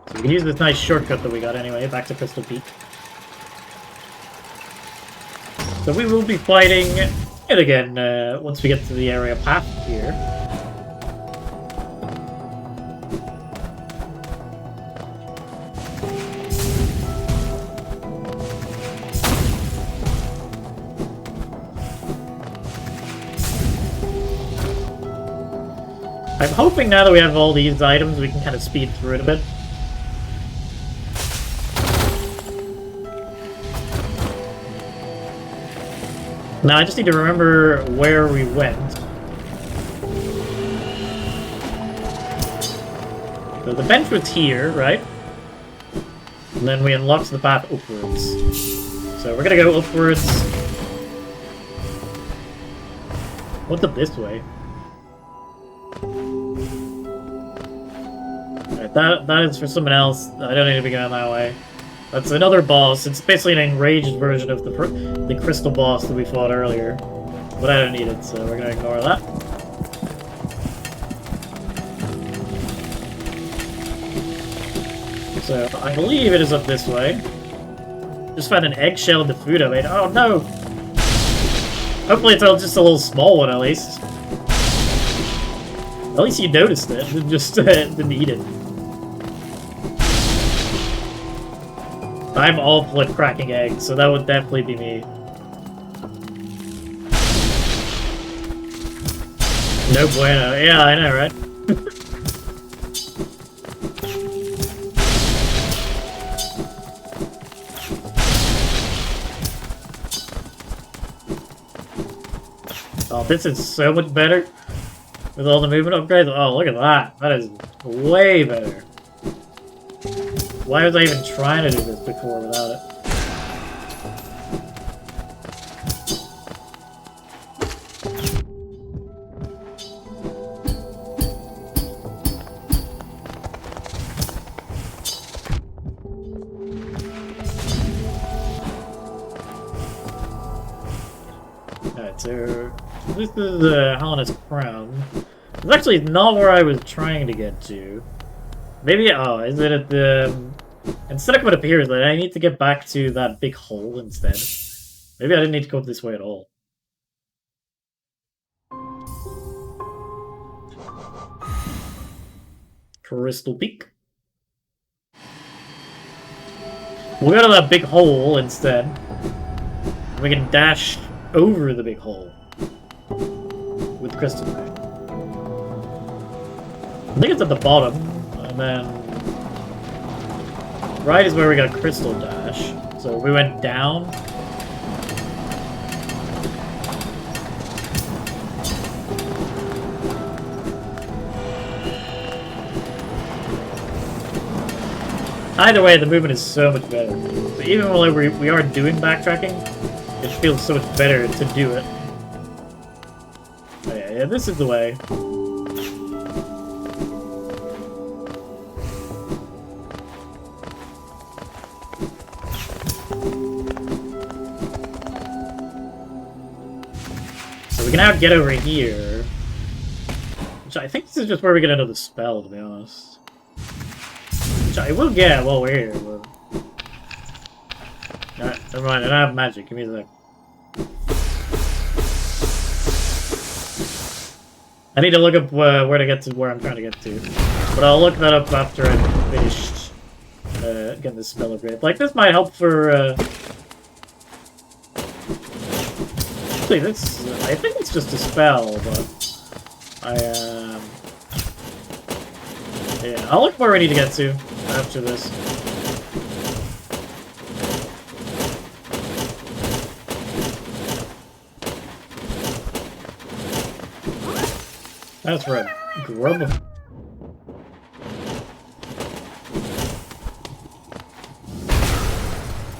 So we can use this nice shortcut that we got anyway, back to Crystal Peak. So we will be fighting it again once we get to the area path here. I'm hoping now that we have all these items, we can kind of speed through it a bit. Now I just need to remember where we went. So the bench was here, right? And then we unlocked the path upwards. So we're gonna go upwards. What's up this way? Alright, that is for someone else. I don't need to be going that way. That's another boss. It's basically an enraged version of the crystal boss that we fought earlier. But I don't need it, so we're gonna ignore that. So, I believe it is up this way. Just found an eggshell in the food I made. Oh no! Hopefully it's just a little small one, at least. At least you noticed it, and just didn't eat it. I'm awful at cracking eggs, so that would definitely be me. No bueno. Yeah, I know, right? Oh, this is so much better with all the movement upgrades. Oh, look at that. That is way better. Why was I even trying to do this before without it? Alright, so this is Helena's Crown. It's actually not where I was trying to get to. Maybe, oh, is it at the... Instead of what appears, that I need to get back to that big hole instead. Maybe I didn't need to go this way at all. Crystal Peak. We'll go to that big hole instead. We can dash over the big hole with Crystal Peak. I think it's at the bottom, and then right is where we got Crystal Dash. So we went down. Either way, the movement is so much better. So even while we are doing backtracking, it feels so much better to do it. Oh yeah, this is the way. So we can now get over here. Which I think this is just where we get another spell, to be honest. Which I will get while we're here, but... Alright, never mind, I don't have magic, give me a sec. I need to look up where to get to where I'm trying to get to. But I'll look that up after I've finished getting this spell upgrade. Like, this might help for... Actually, this... I think it's just a spell, but... Yeah, I'll look where we need to get to after this. That's right. Grub.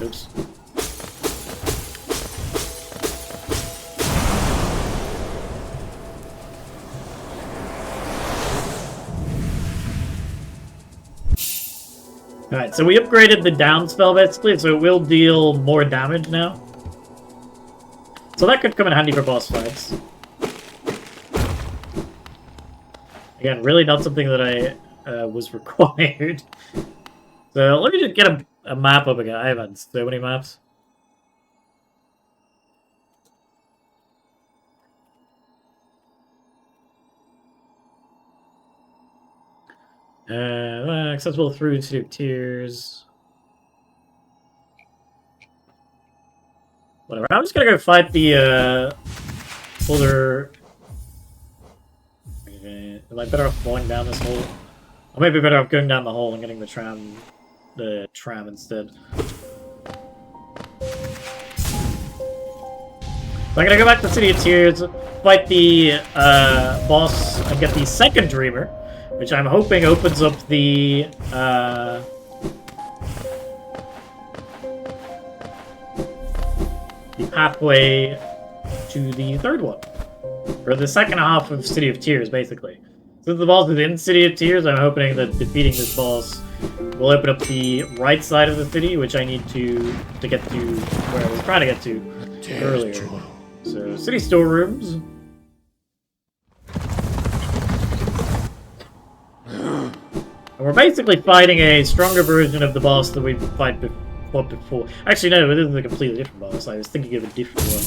Oops. Alright, so we upgraded the down spell basically, so it will deal more damage now. So that could come in handy for boss fights. Again, really not something that I was required. So let me just get a map up again. I have had so many maps. Accessible through to tiers. Whatever. I'm just gonna go fight the older. Am I better off falling down this hole? I might be better off going down the hole and getting the tram instead. So I'm gonna go back to the City of Tears, fight the boss, and get the second Dreamer, which I'm hoping opens up the the pathway to the third one. Or the second half of City of Tears, basically. Since the boss is in City of Tears, I'm hoping that defeating this boss will open up the right side of the city, which I need to get to where I was trying to get to earlier. So, city storerooms. And we're basically fighting a stronger version of the boss that we fought before. Actually, no, this is a completely different boss. I was thinking of a different one.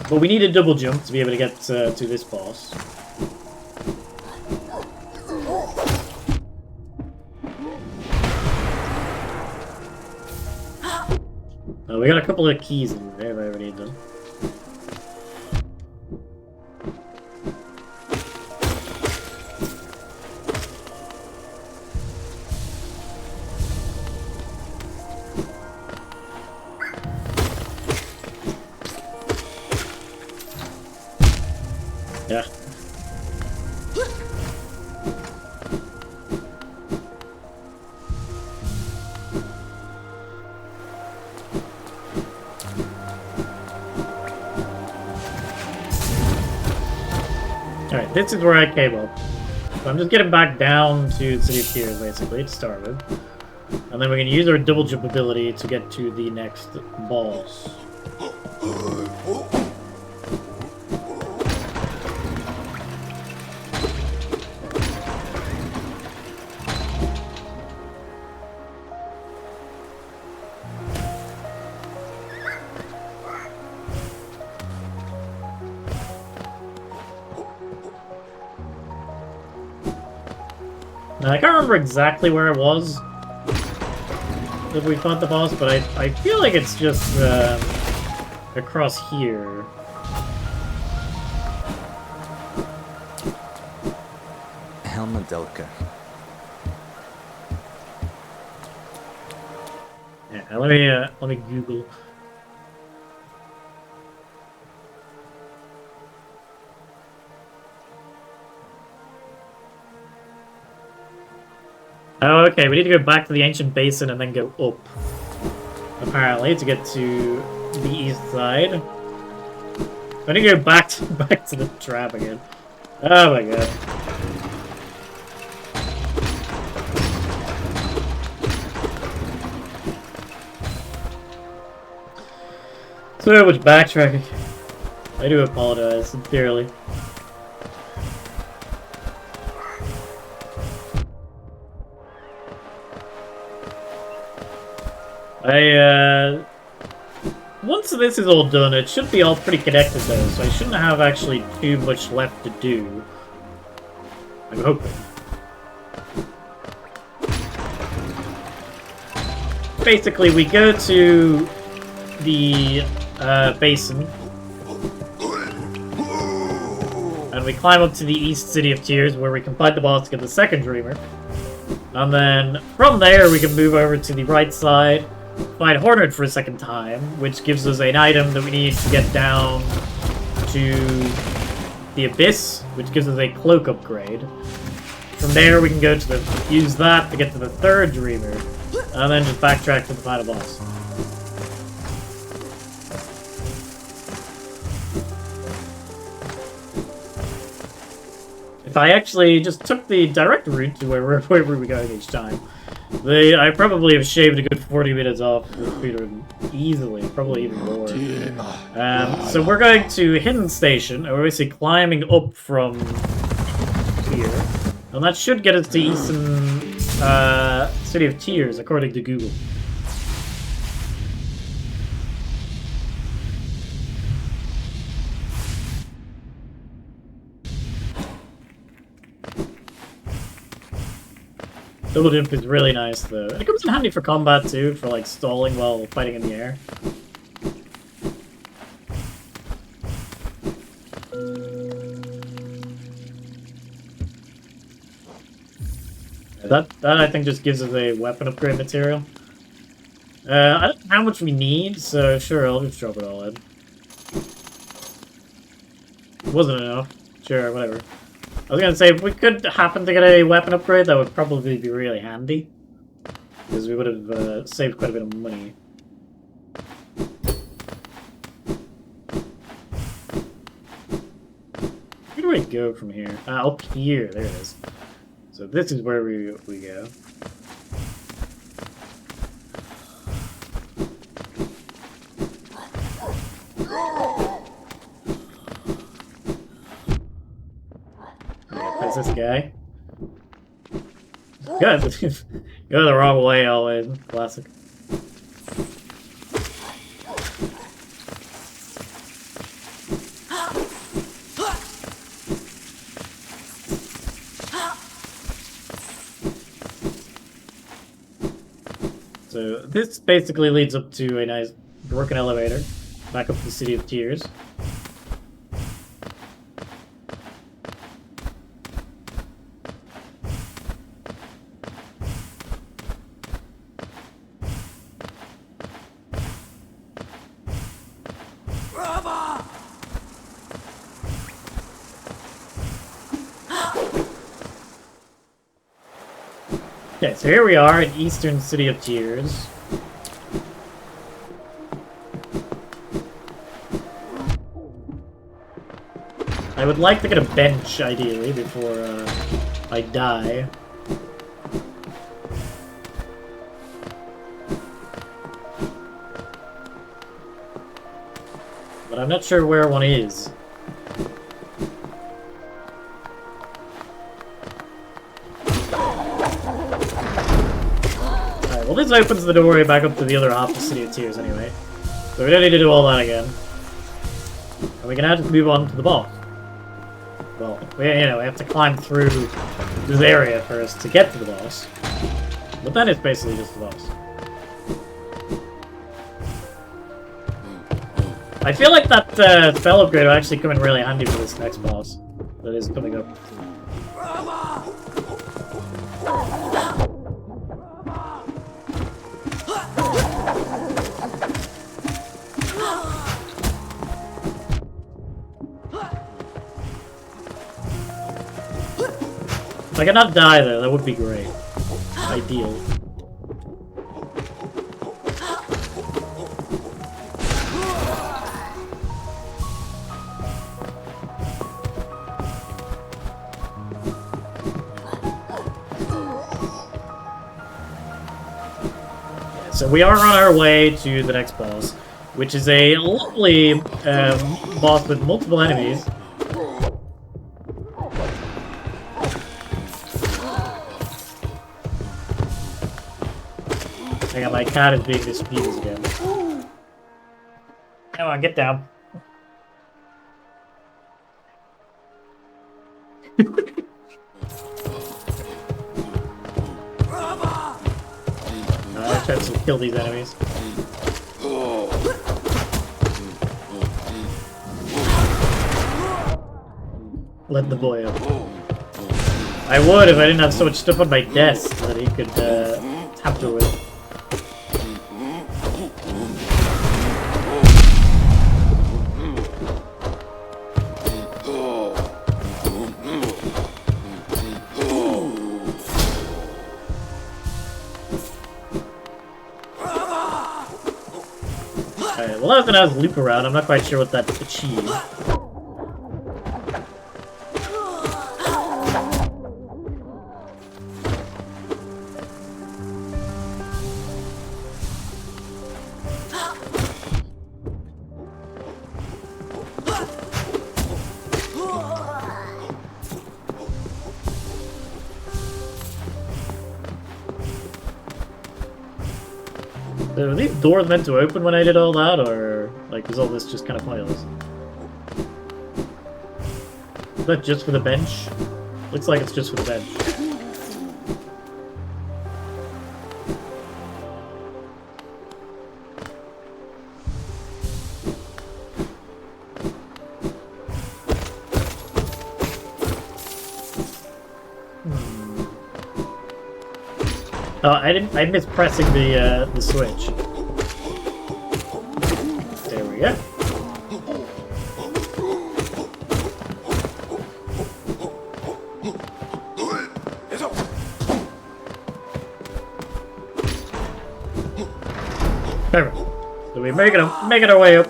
But we need a double jump to be able to get to this boss. We got a couple of keys in there that I already done. Yeah. Alright, this is where I came up. So I'm just getting back down to City of Tears, basically, to start with. And then we can use our double jump ability to get to the next boss. Now, I can't remember exactly where it was that we fought the boss, but I feel like it's just across here. Helmadelka. Yeah, let me Google. Oh, okay, we need to go back to the ancient basin and then go up, apparently, to get to the east side. I need to go back to the trap again. Oh my god. So much backtracking. I do apologize, sincerely. Once this is all done, it should be all pretty connected though, so I shouldn't have actually too much left to do. I'm hoping. Basically, we go to the basin, and we climb up to the East City of Tears, where we can fight the boss to get the second Dreamer. And then, from there, we can move over to the right side, fight Hornet for a second time, which gives us an item that we need to get down to the Abyss, which gives us a cloak upgrade. From there, we can go to use that to get to the third Dreamer, and then just backtrack to the final boss. If I actually just took the direct route to where we were going each time, I probably have shaved a good 40 minutes off the speedrun easily, probably even more. So we're going to Hidden Station, and we're basically climbing up from here. And that should get us to Eastern City of Tears, according to Google. Double jump is really nice, though. And it comes in handy for combat, too, for, like, stalling while fighting in the air. That I think, just gives us a weapon upgrade material. I don't know how much we need, so sure, I'll just drop it all in. Wasn't enough. Sure, whatever. I was gonna say, if we could happen to get a weapon upgrade, that would probably be really handy. because we would have saved quite a bit of money. Where do I go from here? Up here. There it is. So this is where we go. That's this guy. Good. Go the wrong way always. Classic. So this basically leads up to a nice broken elevator back up to the City of Tears. Okay, so here we are in Eastern City of Tears. I would like to get a bench, ideally, before I die. But I'm not sure where one is. Well, this opens the doorway back up to the other half of the City of Tears anyway. So we don't need to do all that again. And we can now just move on to the boss. Well, we have to climb through this area first to get to the boss. But then it's basically just the boss. I feel like that spell upgrade will actually come in really handy for this next boss that is coming up. If I could not die though, that would be great. Ideal. So we are on our way to the next boss, which is a lovely boss with multiple enemies. Hang on, my cat is being misbehaved again. Come on, get down. Let's try to kill these enemies. Let the boy up. I would if I didn't have so much stuff on my desk that he could tamper with. Alright, well I was gonna have a loop around, I'm not quite sure what that achieved. So are these doors meant to open when I did all that, or like is all this just kind of pointless? Is that just for the bench? Looks like it's just for the bench. Oh, I missed pressing the switch. There we go. Perfect. So we making our way up.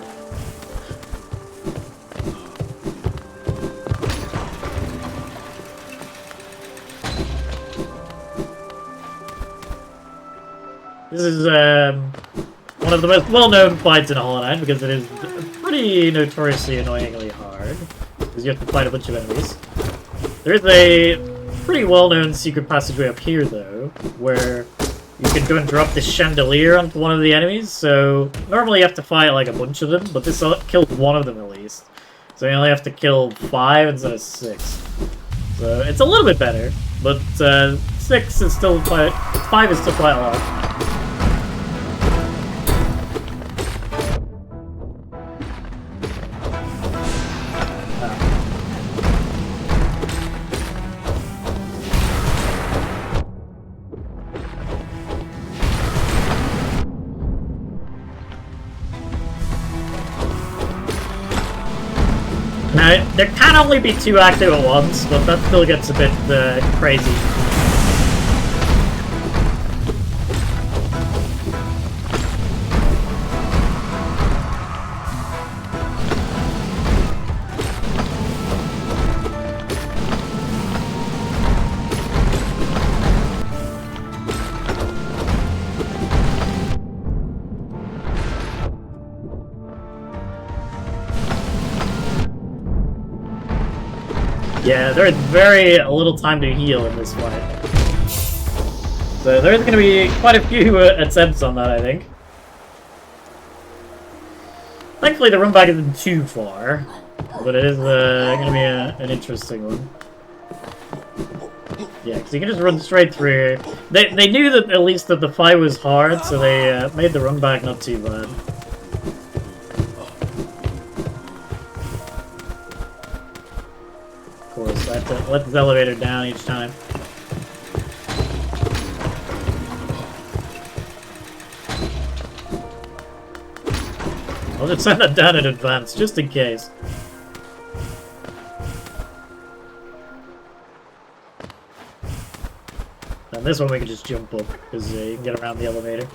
This is one of the most well-known fights in Hollow Knight because it is pretty notoriously annoyingly hard. Because you have to fight a bunch of enemies. There is a pretty well-known secret passageway up here, though, where you can go and drop this chandelier onto one of the enemies. So normally you have to fight like a bunch of them, but this killed one of them at least. So you only have to kill 5 instead of 6. So it's a little bit better, but 6 is still quite... 5 is still quite a lot. Now, there can only be 2 active at once, but that still gets a bit crazy. Yeah, there is very little time to heal in this fight. So there's going to be quite a few attempts on that, I think. Thankfully the run back isn't too far, but it is going to be an interesting one. Yeah, because you can just run straight through. They knew that at least that the fight was hard, so they made the run back not too bad. Of course, I have to let this elevator down each time. I'll just send that down in advance, just in case. And this one we can just jump up, because you can get around the elevator.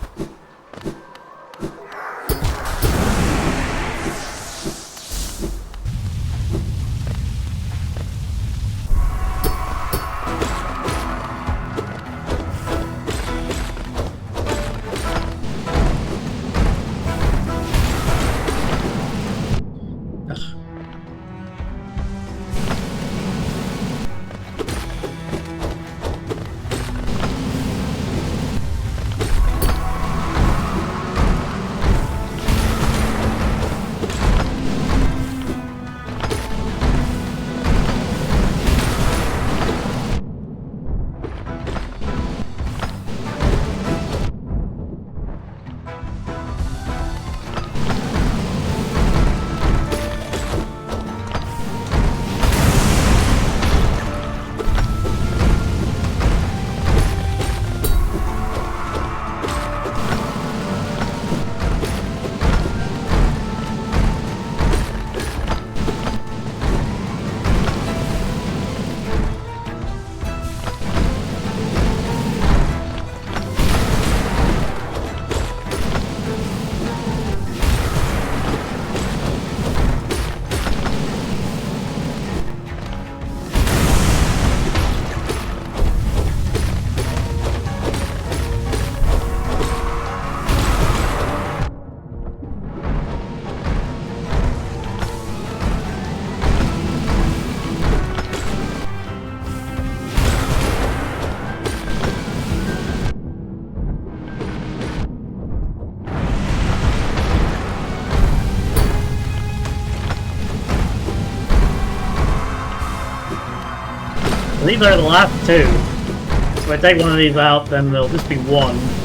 These are the last 2. So if I take one of these out, then there'll just be 1.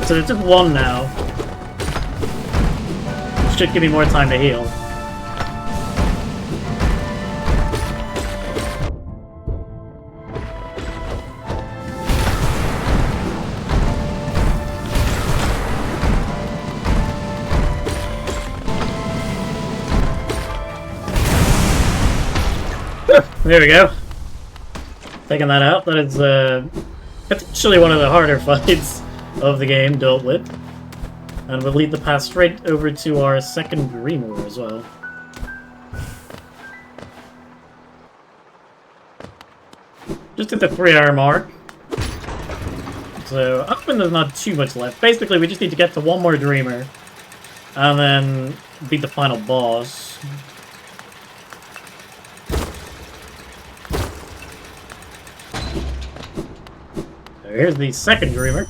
So there's just 1 now. Which should give me more time to heal. There we go. Taking that out. That is potentially one of the harder fights of the game dealt with. And we'll lead the path straight over to our second Dreamer as well. Just at the 3-hour mark. So, I'm hoping there's not too much left. Basically, we just need to get to one more Dreamer. And then beat the final boss. So here's the second Dreamer.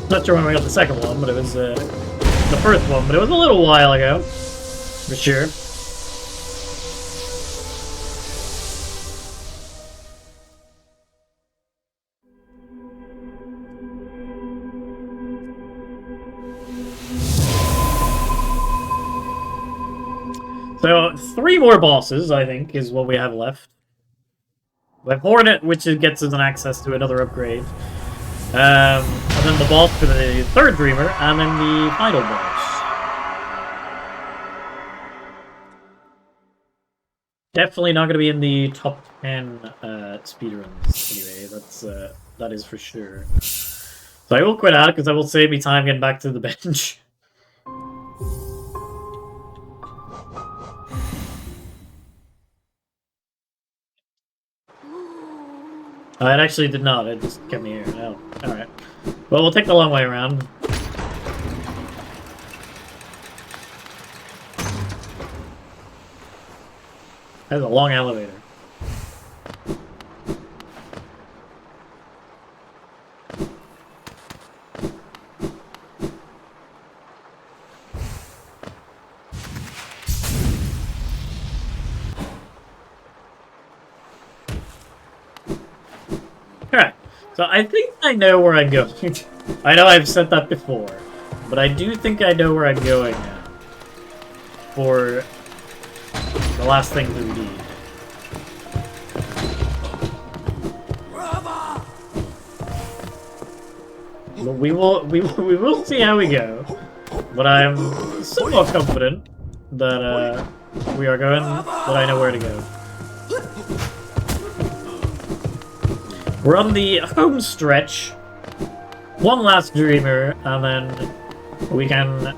Not sure when we got the second one, but it was the first one, but it was a little while ago, for sure. So, 3 more bosses, I think, is what we have left. We have Hornet, which gets us an access to another upgrade. And then the boss for the third Dreamer, and then the final boss. Definitely not going to be in the top 10 speedruns, anyway, that is for sure. So I will quit out, because that will save me time getting back to the bench. It actually did not, it just kept me here. Oh, alright. Well, we'll take the long way around. That's a long elevator. Alright, so I think I know where I'm going. I know I've said that before, but I do think I know where I'm going now. For the last thing that we need. Well, we will see how we go, but I'm somewhat confident that we are going, that I know where to go. We're on the home stretch. One last Dreamer, and then we can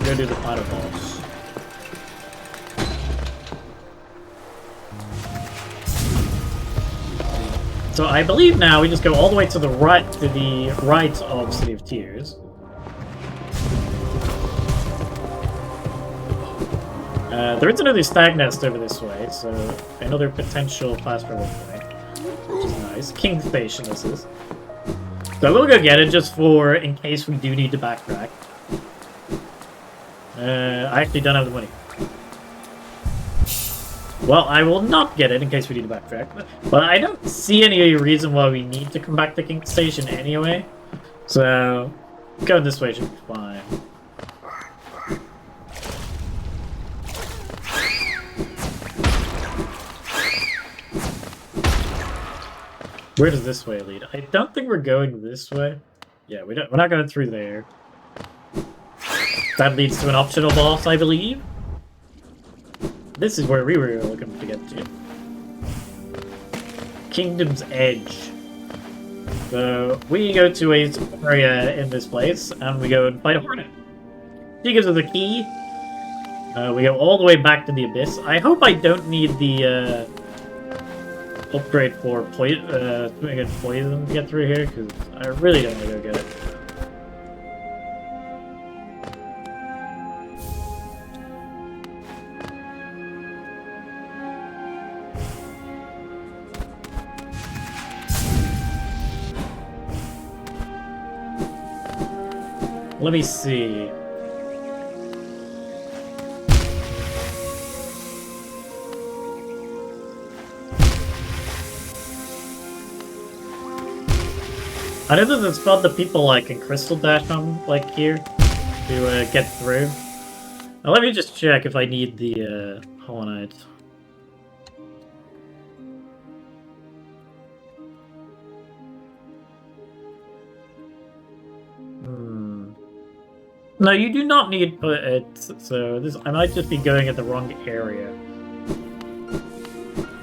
go do the final boss. So I believe now we just go all the way to the right of City of Tears. There is another stag nest over this way, so another potential fast travel point, which is nice. King Station, this is. So we'll go get it just for in case we do need to backtrack. I actually don't have the money. Well, I will not get it in case we need to backtrack. But I don't see any reason why we need to come back to King Station anyway. So, going this way should be fine. Where does this way lead? I don't think we're going this way. Yeah, we're not going through there. That leads to an optional boss, I believe. This is where we were looking to get to. Kingdom's Edge. So, we go to a area in this place, and we go and fight a Hornet. She gives us a key. We go all the way back to the Abyss. I hope I don't need the upgrade for poison to get through here, because I really don't want to go get it. Let me see. I know there's a spot that people like in Crystal Dash on, like here, to get through. Now let me just check if I need the Hollow Knight. No, you do not need it. So this, I might just be going at the wrong area.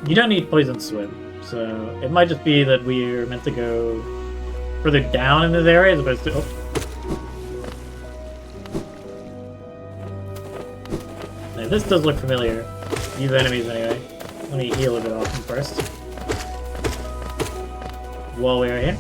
You don't need poison swim, so it might just be that we're meant to go further down in this area as opposed to. Oh. Now, this does look familiar. These enemies, anyway. Let me heal a bit off them first. While we are here.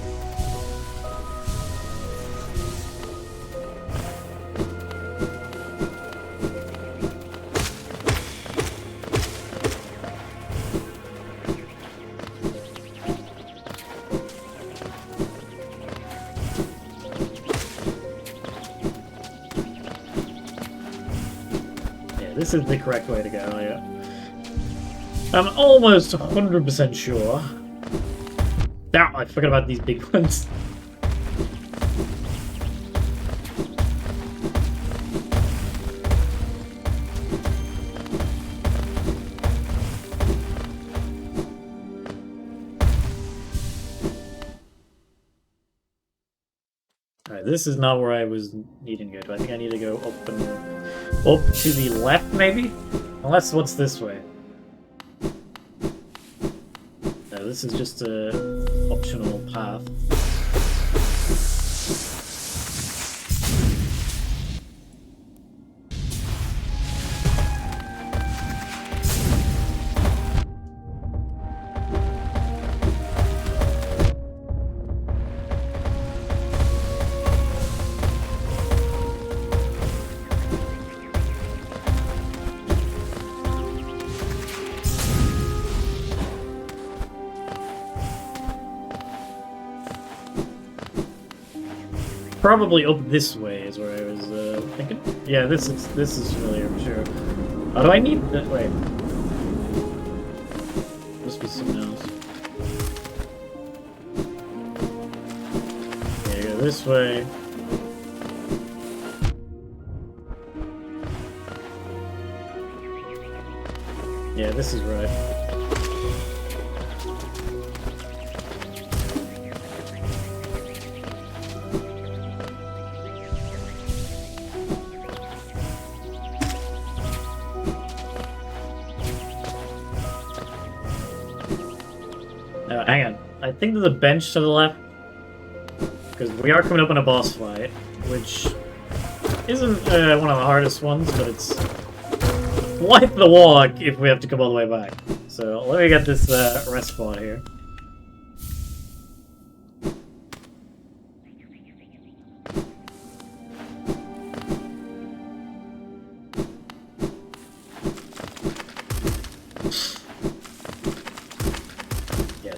This is the correct way to go, yeah. I'm almost 100% sure. Ah, I forgot about these big ones. Alright, this is not where I was needing to go. I think I need to go up and up to the left, maybe? Unless, what's this way? No, this is just a optional path. Probably up this way is where I was thinking. Yeah, this is familiar, I'm sure. Oh, do I need that? Wait. Must be something else. Yeah, go this way. Yeah, this is right. Hang on. I think there's a bench to the left. Because we are coming up on a boss fight, which isn't one of the hardest ones, but it's quite the walk if we have to come all the way back. So let me get this rest spot here.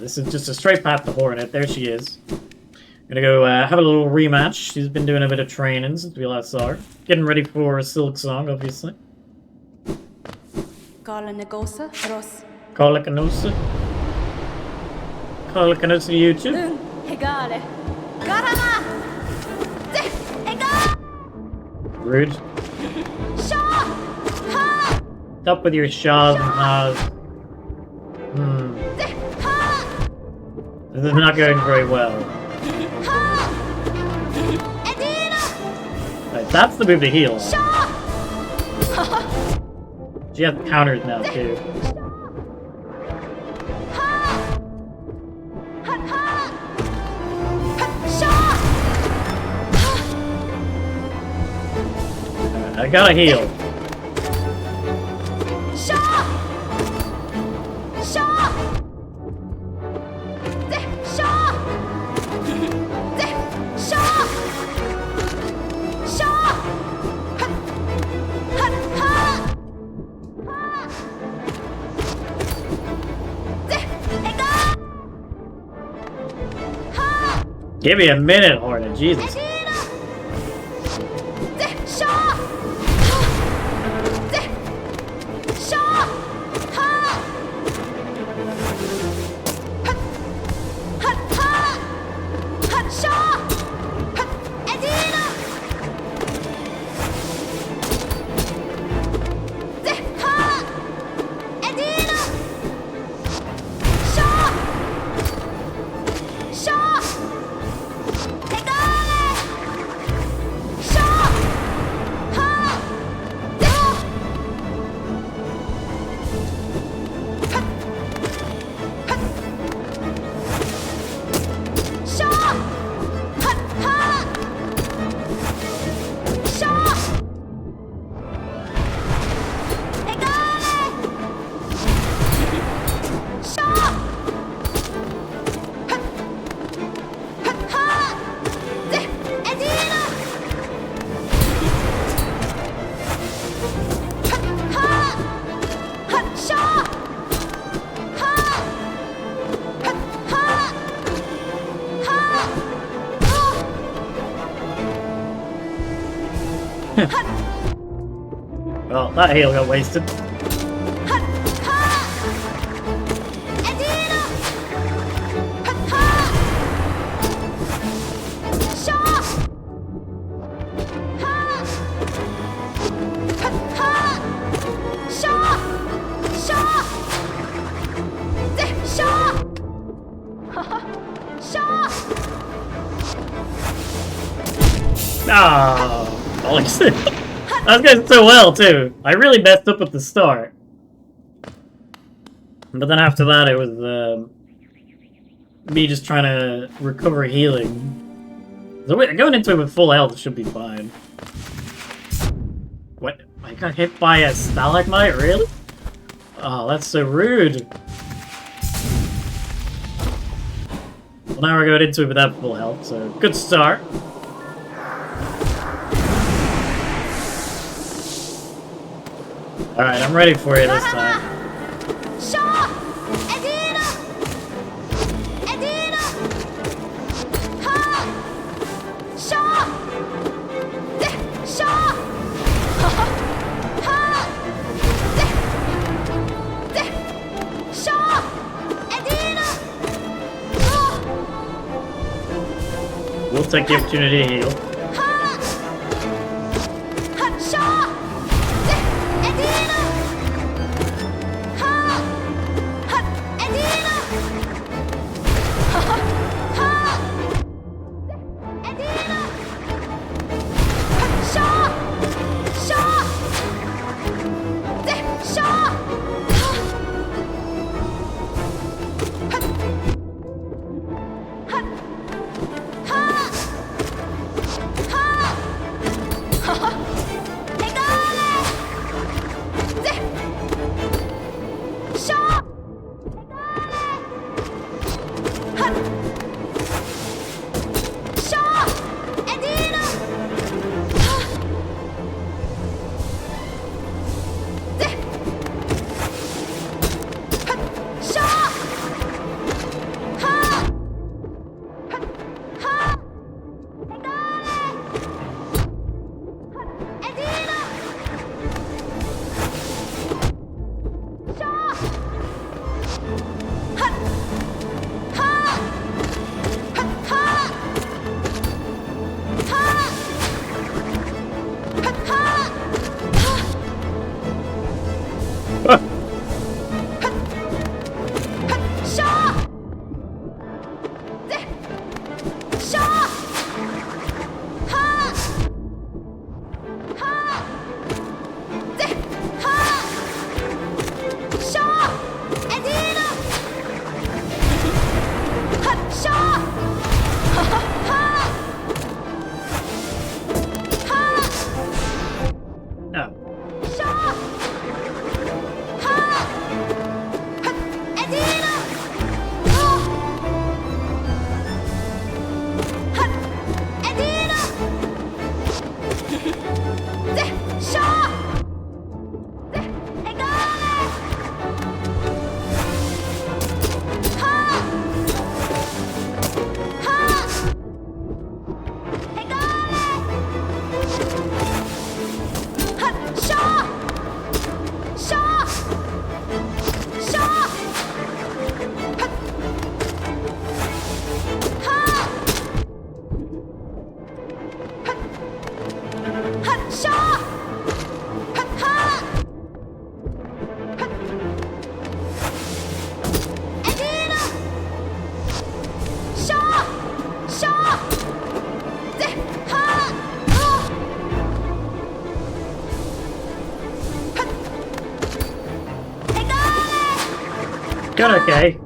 This is just a straight path to Hornet. There she is. I'm gonna go have a little rematch. She's been doing a bit of training since we last saw her. Getting ready for a Silk Song, obviously. Kalakanosa Kalakanosa YouTube. Rude. Stop with your shaws and haws. This is not going very well. Right, that's the move to heal. She has counters now too. Right, I gotta heal. Give me a minute, Hornet, Jesus. that heal got wasted. Ah, bollocks. I was going so well too. I really messed up at the start, but then after that it was me just trying to recover healing. So going into it with full health should be fine. What? I got hit by a stalagmite? Really? Oh, that's so rude. Well, now we're going into it without full health, so good start. Alright, I'm ready for you this time. We'll take the opportunity to heal. Good, okay.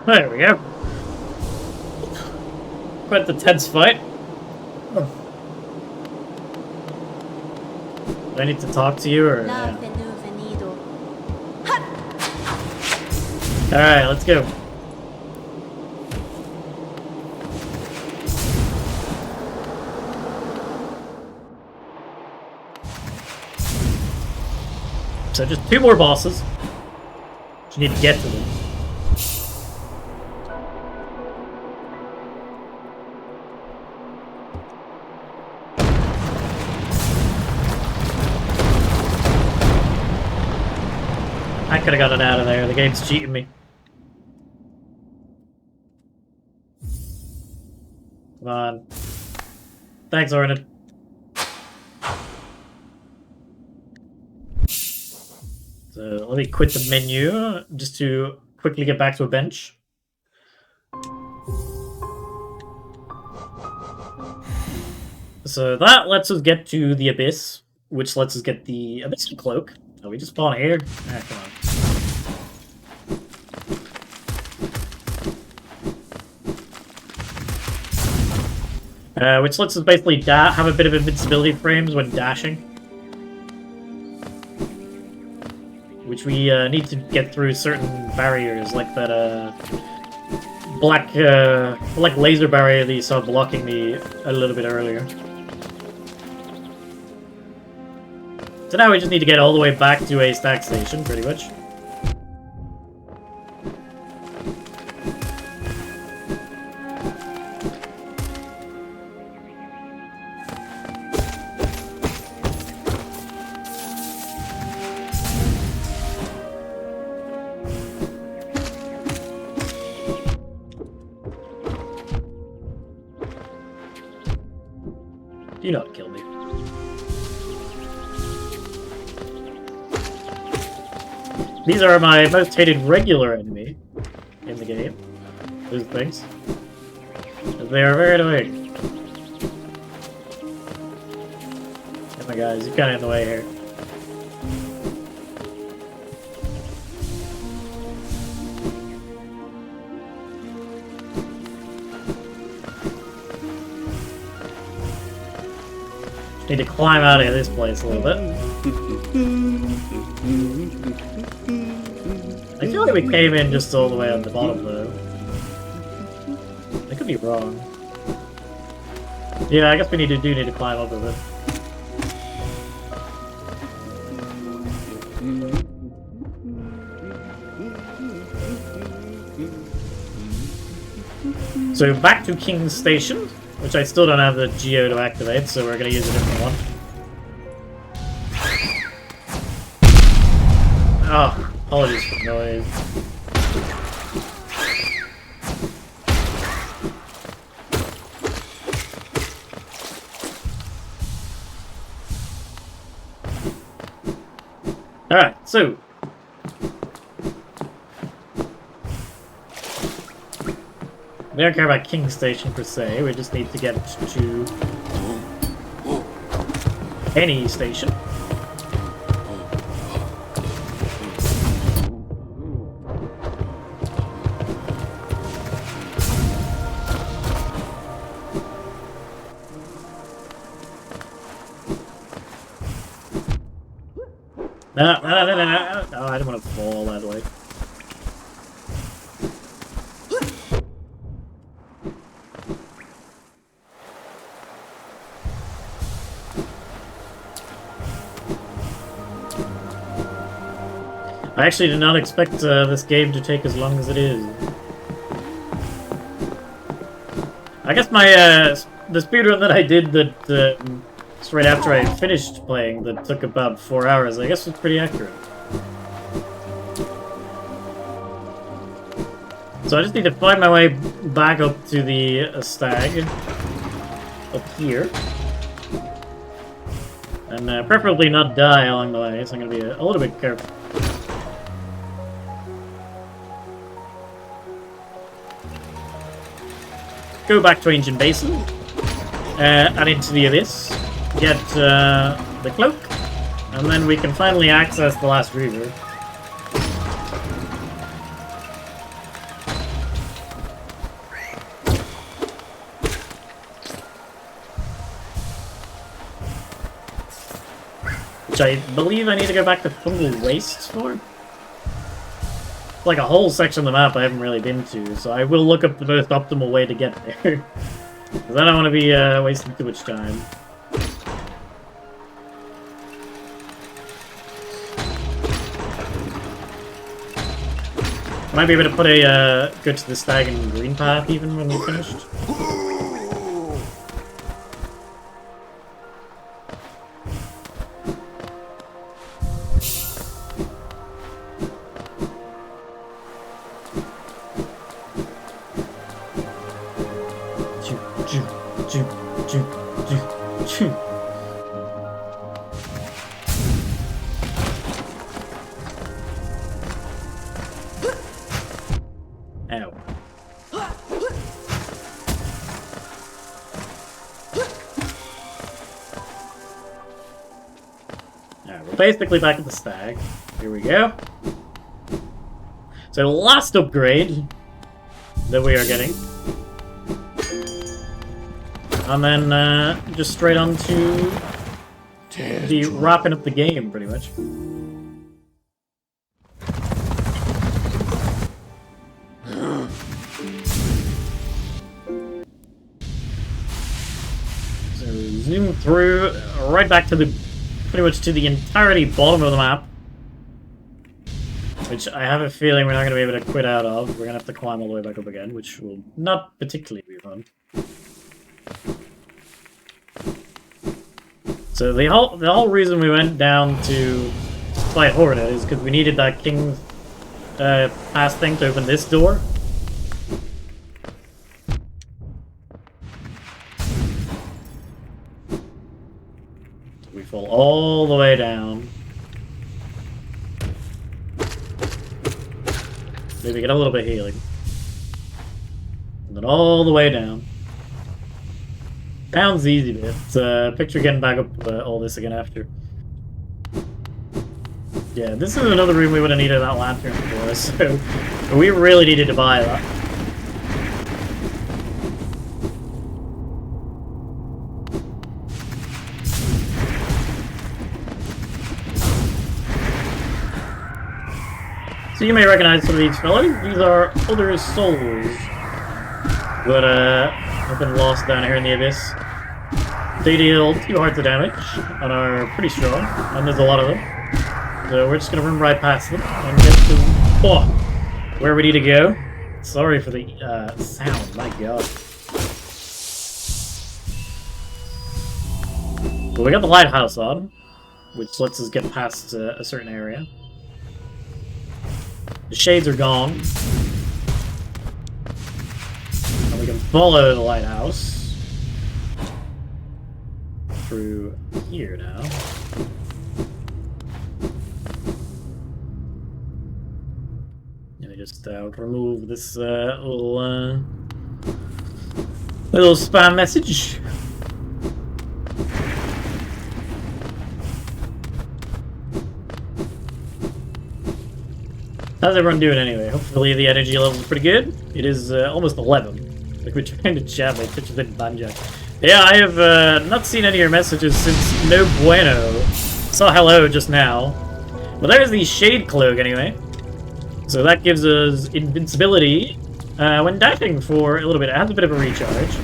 There we go. Quite the tense fight. Do I need to talk to you, or...? Alright, let's go. So just 2 more bosses. Just need to get to them. I could have gotten out of there. The game's cheating me. Come on. Thanks, Ornid. So let me quit the menu just to quickly get back to a bench. So that lets us get to the Abyss, which lets us get the Abyssal Cloak. Oh, we just spawn here? Ah, come on. Which lets us basically have a bit of invincibility frames when dashing. Which we need to get through certain barriers, like that black laser barrier that you saw blocking me a little bit earlier. So now we just need to get all the way back to a stack station, pretty much. Do not kill me. These are my most hated regular enemy in the game. Those things. They are very annoying. Oh my guys, you're kind of in the way here. Need to climb out of this place a little bit. I feel like we came in just all the way on the bottom though. I could be wrong. Yeah, I guess we do need to climb up a bit. So back to King's Station. Which I still don't have the Geo to activate, so we're going to use a different one. Oh, apologies for the noise. Alright, so... We don't care about King Station per se, we just need to get to any station. No, I don't want to fall that way. I actually did not expect this game to take as long as it is. I guess my the speedrun that I did that straight after I finished playing that took about 4 hours, I guess was pretty accurate. So I just need to find my way back up to the stag up here. And preferably not die along the way, so I'm going to be a little bit careful. Go back to Ancient Basin, and into the Abyss, get the cloak, and then we can finally access the last river. which I believe I need to go back to Fungal Wastes for. Like a whole section of the map I haven't really been to, so I will look up the most optimal way to get there. Because I don't want to be wasting too much time. Might be able to put a go to the stag and green path even when we're finished. Basically back at the stag. Here we go. So last upgrade that we are getting. And then just straight on to the wrapping up the game, pretty much. So zoom through right back to the pretty much to the entirety bottom of the map. Which I have a feeling we're not going to be able to quit out of. We're going to have to climb all the way back up again, which will not particularly be fun. So the whole reason we went down to fight Hornet is because we needed that King's pass thing to open this door. We fall all the way down. Maybe get a little bit of healing. And then all the way down. Down's the easy bit. Picture getting back up all this again after. Yeah, this is another room we would have needed that lantern for, so we really needed to buy that. So you may recognize some of these fellows. These are other souls that have been lost down here in the abyss. They deal 2 hearts of damage and are pretty strong, and there's a lot of them. So we're just gonna run right past them and get to where we need to go. Sorry for the sound, my god. Well, we got the lighthouse on, which lets us get past a certain area. The shades are gone. And we can follow the lighthouse through here now. Let me just remove this little spam message. How's everyone doing anyway? Hopefully the energy level is pretty good. It is almost 11. Like we're trying to chat, my Twitch has been banjack. Yeah, I have not seen any of your messages since No Bueno. Saw hello just now. Well, there's the Shade Cloak anyway. So that gives us invincibility when diving for a little bit. It has a bit of a recharge.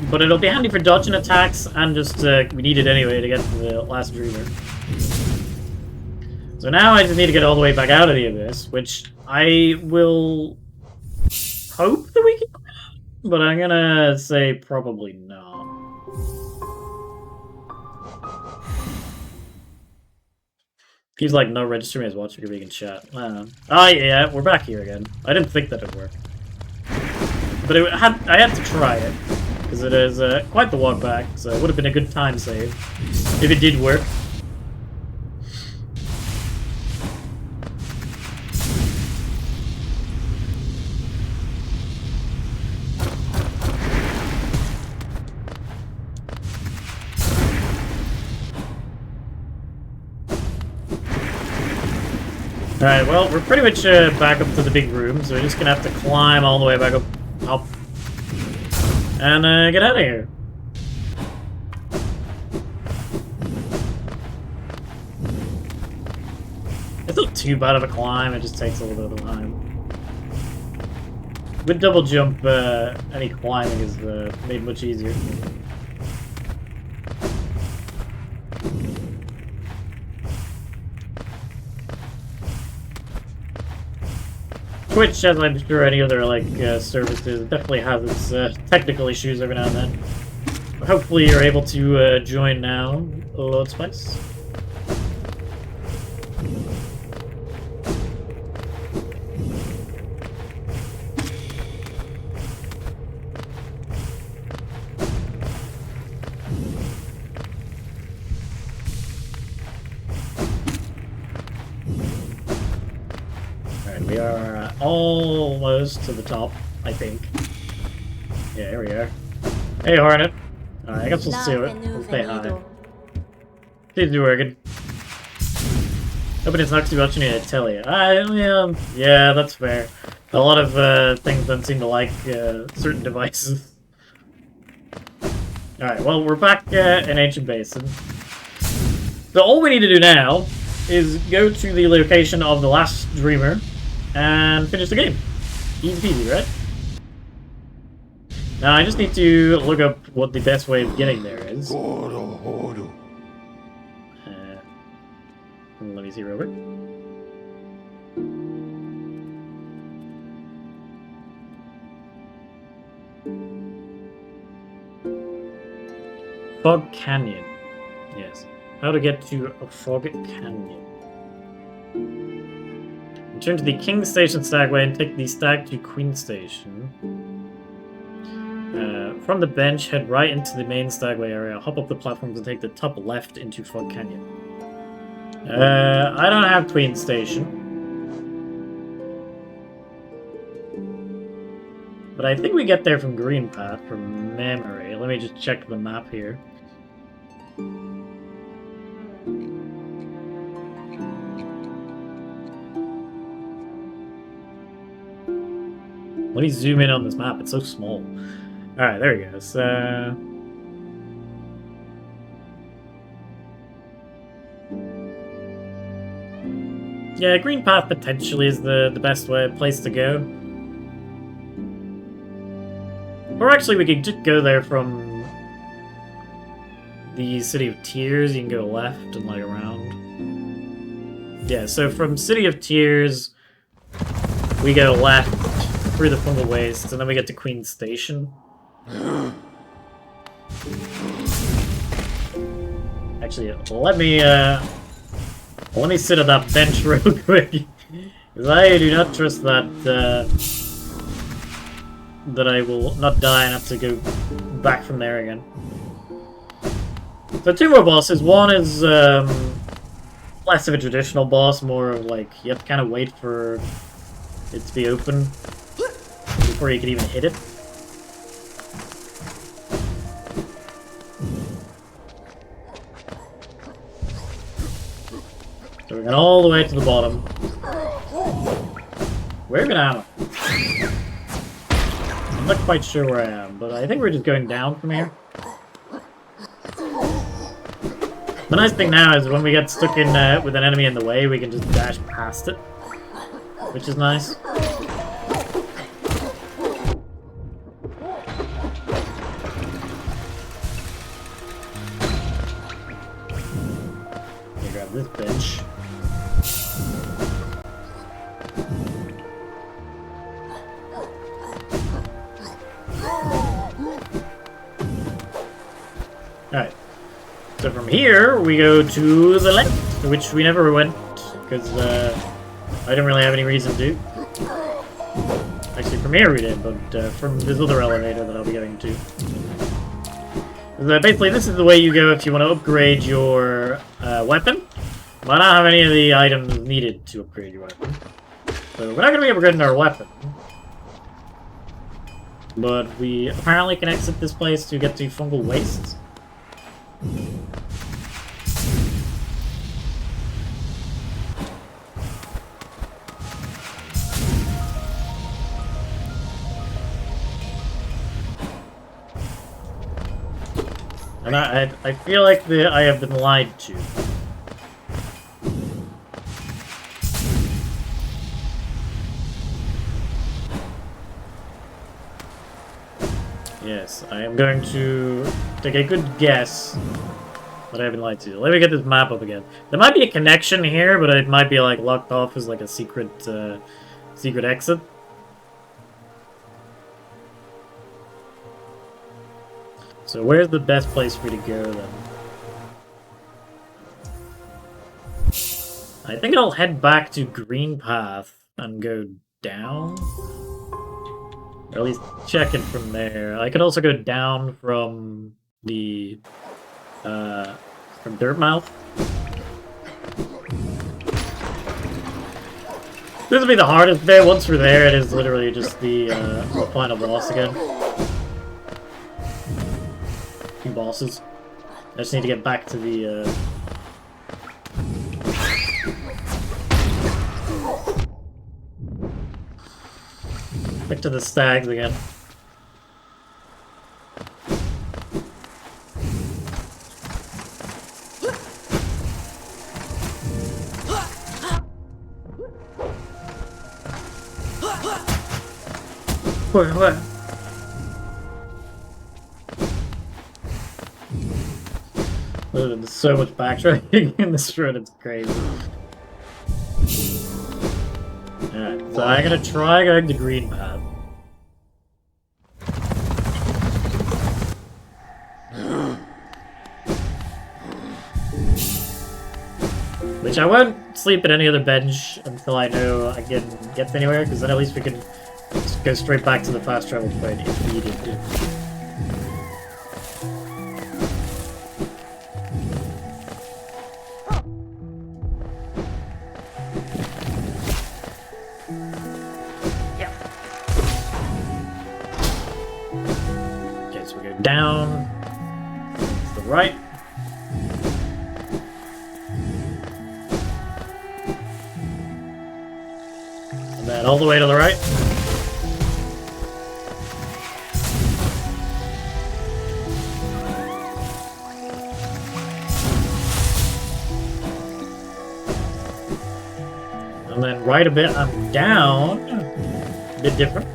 But it'll be handy for dodging attacks and just we need it anyway to get to the last dreamer. So now I just need to get all the way back out of the abyss, which I will hope that we can quit, but I'm gonna say probably not. He's like, no, register me as watching your vegan chat. Oh yeah, we're back here again. I didn't think that would work. But I had to try it, because it is quite the walk back, so it would have been a good time save if it did work. Alright, well, we're pretty much back up to the big room, so we're just gonna have to climb all the way back up and get out of here. It's not too bad of a climb, it just takes a little bit of time. With double jump, any climbing is made much easier. Twitch, as I'm sure any other services, definitely has its technical issues every now and then. Hopefully you're able to join now, Load Spice. We are almost to the top, I think. Yeah, here we are. Hey, Hornet. Alright, I guess we'll see it. We'll say hi. Seems to be working. Hoping it's not too much you need to tell you. Yeah, that's fair. A lot of things don't seem to like certain devices. Alright, well, we're back in Ancient Basin. So all we need to do now is go to the location of the last Dreamer and finish the game. Easy peasy, right? Now I just need to look up what the best way of getting there is. Let me see, Robert. Fog Canyon. Yes. How to get to a Fog Canyon. Return to the King Station Stagway and take the stag to Queen Station. From the bench, head right into the main Stagway area, hop up the platforms and take the top left into Fog Canyon. I don't have Queen Station. But I think we get there from Green Path from memory. Let me just check the map here. Let me zoom in on this map, it's so small. Alright, there he goes. Yeah, Green Path potentially is the best place to go. Or actually, we could just go there from the City of Tears. You can go left and around. Yeah, so from City of Tears, we go left through the Fungal Wastes, and then we get to Queen Station. Actually, let me sit at that bench real quick, because I do not trust that that I will not die and have to go back from there again. So 2 more bosses. One is less of a traditional boss, more of like you have to kind of wait for it to be open before you can even hit it. So we're going all the way to the bottom. We're gonna I'm not quite sure where I am, but I think we're just going down from here. The nice thing now is when we get stuck in with an enemy in the way, we can just dash past it, which is nice. Let me grab this bench. Alright. So from here, we go to the left, which we never went, because I didn't really have any reason to. Actually, from here we did, but from this other elevator that I'll be getting to. Basically, this is the way you go if you want to upgrade your weapon. Might not have any of the items needed to upgrade your weapon. So we're not going to be upgrading our weapon. But we apparently can exit this place to get to Fungal Wastes. And I feel like I have been lied to. Yes, I am going to take a good guess that I haven't lied to. Let me get this map up again. There might be a connection here, but it might be like locked off as like a secret secret exit. So where's the best place for me to go then? I think I'll head back to Green Path and go down. Or at least check it from there. I could also go down from the from Dirtmouth. This will be the hardest bit. Once we're there, it is literally just the final boss again. 2 bosses. I just need to get back to the back to the stags again. What? There's so much backtracking in this run, it's crazy. Alright, so I'm gonna try going to Green Path. Which I won't sleep at any other bench until I know I can get anywhere, because then at least we can just go straight back to the fast travel point if needed. Okay, so we go down to the right. And then all the way to the right. And then right a bit, I'm down. A bit different.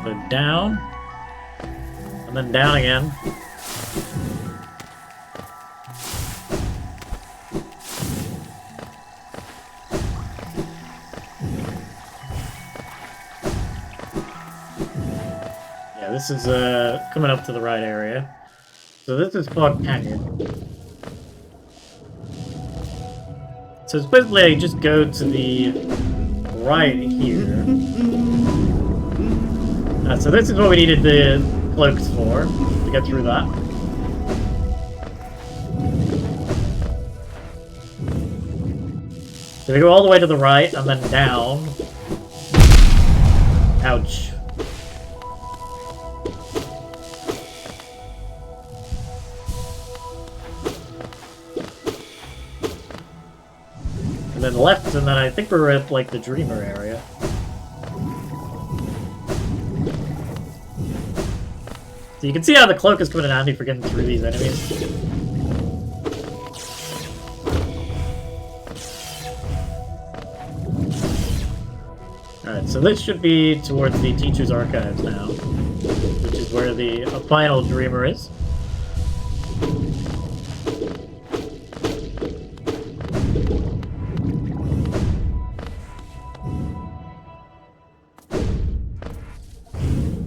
So down. And then down again. Yeah, this is coming up to the right area. So this is Fog Canyon. So it's basically I just go to the right here. So this is what we needed the cloaks for, to get through that. So we go all the way to the right, and then down. Ouch. And then left, and then I think we're at, like, the Dreamer area. So you can see how the cloak is coming in handy for getting through these enemies. Alright, so this should be towards the Teacher's Archives now, which is where the final Dreamer is.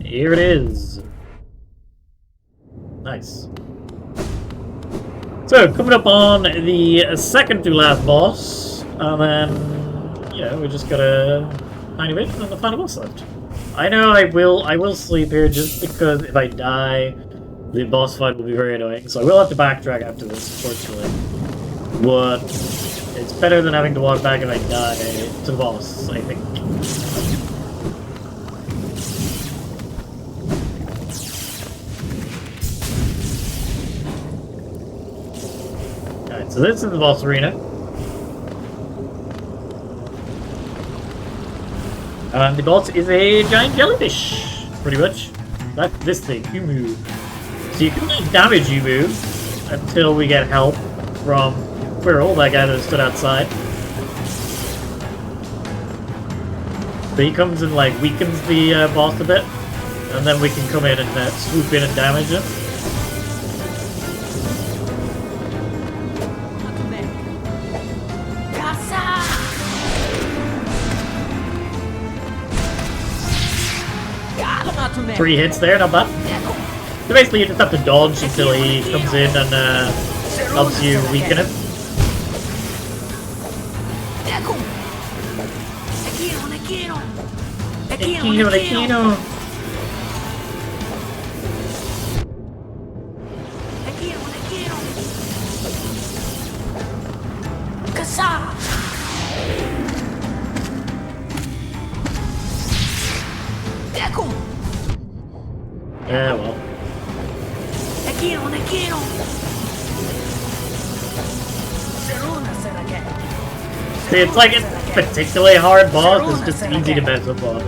Here it is. Nice. So, coming up on the second to last boss, and then, you know, we just got a tiny bit, and then the final boss left. I know I will sleep here just because if I die, the boss fight will be very annoying, so I will have to backtrack after this, unfortunately. But it's better than having to walk back if I die to the boss, I think. So this is the boss arena. The boss is a giant jellyfish, pretty much. That's this thing, Umu. So you can only damage Umu until we get help from Quirrell, that guy that stood outside. But he comes and like weakens the boss a bit, and then we can come in and swoop in and damage him. Three hits there, not bad. So basically you just have to dodge until he comes in and helps you weaken him. Aquino. Yeah, well. See, it's like it's particularly hard boss, it's just easy to mess up on.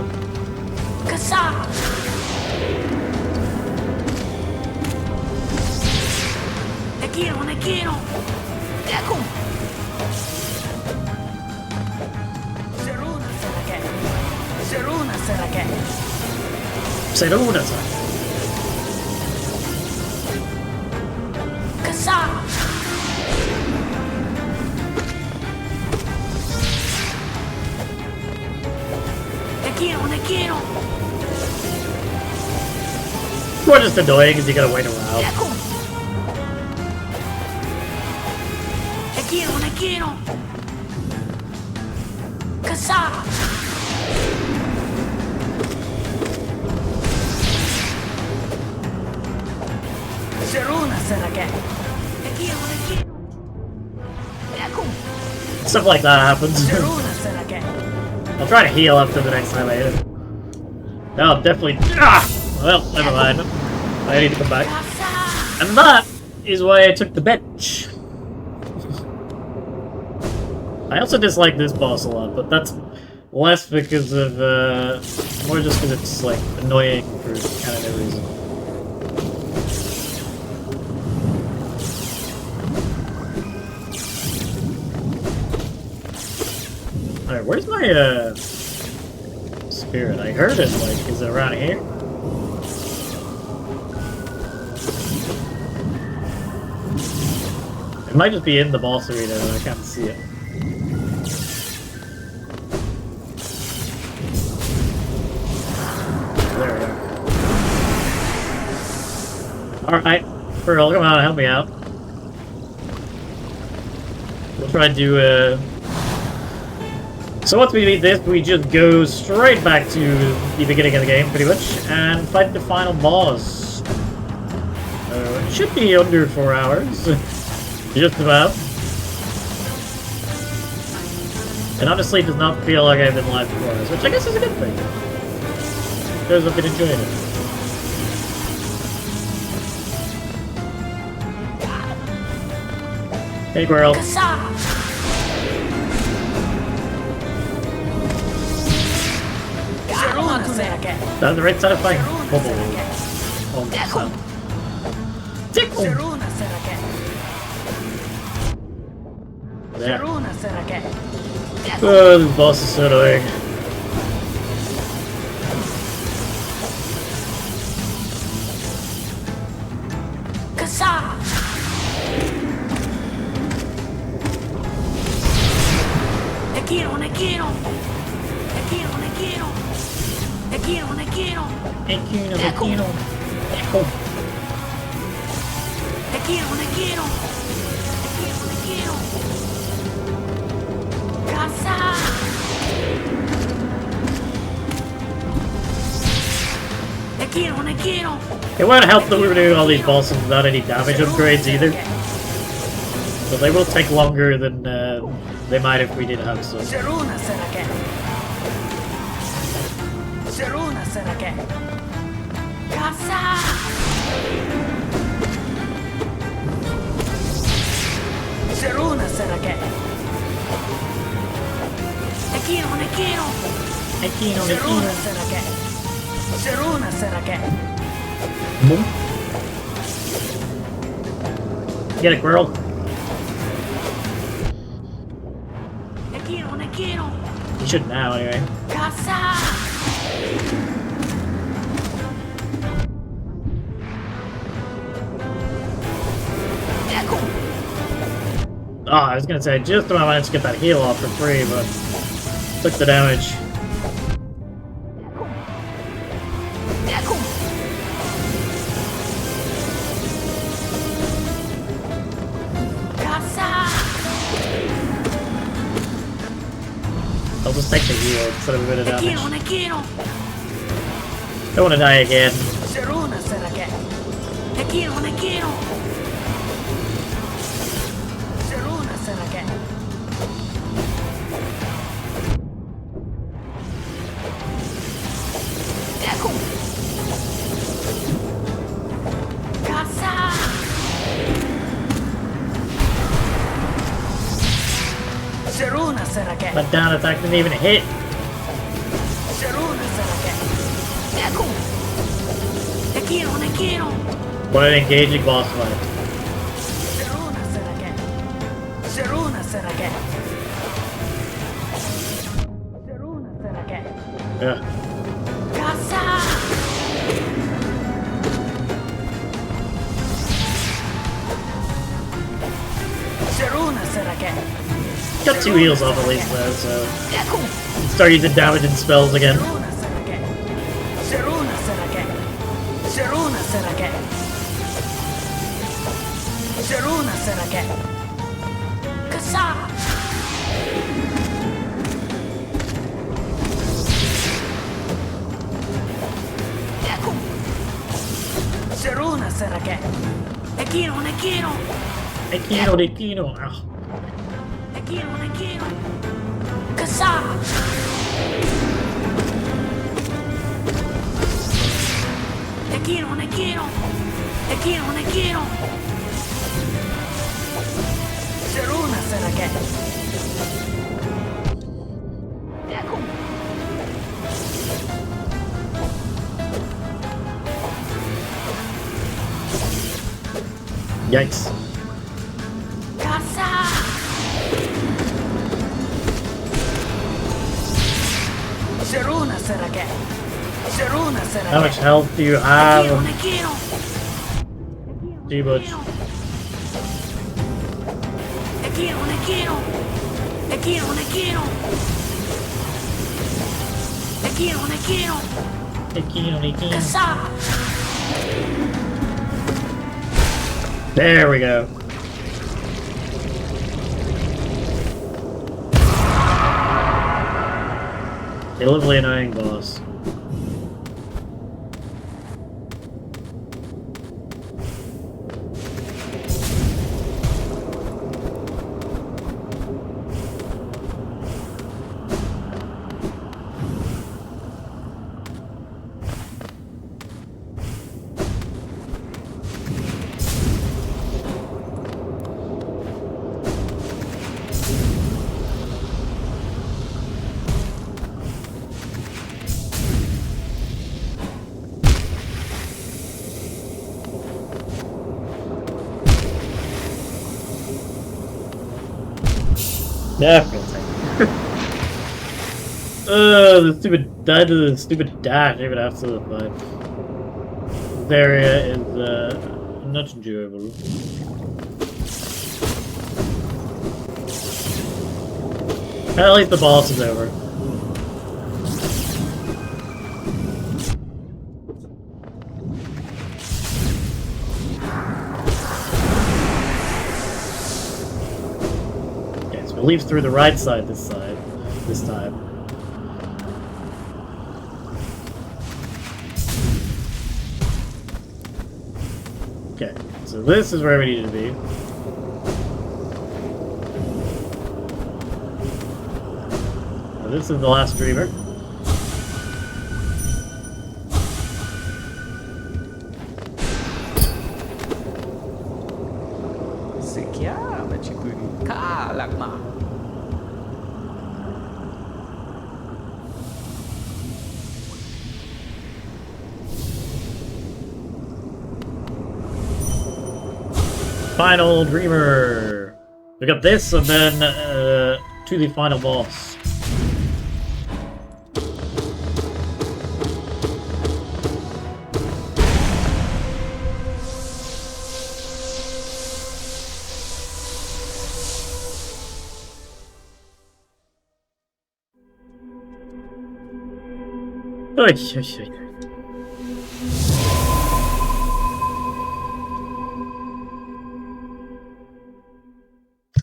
Seruna-san. More just annoying because you gotta wait around. Stuff like that happens. I'll try to heal after the next time I hit him. No, definitely. Well, never mind. I need to come back. And that is why I took the bench. I also dislike this boss a lot, but that's less because of, more just because it's, like, annoying for kind of no reason. Alright, where's my, spirit? I heard it, like, is it around here? It might just be in the boss arena, but I can't see it. There we go. Alright, Pearl, come on, help me out. We'll try to, So once we beat this, we just go straight back to the beginning of the game, pretty much, and fight the final boss. It should be under 4 hours. Just about. And honestly, it does not feel like I've been live for 4 hours, which I guess is a good thing. Because I've been enjoying it. Hey, girl. Down the right side of fighting. Tickle! There. Oh, this boss is so annoying. It won't help that we're doing all these bosses without any damage upgrades either. So they will take longer than they might if we did have some. Get it, girl. Should now, anyway. Oh, I was gonna say, I just about managed to get that heal off for free, but took the damage. I'll just take the heal instead of a bit of damage. Don't want to die again. That down attack didn't even hit. What an engaging boss fight. Yeah. Got 2 heals off at least though, so start using damage and spells again. Ekino. Yikes. How much health do you have? G-Butch. There we go. A lovely annoying boss. Definitely. The stupid dash even after the fight. This area is not enjoyable. At least the boss is over. Leaves through the right side this time. Okay, so this is where we need to be. Now this is the last dreamer. Final Dreamer! We got this, and then to the final boss. Ay, ay, ay.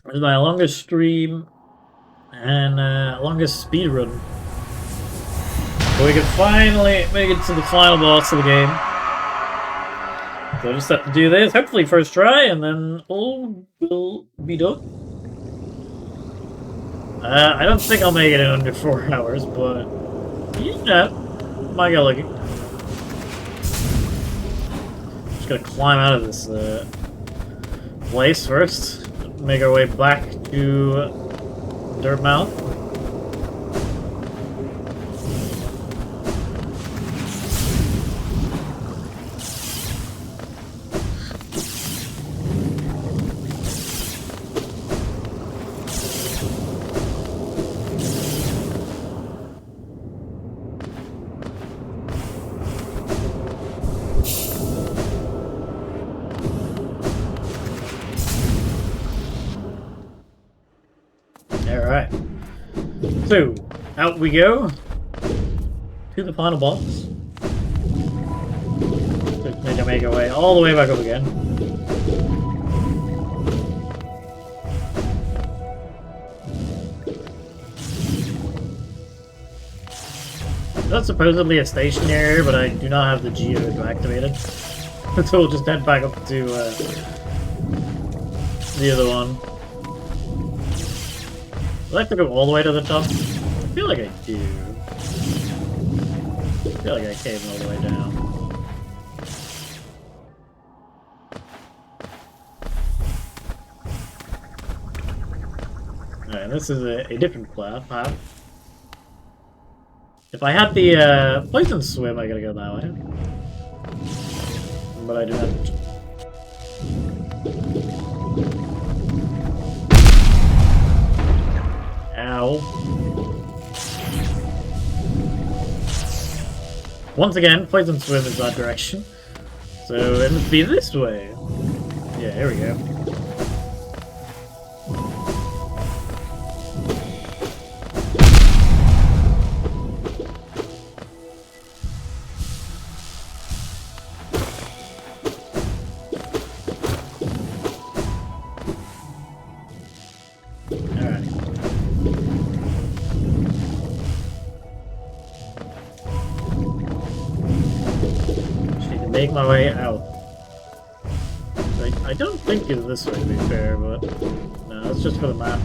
This is my longest stream and longest speed run. But we can finally make it to the final boss of the game. So I just have to do this, hopefully first try, and then all will be done. I don't think I'll make it in under 4 hours, but yeah, might get lucky. Just gotta climb out of this place first. Make our way back to Dirtmouth. Alright. So, out we go to the final boss. Just need to make our way all the way back up again. That's supposedly a station area, but I do not have the geode activated. So we'll just head back up to the other one. Do I have to go all the way to the top? I feel like I do. I feel like I came all the way down. Alright, this is a different path. If I had the poison swim, I gotta go that way. But I do not. Ow. Once again, poison swim is that direction. So it must be this way. Yeah, here we go. Make my way out. I don't think it's this way, to be fair, but no, that's just for the map.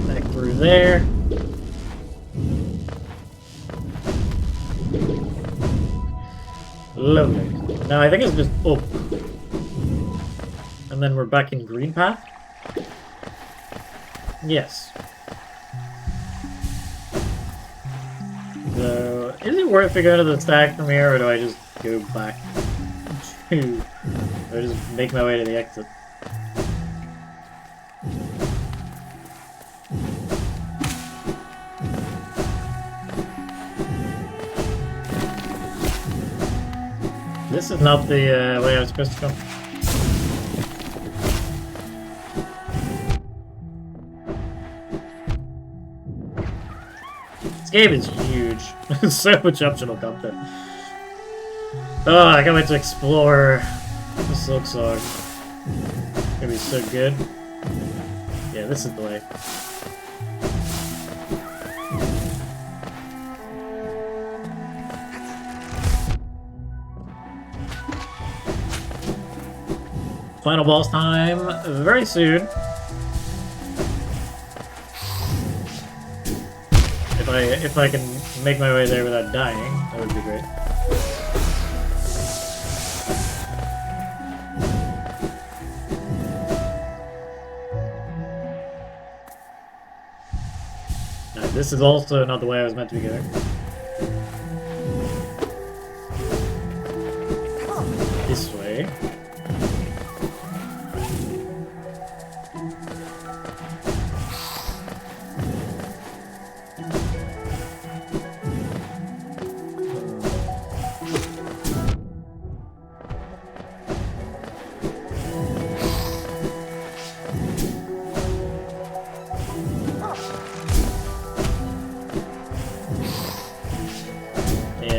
Back through there. Lovely. Now I think it's just up. And then we're back in green path? Yes. So, is it worth to go to the stack from here, or do I just go back to... Or just make my way to the exit? This is not the way I was supposed to come. This game is huge. So much optional content. Oh, I can't wait to explore the Silk Song. It's gonna be so good. Yeah, this is the way. Final boss time very soon. If I can make my way there without dying, that would be great. Now, this is also not the way I was meant to be going. This way.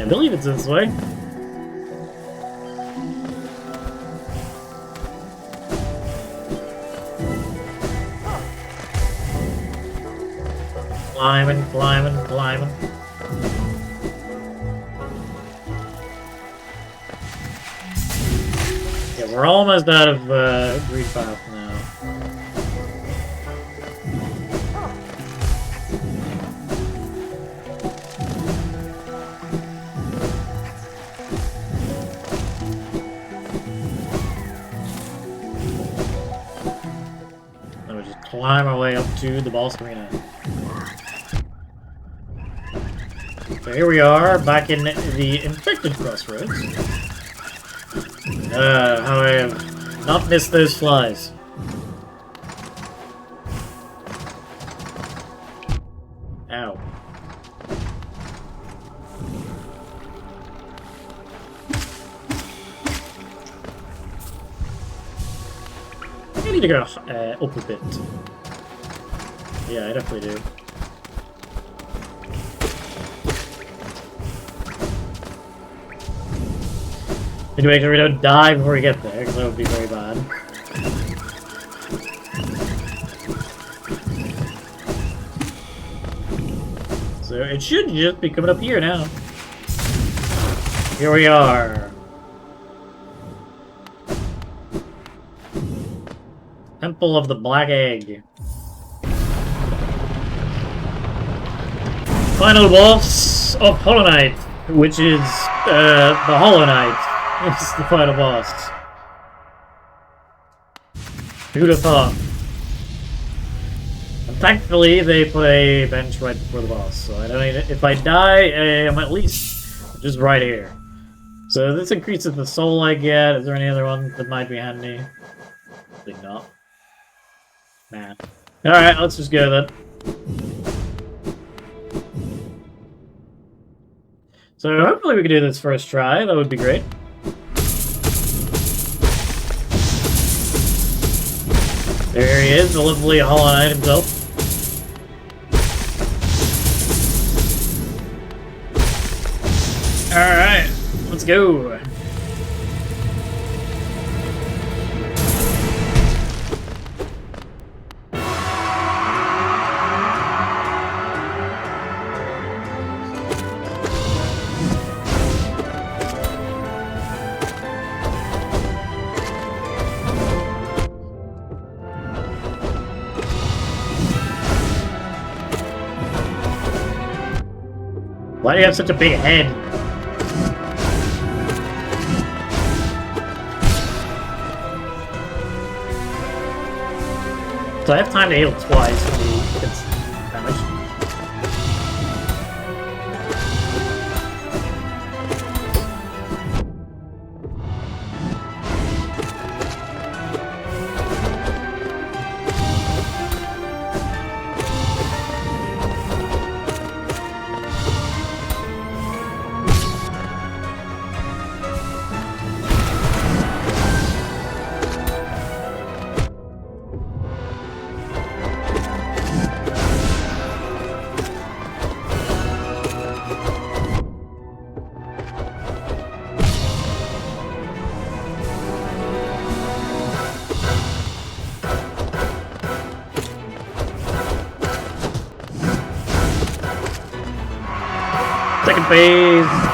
I believe it's this way. Climbing, climbing, climbing. Yeah, we're almost out of Green Path now. Then we just climb our way up to the boss arena. So here we are, back in the infected crossroads. How I have not missed those flies. Ow. I need to go up a bit. Yeah, I definitely do. Need to make sure we don't die before we get there, because that would be very bad. So it should just be coming up here now. Here we are. Temple of the Black Egg. Final boss of Hollow Knight, which is the Hollow Knight. It's the final boss. Who'd have thought? And thankfully, they put a bench right before the boss, so I don't need it. If I die, I'm at least just right here. So this increases the soul I get. Is there any other one that might be handy? Probably not. Nah. Alright, let's just go then. So hopefully we can do this first try. That would be great. There he is, the lovely Hollow Knight himself. Alright, let's go. Why do you have such a big head? So I have time to heal twice when he gets damaged. Second phase.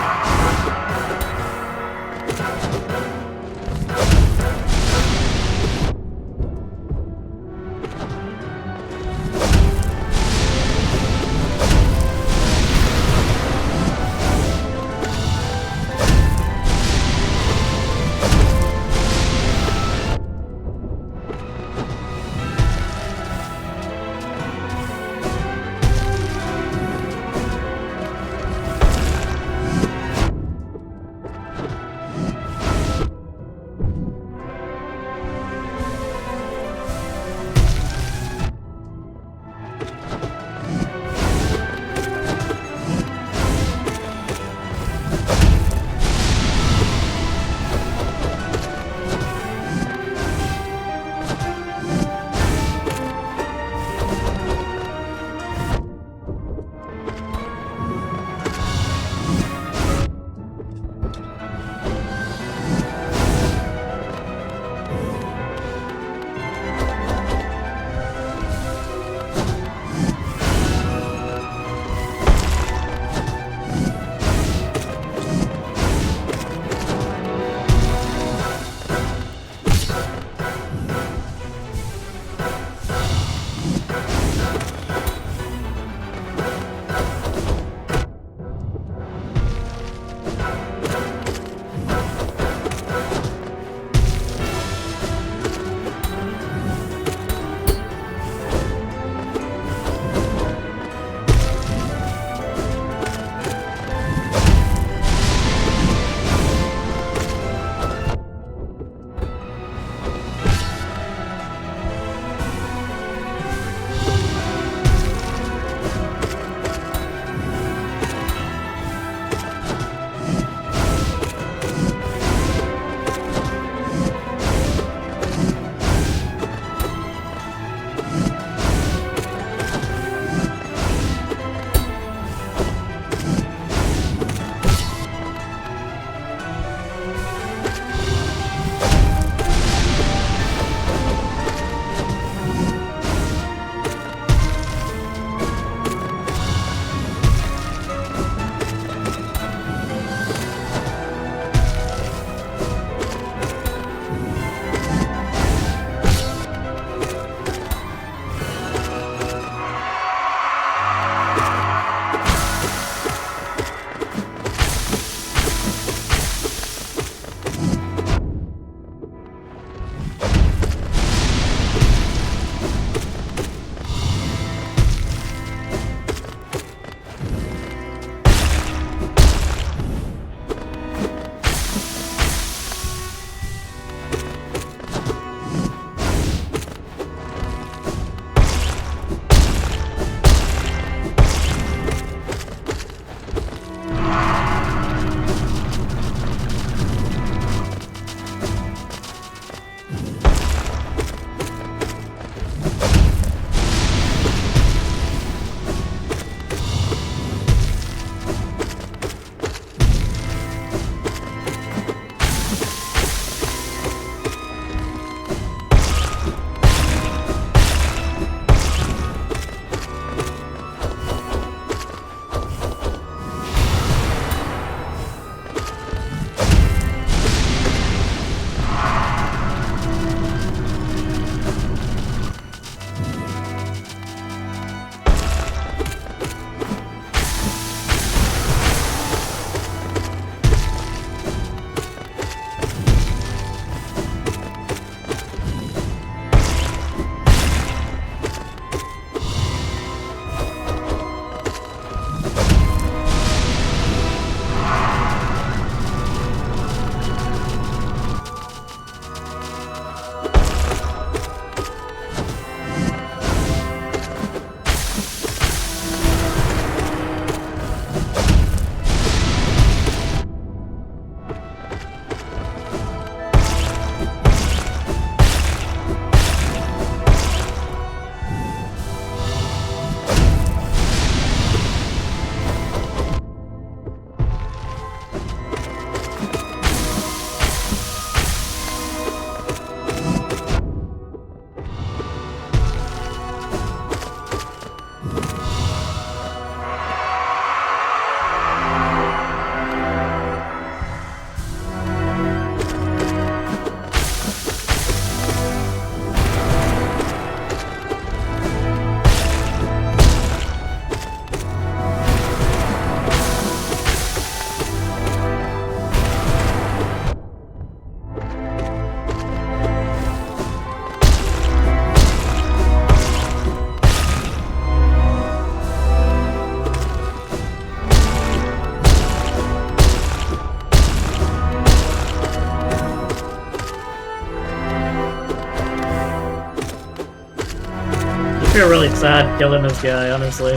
feel really sad killing this guy, honestly.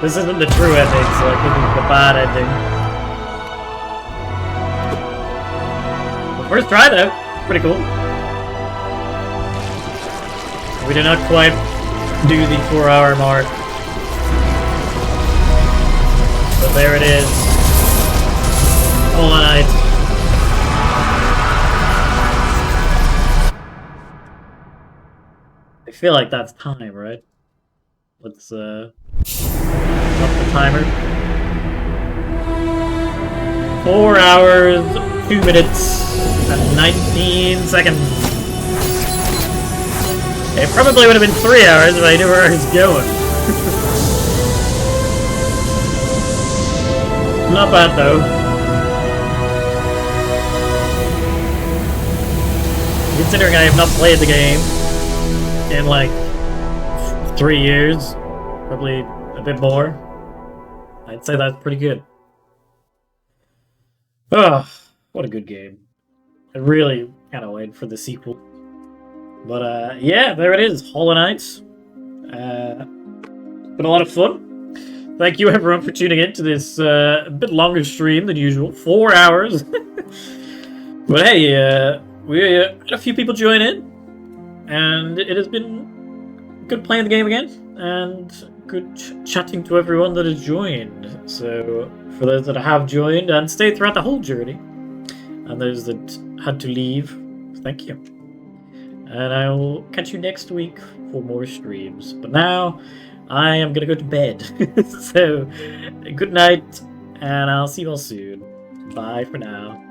This isn't the true ending, so like, this is the bad ending. But first try though, pretty cool. We did not quite do the 4-hour mark. But there it is. All night. I feel like that's time, right? Let's up the timer. 4 hours, 2 minutes, and 19 seconds. It probably would have been 3 hours if I knew where I was going. Not bad though. Considering I have not played the game in like 3 years, probably a bit more, I'd say that's pretty good. Oh, what a good game. I really cannot wait for the sequel. But yeah, there it is, Hollow Knight. Been a lot of fun. Thank you everyone for tuning in to this a bit longer stream than usual, 4 hours. But hey, we had a few people join in, and it has been good playing the game again, and good chatting to everyone that has joined. So for those that have joined and stayed throughout the whole journey, and those that had to leave, thank you. And I will catch you next week for more streams. But now, I am gonna go to bed. So, good night, and I'll see you all soon. Bye for now.